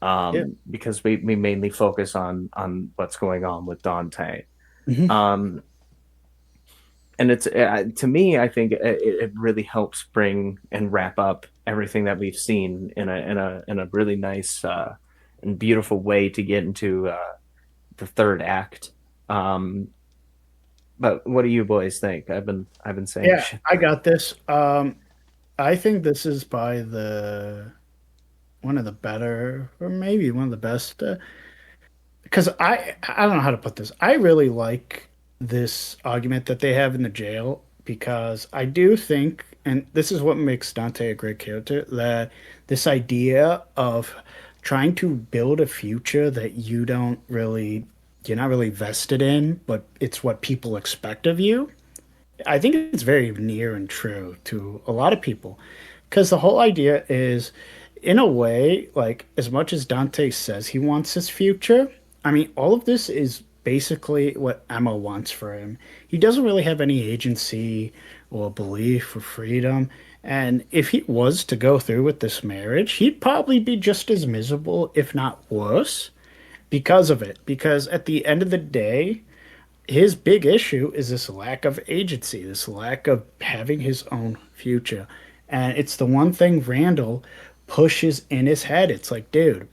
Yeah. because we mainly focus on what's going on with Dante. Mhm. And it's to me, I think it really helps bring and wrap up everything that we've seen in a really nice and beautiful way to get into the third act. But what do you boys think? I've been saying Yeah, shit. I got this. I think this is by the one of the better, or maybe one of the best. Because I don't know how to put this. I really like this argument that they have in the jail because I do think, and this is what makes Dante a great character, that this idea of trying to build a future that you're not really vested in, but it's what people expect of you. I think it's very near and true to a lot of people because the whole idea is, in a way, like as much as Dante says he wants his future, I mean, all of this is basically what Emma wants for him. He doesn't really have any agency or belief or freedom. And if he was to go through with this marriage, he'd probably be just as miserable, if not worse, because of it. Because at the end of the day, his big issue is this lack of agency, this lack of having his own future. And it's the one thing Randall pushes in his head. It's like, dude,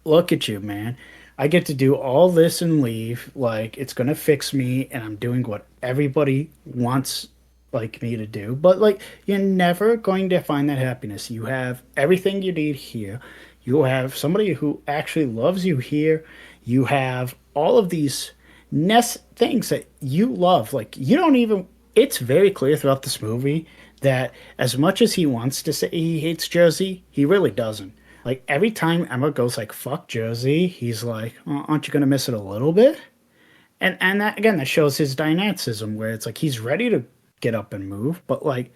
look at you, man. I get to do all this and leave. Like, it's going to fix me, and I'm doing what everybody wants like me to do. But like, you're never going to find that happiness. You have everything you need here. You have somebody who actually loves you here. You have all of these nest things that you love. Like, you don't even, it's very clear throughout this movie that as much as he wants to say he hates Jersey, he really doesn't. Like, every time Emma goes like, fuck Jersey, he's like, oh, aren't you going to miss it a little bit? And that, again, that shows his dynamicism where it's like he's ready to get up and move, but like,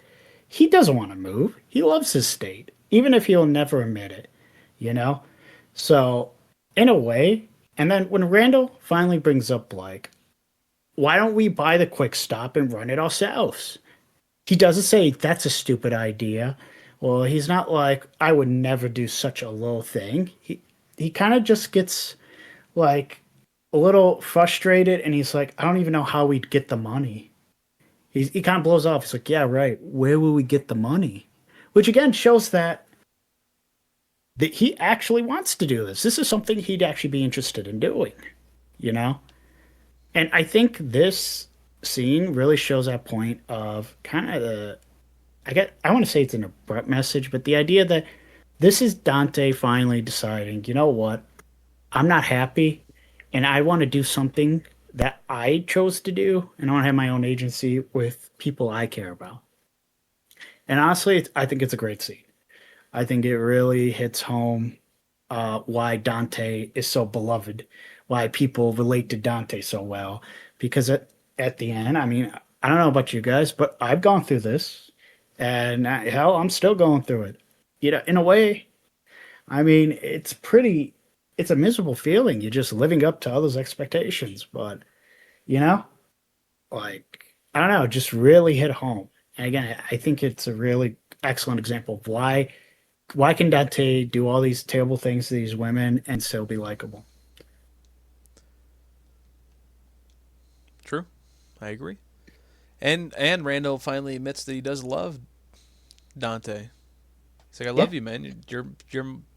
he doesn't want to move. He loves his state, even if he'll never admit it, you know? So, in a way, and then when Randall finally brings up, like, why don't we buy the quick stop and run it ourselves? He doesn't say that's a stupid idea. Well, he's not like, I would never do such a low thing. He kind of just gets like a little frustrated and he's like, I don't even know how we'd get the money. He kind of blows off. He's like, yeah, right. Where will we get the money? Which again shows that he actually wants to do this. This is something he'd actually be interested in doing, you know? And I think this scene really shows that point of kind of I want to say it's an abrupt message, but the idea that this is Dante finally deciding, you know what? I'm not happy and I want to do something that I chose to do and I want to have my own agency with people I care about. And honestly, I think it's a great scene. I think it really hits home why Dante is so beloved, why people relate to Dante so well. Because at the end, I mean, I don't know about you guys, but I've gone through this, and hell, I'm still going through it. You know, in a way, I mean, it's a miserable feeling. You're just living up to others' expectations, but you know, like I don't know, just really hit home. And again, I think it's a really excellent example of why can Dante do all these terrible things to these women and still be likable? True, I agree. And Randall finally admits that he does love Dante. He's like, I Yeah, love you, man.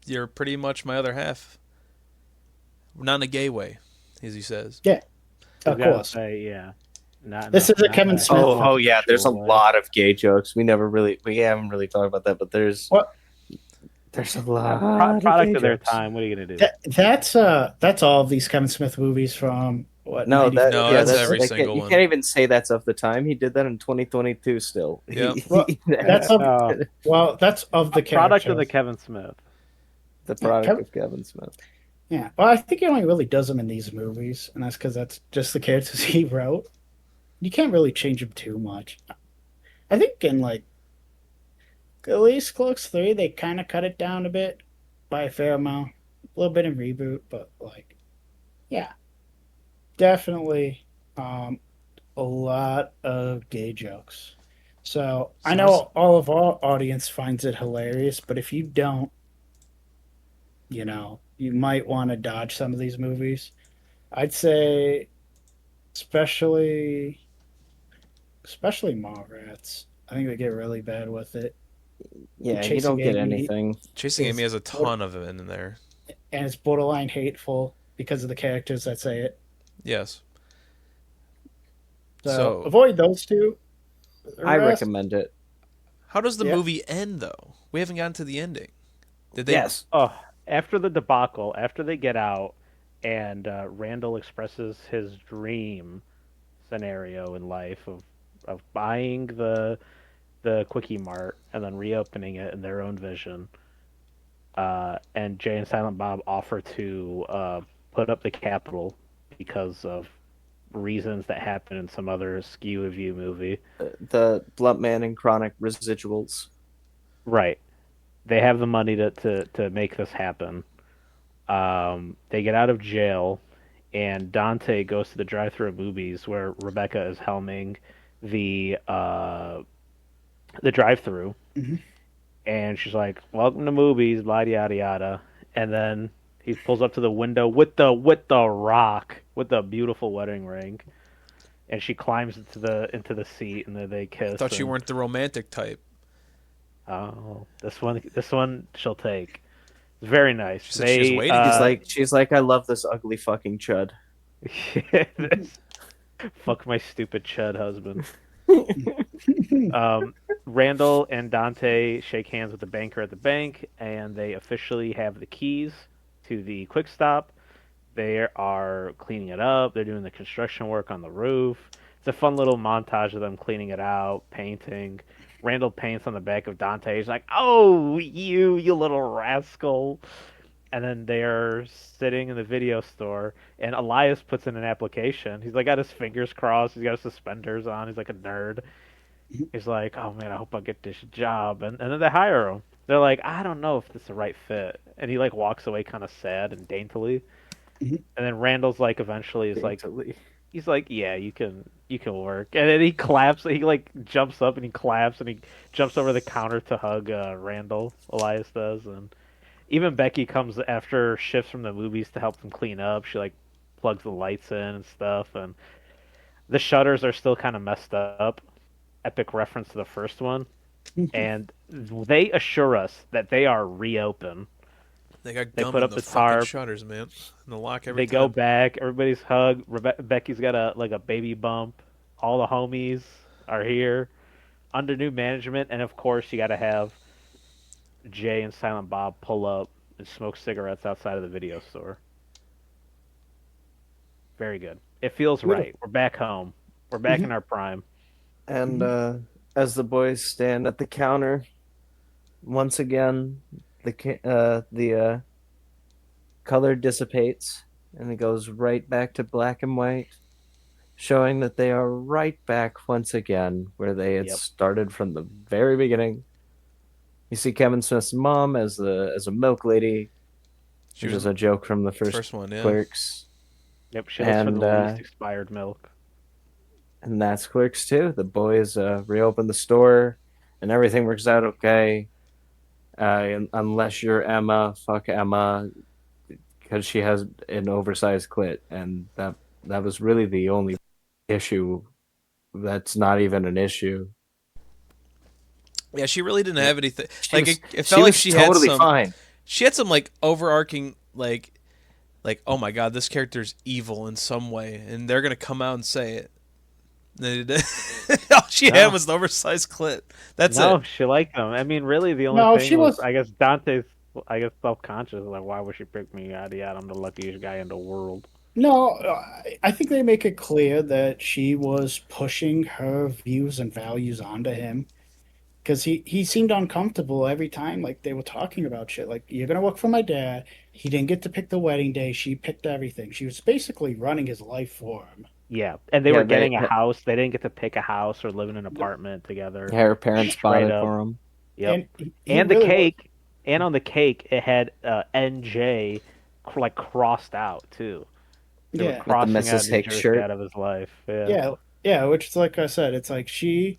You're pretty much my other half. Not in a gay way, as he says. yeah, He's of got to course. say, yeah, This is a not Kevin a Smith film. Oh yeah, there's a heterosexual way. lot of gay jokes. We haven't really talked about that, but What there's a lot of Product gay of their jokes. time. What are you gonna do? that's all of these Kevin Smith movies from what No, 90? that No, yeah, that's every like, single you one. can't even say that's of the time. He did that in 2022 still. Yep. Well, that's of Oh, well, that's of the product of the characters. Kevin Smith. the product Kevin, of Kevin Smith. yeah, well, I think he only really does them in these movies, and that's because that's just the characters he wrote. You can't really change him too much. I think in like at least Clerks 3, they kind of cut it down a bit by a fair amount, a little bit in reboot, but like, yeah, definitely a lot of gay jokes. So I Sounds know all of our audience finds it hilarious, but if you don't, you know, you might want to dodge some of these movies. I'd say, especially, especially Mallrats. I think they get really bad with it. Yeah, you Chasing don't get Amy anything. Chasing is, Amy has a ton of it in there. and it's borderline hateful because of the characters that say it. Yes. So So, avoid those two. The I rest- recommend it. how does the Yeah. movie end, though? We haven't gotten to the ending. Did they? Yes. Oh, after the debacle, after they get out, and Randall expresses his dream scenario in life of buying the Quickie Mart and then reopening it in their own vision. And Jay and Silent Bob offer to put up the Capitol because of reasons that happen in some other Askew View movie. The Blunt Man and Chronic residuals. Right. They have the money to make this happen. They get out of jail, and Dante goes to the drive-thru movies where Rebecca is helming the drive-thru, and she's like, "Welcome to movies," blah yada yada, and then he pulls up to the window with the rock with the beautiful wedding ring, and she climbs into the seat, and then they kiss. I thought you and- weren't the romantic type. Oh, this one she'll take. It's very nice. She said she was waiting. She's like, I love this ugly fucking chud. Fuck my stupid chud husband. Randall and Dante shake hands with the banker at the bank, and they officially have the keys to the quick stop. They are cleaning it up. They're doing the construction work on the roof. It's a fun little montage of them cleaning it out, painting. Randall paints on the back of Dante. He's like, "Oh, you little rascal." And then they're sitting in the video store, and Elias puts in an application. He's like got his fingers crossed. He's got his suspenders on. He's like a nerd. He's like, "Oh man, I hope I get this job." And then they hire him. They're like, "I don't know if this is the right fit." And he like walks away kind of sad and daintily. And then Randall's like, eventually is like, he's like, "Yeah, you can work." And then he claps. He like jumps up and he claps and he jumps over the counter to hug Randall. Elias does, and even Becky comes after shifts from the movies to help them clean up. She like plugs the lights in and stuff, and the shutters are still kind of messed up. Epic reference to the first one, and they assure us that they are reopened. They got They gum put in up the the fucking tarp. shutters, man. And the lock every They time. go back. Everybody's hugged. Becky's got a baby bump. All the homies are here under new management, and of course you got to have Jay and Silent Bob pull up and smoke cigarettes outside of the video store. Very good. It feels right. We're back home. We're back in our prime. And as the boys stand at the counter, once again, the color dissipates and it goes right back to black and white, showing that they are right back once again where they had Yep. started from the very beginning. You see Kevin Smith's mom as a milk lady, She which was is a joke from the first first one, yeah. Clerks, Yep. She looks for and the least expired milk. that's Clerks too. The boys reopen the store, and everything works out okay. Unless you're Emma, fuck Emma, because she has an oversized clit, and that was really the only issue. That's not even an issue. Yeah, she really didn't have anything. She Like was, it she felt like was she had totally some. fine. She had some like overarching like oh my god, this character's evil in some way, and they're gonna come out and say it. All she had No. was an oversized clit. That's No, it. she liked them. I mean, really, the only No, thing she was, was. I guess, Dante's, I guess, self-conscious. Like, why would she pick me? Yada yada. I'm the luckiest guy in the world. No, I think they make it clear that she was pushing her views and values onto him because he seemed uncomfortable every time like they were talking about shit. Like, you're gonna work for my dad. He didn't get to pick the wedding day. She picked everything. She was basically running his life for him. Yeah, and they Yeah, were getting a house. They didn't get to pick a house or live in an apartment together. her parents bought Straight it up. for them. Yep. And he And the really was. cake, and on the cake, it had NJ like crossed out too. They were Yeah, crossing out Mrs. New Hicks Jersey shirt. out of his life. Yeah. yeah, yeah. Which is like I said, it's like she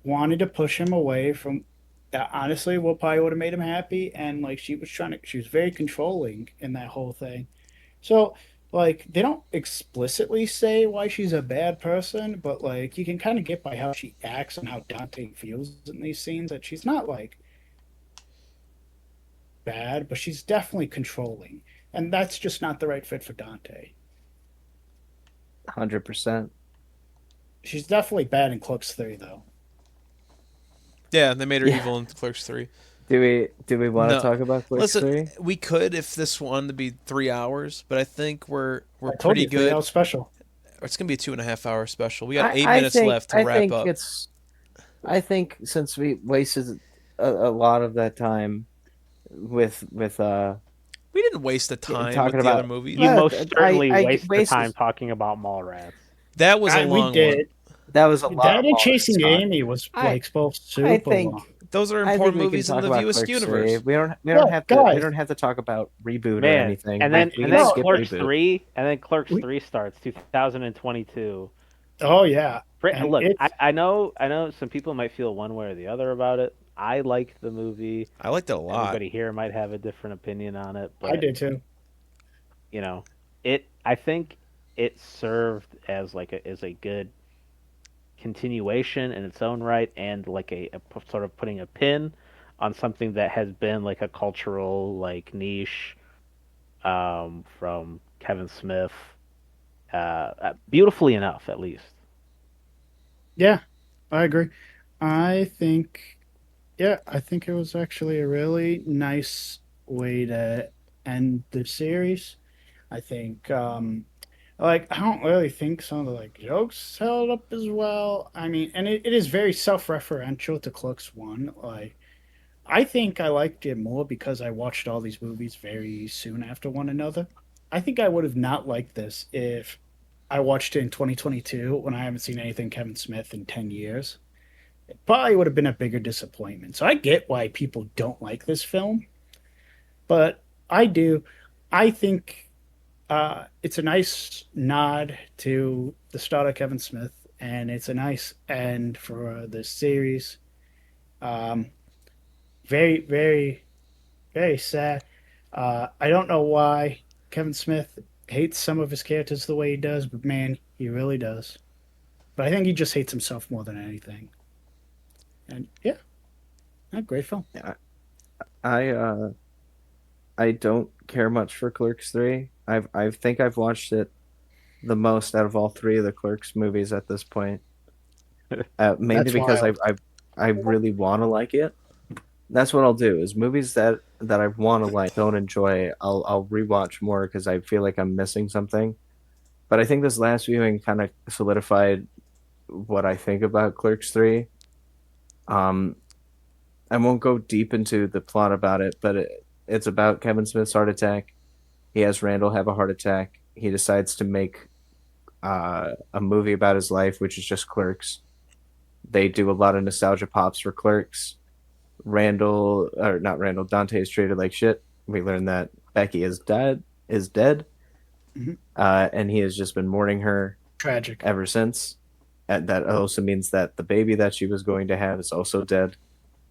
wanted to push him away from. Honestly, what probably would have made him happy, and like she was very controlling in that whole thing. So, like, they don't explicitly say why she's a bad person, but like you can kind of get by how she acts and how Dante feels in these scenes that she's not like bad, but she's definitely controlling, and that's just not the right fit for Dante. 100%. She's definitely bad in Clerks 3, though. Yeah, they made her Yeah. evil in Clerks 3. Do we want to No. talk about Clerks Listen, 3? we could if this wanted to be 3 hours, but I think we're I told pretty you, good. 3 hour special. It's gonna be a 2.5 hour special. We got I- 8 minutes think- left to wrap up. I think since we wasted a lot of that time with We didn't waste the time talking with the about- other movies. You Yeah, most I- certainly I wasted wasted- time talking about Mallrats. That was a We long did. one. that was a lot. That of and Mallrats Chasing talk. Amy was I- like both super I think long. Those are I think important we can movies in talk the about Viewers Clerks universe. 3. We don't Yeah, have to guys. we don't have to talk about reboot or Man, anything. and then We and can then skip Clerks reboot. 3, and then Clerks We- 3 starts 2022. Oh yeah. And Look, it's- I know some people might feel one way or the other about it. I liked the movie. I liked it a lot. Everybody here might have a different opinion on it, but I did too. you know, I think it served as as a good continuation in its own right, and like a sort of putting a pin on something that has been like a cultural like niche from Kevin Smith, beautifully enough at least. Yeah, I agree. I think, yeah, I think it was actually a really nice way to end the series. I think, like, I don't really think some of the like jokes held up as well. I mean, and it is very self-referential to Clerks 1. Like, I think I liked it more because I watched all these movies very soon after one another. I think I would have not liked this if I watched it in 2022 when I haven't seen anything Kevin Smith in 10 years. It probably would have been a bigger disappointment. So I get why people don't like this film, but I do. I think it's a nice nod to the start of Kevin Smith, and it's a nice end for this series. Um, very, very, very sad. I don't know why Kevin Smith hates some of his characters the way he does, but man, he really does. But I think he just hates himself more than anything. And yeah, a great film. I don't care much for Clerks 3. I think I've watched it the most out of all three of the Clerks movies at this point. Mainly That's because wild. I really want to like it. That's what I'll do. Is movies that I want to like don't enjoy, I'll rewatch more because I feel like I'm missing something. But I think this last viewing kind of solidified what I think about Clerks 3. I won't go deep into the plot about it, but it's about Kevin Smith's heart attack. He has Randall have a heart attack. He decides to make a movie about his life, which is just Clerks. They do a lot of nostalgia pops for Clerks. Randall, or not Randall, Dante is treated like shit. We learn that Becky is dead, Mhm. and he has just been mourning her Tragic. ever since. And that also means that the baby that she was going to have is also dead.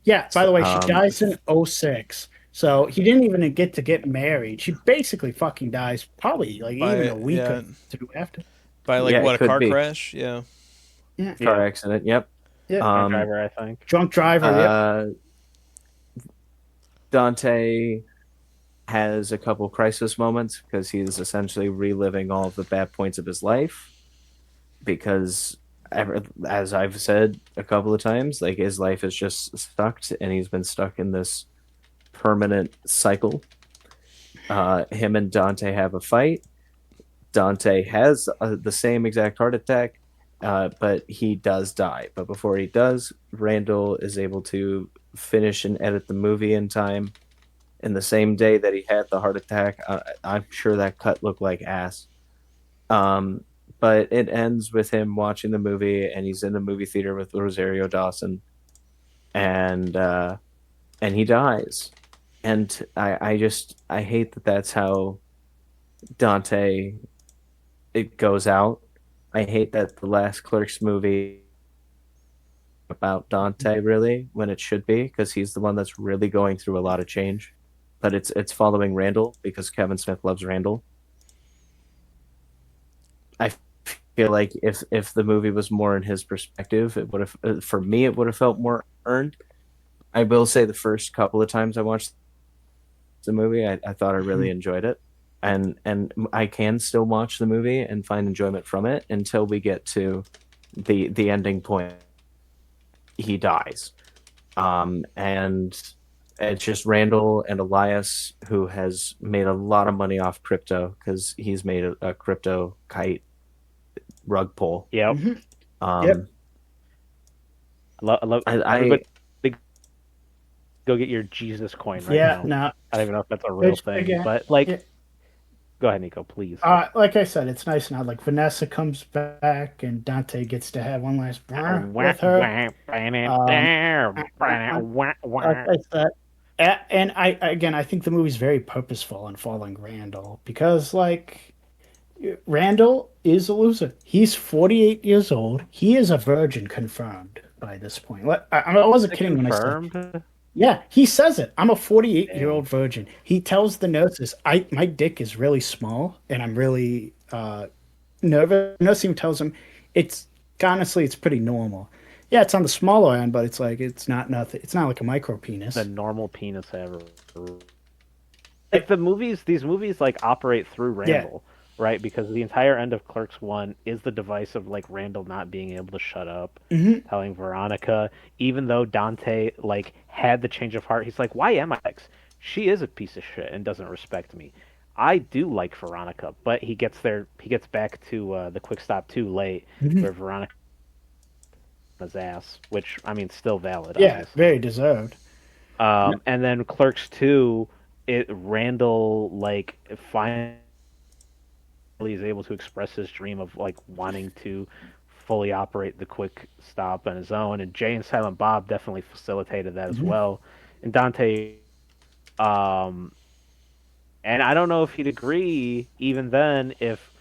Yeah, by the way, she Um, dies in '06. So he didn't even to get married. She basically fucking dies probably like even By a week yeah, or two after. by like Yeah, what, it a could car be. crash? Yeah. Yeah. Car Yeah, accident. Yep. Yeah. drunk Um, driver, I think. Drunk driver, yeah. Dante has a couple crisis moments because he's essentially reliving all of the bad points of his life. Because, as I've said a couple of times, like his life is just stuck, and he's been stuck in this permanent cycle. Him and Dante have a fight. Dante has the same exact heart attack, but he does die. But before he does, Randall is able to finish and edit the movie in time. In the same day that he had the heart attack, I'm sure that cut looked like ass. Um, but it ends with him watching the movie, and he's in the movie theater with Rosario Dawson, and he dies. And I hate that that's how Dante it goes out. I hate that the last Clerks movie about Dante really when it should be because he's the one that's really going through a lot of change. But it's following Randall because Kevin Smith loves Randall. I feel like if the movie was more in his perspective, it would have for me it would have felt more earned. I will say the first couple of times I watched the movie, I thought I really enjoyed it, and I can still watch the movie and find enjoyment from it until we get to the ending point. He dies, and it's just Randall and Elias who has made a lot of money off crypto because he's made a crypto kite rug pull. Yep. Mhm. Um, Yep. I love I everybody go get your Jesus coin right Yeah, now. no. I don't even know if that's a real Which, thing, again, but like, yeah. go ahead, Nico, please. Like I said, it's nice now. Like Vanessa comes back, and Dante gets to have one last brr with her. Like I said, and I think the movie's very purposeful in following Randall because like Randall is a loser. He's 48 years old. He is a virgin confirmed by this point. I wasn't kidding when I said. Confirmed. Yeah, he says it. I'm a 48-year-old virgin. He tells the nurses, my dick is really small and I'm really nervous." The nurse even tells him it's honestly it's pretty normal. Yeah, it's on the smaller end, but it's like it's not nothing. It's not like a micro penis. The normal penis ever. Like these movies like operate through Randall, right? Because the entire end of Clerks 1 is the device of like Randall not being able to shut up, telling Veronica, even though Dante like had the change of heart, he's like, "Why am I X? She is a piece of shit and doesn't respect me. I do like Veronica," but he gets back to the quick stop too late, where Veronica his ass, which I mean, still valid. Yeah, obviously. very deserved. And then Clerks 2, Randall like finally is able to express his dream of like wanting to fully operate the quick stop on his own, and Jay and Silent Bob definitely facilitated that as well. And Dante, and I don't know if he'd agree even then if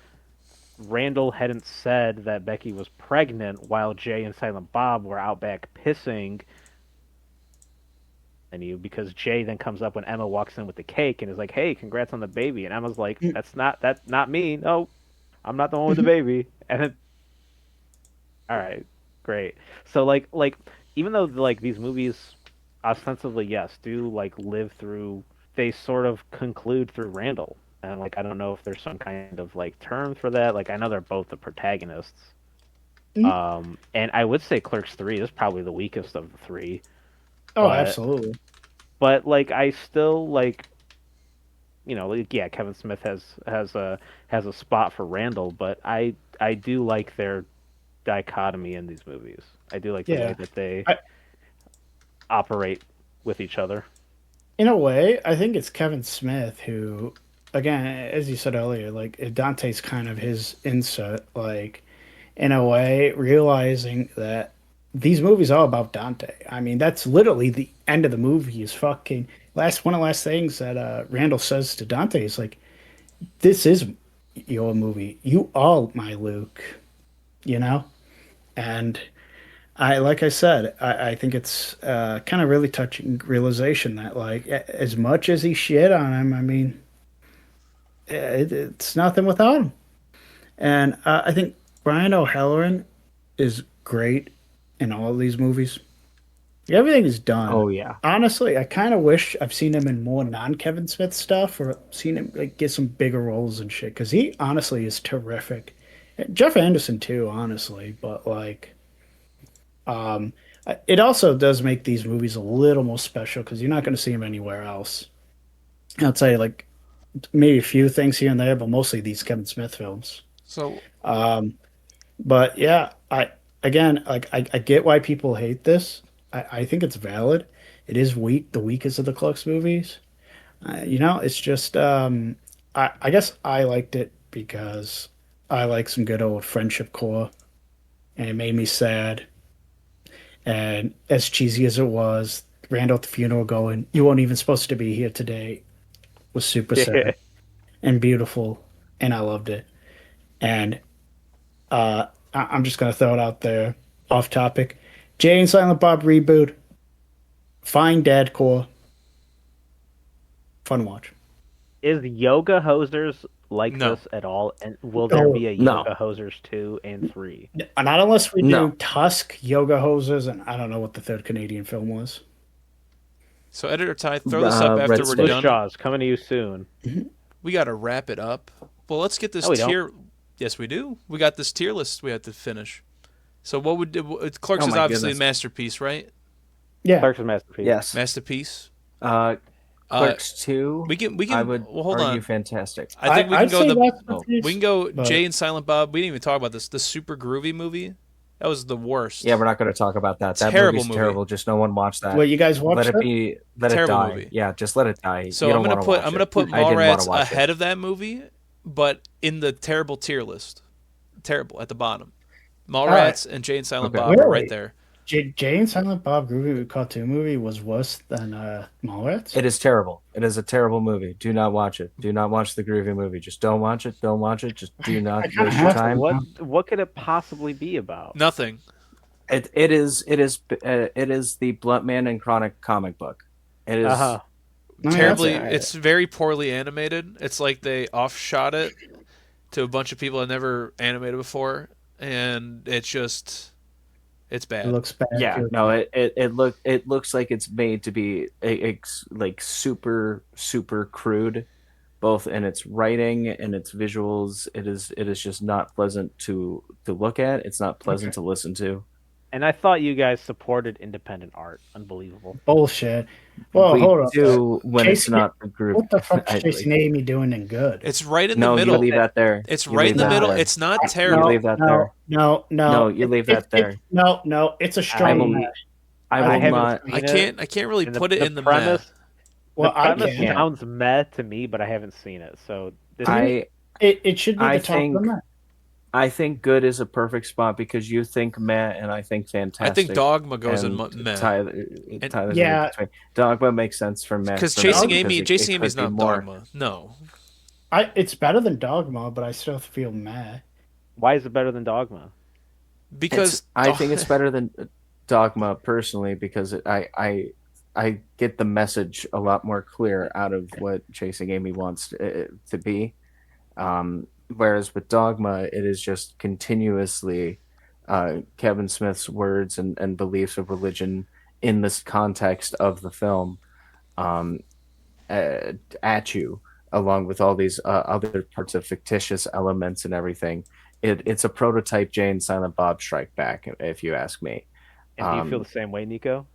Randall hadn't said that Becky was pregnant while Jay and Silent Bob were out back pissing. And you because Jay then comes up when Emma walks in with the cake and is like, "Hey, congrats on the baby," and Emma's like, "That's not me. No, I'm not the one with the baby." And then, all right, great. So like even though like these movies ostensibly yes do like live through, they sort of conclude through Randall, and like I don't know if there's some kind of like term for that. Like I know they're both the protagonists. And I would say Clerks 3 is probably the weakest of the three. Oh, But- absolutely. But like I still like, like, yeah, Kevin Smith has a spot for Randall, but I do like their dichotomy in these movies. I do like the Yeah. way that they I- operate with each other. In a way, I think it's Kevin Smith who, again, as you said earlier, like Dante's kind of his insert, like in a way, realizing that these movies are about Dante. I mean, that's literally the end of the movie. Is fucking one of the last things that Randall says to Dante is like, "This is your movie. You are my Luke," you know, and like I said, I think it's kind of really touching realization that like as much as he shit on him, I mean, it's nothing without him. And I think Brian O'Halloran is great in all of these movies. Everything is done. Oh yeah. Honestly, I kind of wish I've seen him in more non-Kevin Smith stuff or seen him like get some bigger roles and shit because he honestly is terrific. Jeff Anderson too, honestly, but like. It also does make these movies a little more special because you're not going to see them anywhere else. I'll tell you, like maybe a few things here and there, but mostly these Kevin Smith films. So, But yeah, I get why people hate this. I think it's valid. It is weak, the weakest of the Clerks movies. It's just I guess I liked it because I like some good old friendship core, and it made me sad. And as cheesy as it was, Randall at the funeral going, "You weren't even supposed to be here today," was super sad and beautiful, and I loved it. And I'm just going to throw it out there, off topic. Jay and Silent Bob reboot, fine dadcore, fun watch. Is Yoga Hosers like No. this at all? And will there be a No. Yoga Hosers 2 and 3? Not unless we No. do Tusk, Yoga Hosers, and I don't know what the third Canadian film was. so editor Ty, throw this up Red after we're State. done. Jaws coming to you soon. We got to wrap it up. Well, let's get this No, we don't. tier. Yes, we do. We got this tier list we have to finish. So what would Clerks Oh is my obviously goodness. a masterpiece, right? Yeah. Clerks of Masterpiece. Yes. Masterpiece. Clerks 2. We can. I would well, hold argue on. fantastic. I think we can I'd go say the. Masterpiece, We can go but- Jay and Silent Bob. We didn't even talk about this. The super groovy movie. That was the worst. Yeah, we're not going to talk about that. That Terrible movie's movie. terrible. Just no one watch that. What, you guys watched let it that? be. Let Terrible it die. movie. Yeah, just let it die. So You I'm don't gonna wanna put watch I'm gonna it. put I didn't wanna Mallrats watch it. ahead of that movie, but in the terrible tier list. Terrible at the bottom. Mallrats and Jay and Silent Okay. Bob are Really? right there. Jay and Silent Bob Groovy cartoon movie was worse than Mallrats? It is terrible. It is a terrible movie. Do not watch it. Do not watch the Groovy movie. Just don't watch it. Don't watch it. Just do not kinda waste your have to time. What could it possibly be about? Nothing. It is the Blunt Man and Chronic comic book. It is. Uh-huh. No, yeah, Terribly. that's all right. It's very poorly animated. It's like they offshot it to a bunch of people that never animated before, and it's bad. It looks bad. Yeah, too. no, it looks like it's made to be like super crude, both in its writing and its visuals. It is just not pleasant to look at. It's not pleasant to listen to. And I thought you guys supported independent art. Unbelievable. Bullshit. Well, we hold on. do when it's Chasing- not a group. What the fuck is Chasing Amy doing in good? It's right in No, the you middle. leave that there. It's You right leave in the that middle. there. It's not You terrible. leave that there. No, No, you leave that there. No, it's a I strong will. match. I I will haven't not. seen I can't really And put it in the premise. Well, the I premise can. sounds meh to me, but I haven't seen it. So this It should be I the top think- of the match. I think good is a perfect spot because you think meh and I think fantastic. I think Dogma goes in and meh. Tyler's yeah. in between. Dogma makes sense for meh. Because for Chasing me Amy, it Chasing could Amy's be not more. Dogma. No. It's better than Dogma, but I still feel mad. why is it better than Dogma? Because I think it's better than Dogma personally because I get the message a lot more clear out of what Chasing Amy wants to be. Whereas with Dogma, it is just continuously Kevin Smith's words and beliefs of religion in this context of the film at you, along with all these other parts of fictitious elements and everything. It's a prototype Jay and Silent Bob Strike Back, if you ask me. And do you feel the same way, Nico?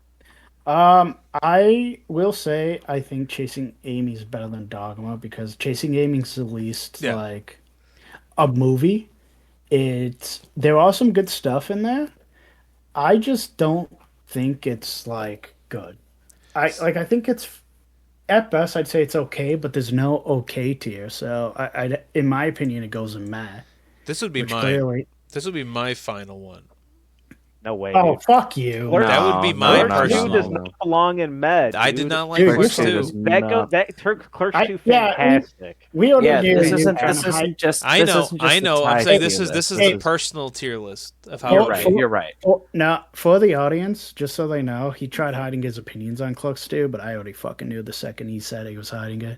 I will say I think Chasing Amy is better than Dogma because Chasing Amy's at least Yeah. like a movie. There are some good stuff in there. I just don't think it's like good. I think it's at best I'd say it's okay, but there's no okay tier. So in my opinion, it goes in Matt, This would be which mine. clearly. This would be my final one. No way, Oh, dude. fuck you! Clerks- That would be No, my no, Clerks personal. 2 does not belong in Med. I dude. did not like Dude, Clerks you're 2. does That not. Clerks I- 2 yeah, fantastic. We already Yeah, gave this you isn't kind this of high- isn't just. I this know, isn't just I a know. I'm tie saying to this is Hey, the personal tier list of how You're I right. rate. You're right. Now, for the audience, just so they know, he tried hiding his opinions on Clerks 2, but I already fucking knew the second he said he was hiding it.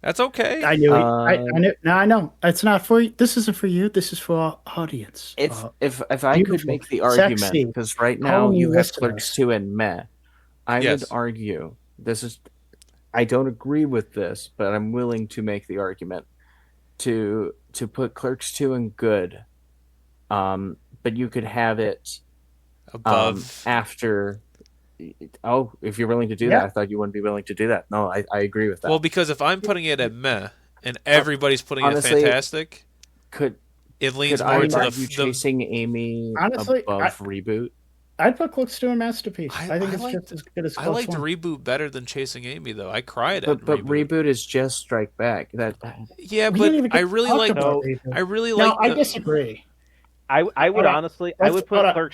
That's okay. I knew. I knew. No, I know. It's not for you. This isn't for you. This is for our audience. If I could beautiful, make the argument, sexy, because right now calling you have listeners. Clerks 2 and Meh, I Yes. would argue this is. I don't agree with this, but I'm willing to make the argument to put Clerks 2 in good. But you could have it Above. after. Oh, if you're willing to do Yeah. that, I thought you wouldn't be willing to do that. No, I agree with that. Well, because if I'm putting it at meh and everybody's putting Honestly, it fantastic, could it leans could more I into argue the Chasing Amy Honestly, above Reboot? I'd put Clerks 2 in Masterpiece. I- I think I it's liked- just as good as I Clerks liked 1. Reboot better than Chasing Amy, though. I cried at But Reboot. Reboot is just Strike Back. That Yeah, We but didn't even get I to really talk like. about No, Reboot. I really No, like. I disagree. I would Hold on. honestly, I Let's- would hold put on.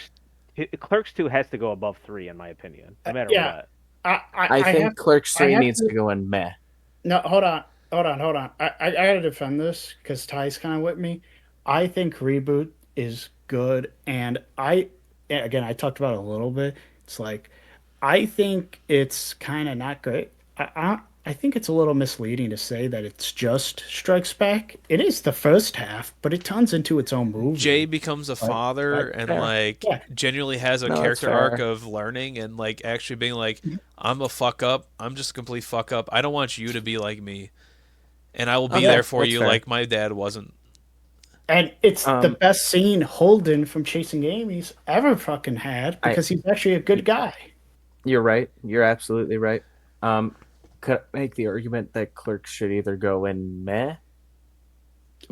Clerks 2 has to go above 3 in my opinion, no matter Yeah. what. I think have, Clerks I 3 have needs to- to go in Meh. No, hold on. I gotta defend this because Ty's kind of with me. I think Reboot is good, and I talked about it a little bit. It's like I think it's kind of not great. I think it's a little misleading to say that it's just Strikes Back. It is the first half, but it turns into its own movie. Jay becomes a father and fair. like Yeah. genuinely has a No, that's character fair. arc of learning and like actually being like, I'm a fuck up. I'm just a complete fuck up. I don't want you to be like me, and I will be Okay, there for that's you fair. like my dad wasn't. And it's the Um, best scene Holden from Chasing Amy's ever fucking had because he's actually a good guy. You're right. You're absolutely right. Could I make the argument that Clerks should either go in Meh,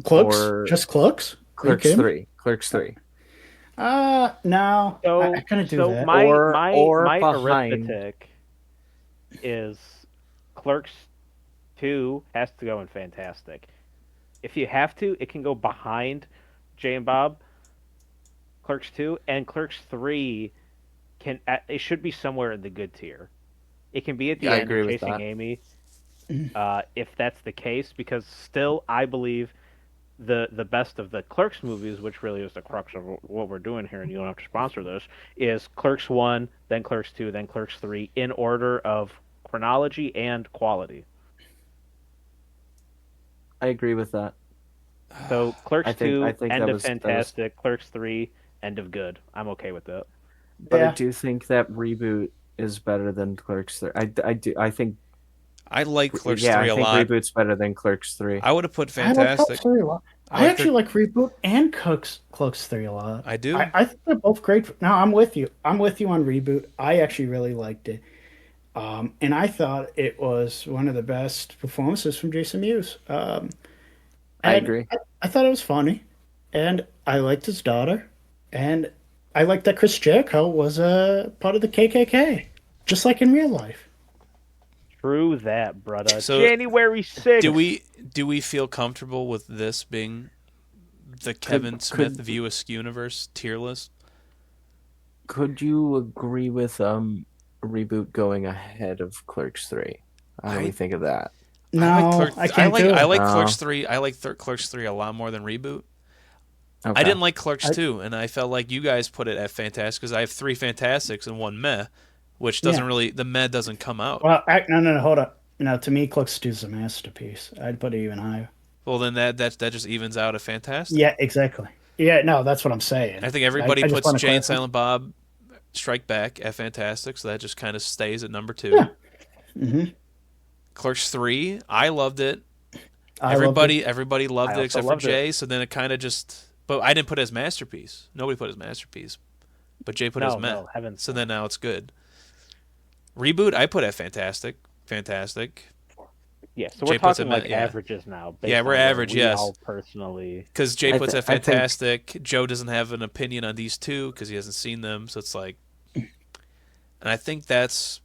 Clerks? Or- Just Clerks? Clerks kidding? 3, Clerks 3. No. So, I couldn't do so that. my Or- my or my behind. arithmetic is Clerks 2 has to go in Fantastic. If you have to, it can go behind Jay and Bob. Clerks 2 and Clerks 3 it should be somewhere in the good tier. It can be at the Yeah, I end agree of with Chasing that. Amy, if that's the case, because still I believe the best of the Clerks movies, which really is the crux of what we're doing here, and you don't have to sponsor this, is Clerks 1, then Clerks 2, then Clerks 3, in order of chronology and quality. I agree with that. So Clerks I think- 2, I think end that of was- that was- fantastic. Clerks 3, end of good. I'm okay with that. But Yeah. I do think that Reboot is better than Clerks 3. I do. I think. I like Clerks yeah, 3 I a think lot. Reboot's better than Clerks 3. I would have put I like Fantastic. Clerks 3 a lot. I I like actually like Reboot and Clerks 3 a lot. I do. I think they're both great. No, I'm with you. I'm with you on Reboot. I actually really liked it. And I thought it was one of the best performances from Jason Mewes. I and agree. I thought it was funny. And I liked his daughter. And I liked that Chris Jericho was a part of the KKK, just like in real life. True that, brother. So, January 6th. Do we feel comfortable with this being the Kevin Smith View Askewniverse tier list? Could you agree with Reboot going ahead of Clerks 3? How do we think of that? No, I can't do it. I like No. Clerks 3. I like Clerks 3 a lot more than Reboot. Okay. I didn't like Clerks 2, and I felt like you guys put it at Fantastic because I have 3 Fantastics and 1 Meh, which doesn't Yeah. really, the Meh doesn't come out. Well, no, hold up. No, to me, Clerks 2 is a masterpiece. I'd put it even higher. Well, then that just evens out a Fantastic. Yeah, exactly. Yeah, no, that's what I'm saying. I think everybody I just puts wanna Jay and clarify. Silent Bob Strike Back at Fantastic, so that just kind of stays at number 2. Yeah. Mm-hmm. Clerks 3, I loved it. I Everybody loved I it also except for loved it. Jay, so then it kind of just... But I didn't put it as masterpiece. Nobody put it as masterpiece. But Jay put it as Meh. No, heavens. So then now it's good. Reboot, I put at Fantastic. Fantastic. Yeah, so Jay we're puts talking it, like yeah. averages now. based Yeah, we're on where average, we yes. all personally. Because Jay I puts thi- at I think- Fantastic. Joe doesn't have an opinion on these two because he hasn't seen them. So it's like... And I think that's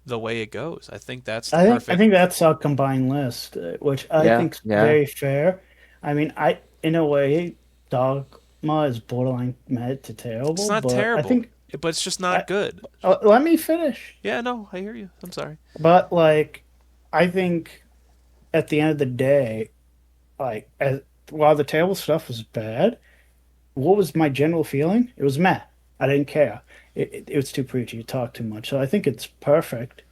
the way it goes. I think that's the I perfect. think that's our combined list, which I Yeah, think's yeah. very fair. I mean, I in a way, Dogma is borderline mad to It's terrible, not but I terrible, think but it's just not I, good. let me finish. Yeah, no, I hear you. I'm sorry. But like, I think at the end of the day, while the table stuff was bad, what was my general feeling? It was meh. I didn't care. It was too preachy. You talk too much. So I think it's perfect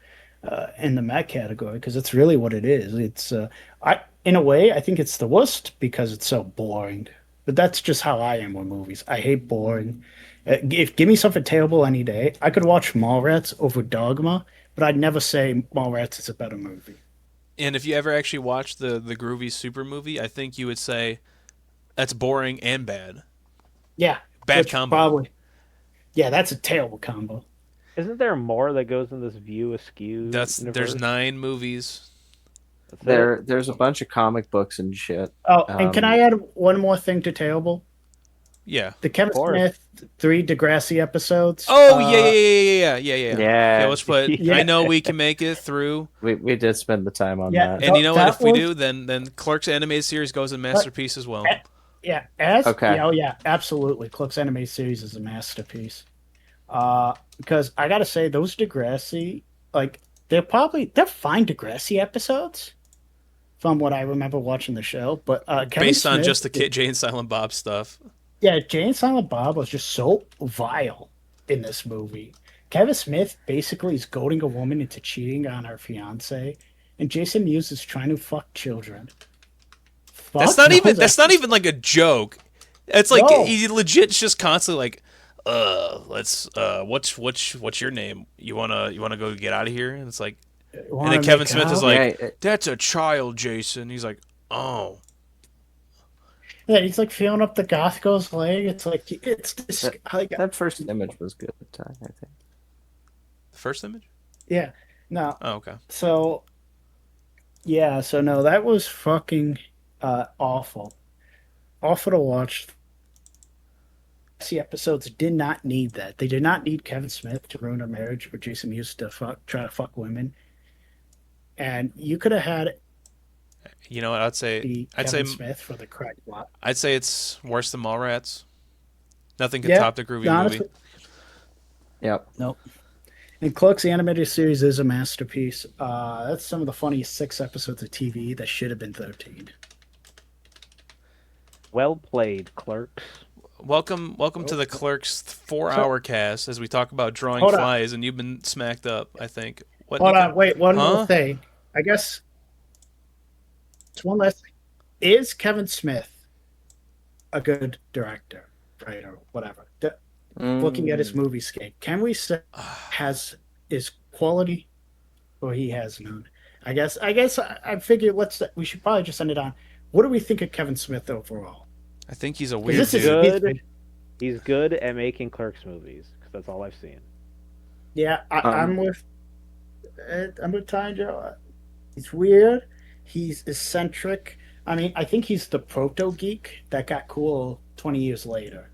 in the Mac category because it's really what it is. It's I in a way I think it's the worst because it's so boring. But that's just how I am with movies. I hate boring. If give me something terrible any day, I could watch Mallrats over Dogma, but I'd never say Mallrats is a better movie. And if you ever actually watch the Groovy Super movie, I think you would say that's boring and bad. Yeah, Bad which combo. probably yeah, that's a terrible combo. Isn't there more that goes in this View Askew There's universe? 9 movies. That's it? There's a bunch of comic books and shit. Oh, and can I add one more thing to terrible? Yeah. The Kevin course. Smith 3 Degrassi episodes. Oh yeah. Yeah. Let's put. Yeah. I know we can make it through. We did spend the time on Yeah. that. And you know what? That If we was- do, then Clerks animated series goes in masterpiece as well. Yeah, Okay. yeah, oh yeah, absolutely. Clerks animated series is a masterpiece. Because I gotta say, those Degrassi, like they're fine Degrassi episodes, from what I remember watching the show. But Kevin Based on Smith, just the Jay and Silent Bob stuff. yeah, Jay and Silent Bob was just so vile in this movie. Kevin Smith basically is goading a woman into cheating on her fiance, and Jason Mewes is trying to fuck children. That's Fuck not even. knows That's not even like a joke. It's like No. he legit just constantly like, let's what's your name? You wanna go get out of here? And it's like, and then Kevin Smith is like, Yeah, that's a child, Jason. He's like, oh. yeah, he's like feeling up the goth girl's leg. It's like it's this, like that first image was good, I think. The first image? yeah, no. Oh, okay. So yeah, so no, that was fucking awful, awful to watch. The episodes did not need that. They did not need Kevin Smith to ruin a marriage where Jason used to try to fuck women. And you could have had You know what? I'd say Kevin Smith for the crack plot. I'd say it's worse than Mallrats. Nothing can Yeah, top the Groovy honestly, movie. Yep. nope. And Clerks, the animated series, is a masterpiece. That's some of the funniest 6 episodes of TV that should have been 13. Well played, Clerks. Welcome to the Clerks 4-hour cast as we talk about drawing Hold on. flies, and you've been smacked up. I think. What, Hold Nico? on, wait, one Huh? more thing. I guess it's one last thing. Is Kevin Smith a good director, writer, whatever? Looking at his movie scape, can we say has is quality, or he has none? I guess I figure we should probably just end it on. What do we think of Kevin Smith overall? I think he's a 'Cause weird this is dude. Good. He's good at making Clerks movies because that's all I've seen. Yeah, I'm with Ty Joe. He's weird. He's eccentric. I mean, I think he's the proto geek that got cool 20 years later.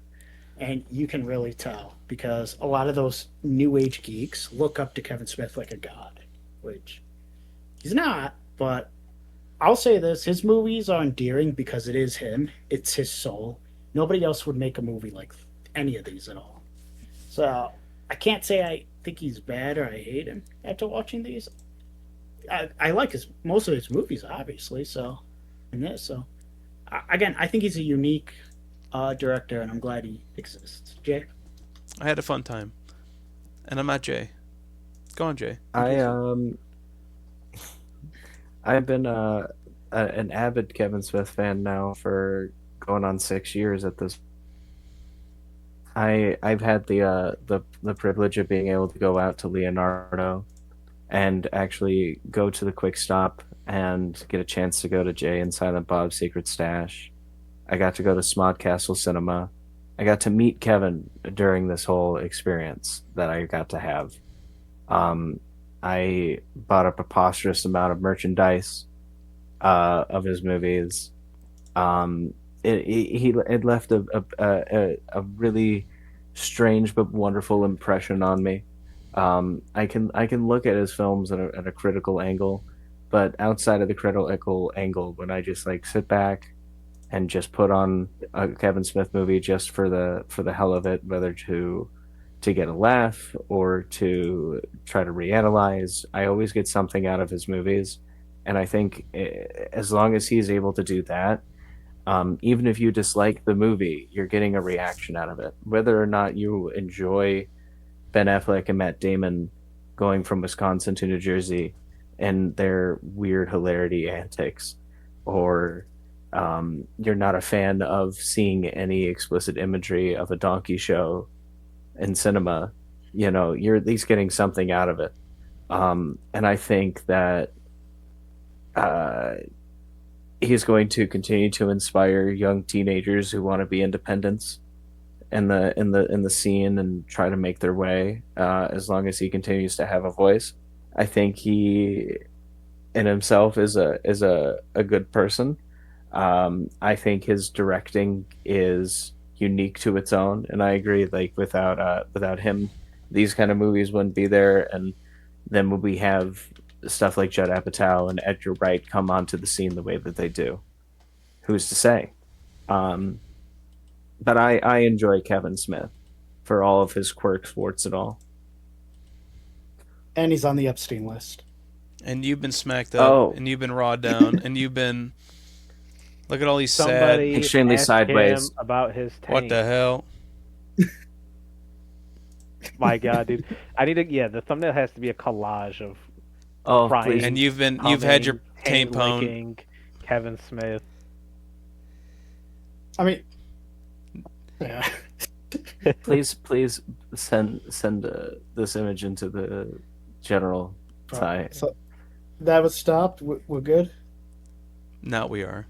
And you can really tell because a lot of those new age geeks look up to Kevin Smith like a god, which he's not. But I'll say this: his movies are endearing because it is him. It's his soul. Nobody else would make a movie like any of these at all. So I can't say I think he's bad or I hate him after watching these. I like most of his movies, obviously. So, and this, so again, I think he's a unique director, and I'm glad he exists. Jay, I had a fun time, and I'm not Jay. Go on, Jay. I've been an avid Kevin Smith fan now for going on 6 years at this. I've had the privilege of being able to go out to Leonardo and actually go to the Quick Stop and get a chance to go to Jay and Silent Bob's Secret Stash. I got to go to Smodcastle Cinema. I got to meet Kevin during this whole experience that I got to have. I bought a preposterous amount of merchandise of his movies. It left a really strange but wonderful impression on me. I can look at his films at a critical angle, but outside of the critical angle, when I just like sit back and just put on a Kevin Smith movie just for the hell of it, whether to get a laugh or to try to reanalyze, I always get something out of his movies, and I think as long as he's able to do that, even if you dislike the movie, you're getting a reaction out of it, whether or not you enjoy Ben Affleck and Matt Damon going from Wisconsin to New Jersey and their weird hilarity antics, or you're not a fan of seeing any explicit imagery of a donkey show in cinema, you're at least getting something out of it. And I think that uh, he's going to continue to inspire young teenagers who want to be independents in the scene and try to make their way, as long as he continues to have a voice. I think he in himself is a good person. I think his directing is unique to its own, and I agree. Like without him, these kind of movies wouldn't be there. And then when we have stuff like Judd Apatow and Edgar Wright come onto the scene the way that they do, who's to say? But I enjoy Kevin Smith for all of his quirks, warts, and all. And he's on the Epstein list. And you've been smacked up, and you've been rawed down, and you've been... Look at all these Somebody sad... Extremely ask sideways. him about his tank. What the hell? My God, dude! I need to. Yeah, the thumbnail has to be a collage of Oh, crying, please. And you've humming, had your taint tampon... licking, Kevin Smith. I mean, yeah. Please send this image into the general site. So that was stopped. We're good. Now we are.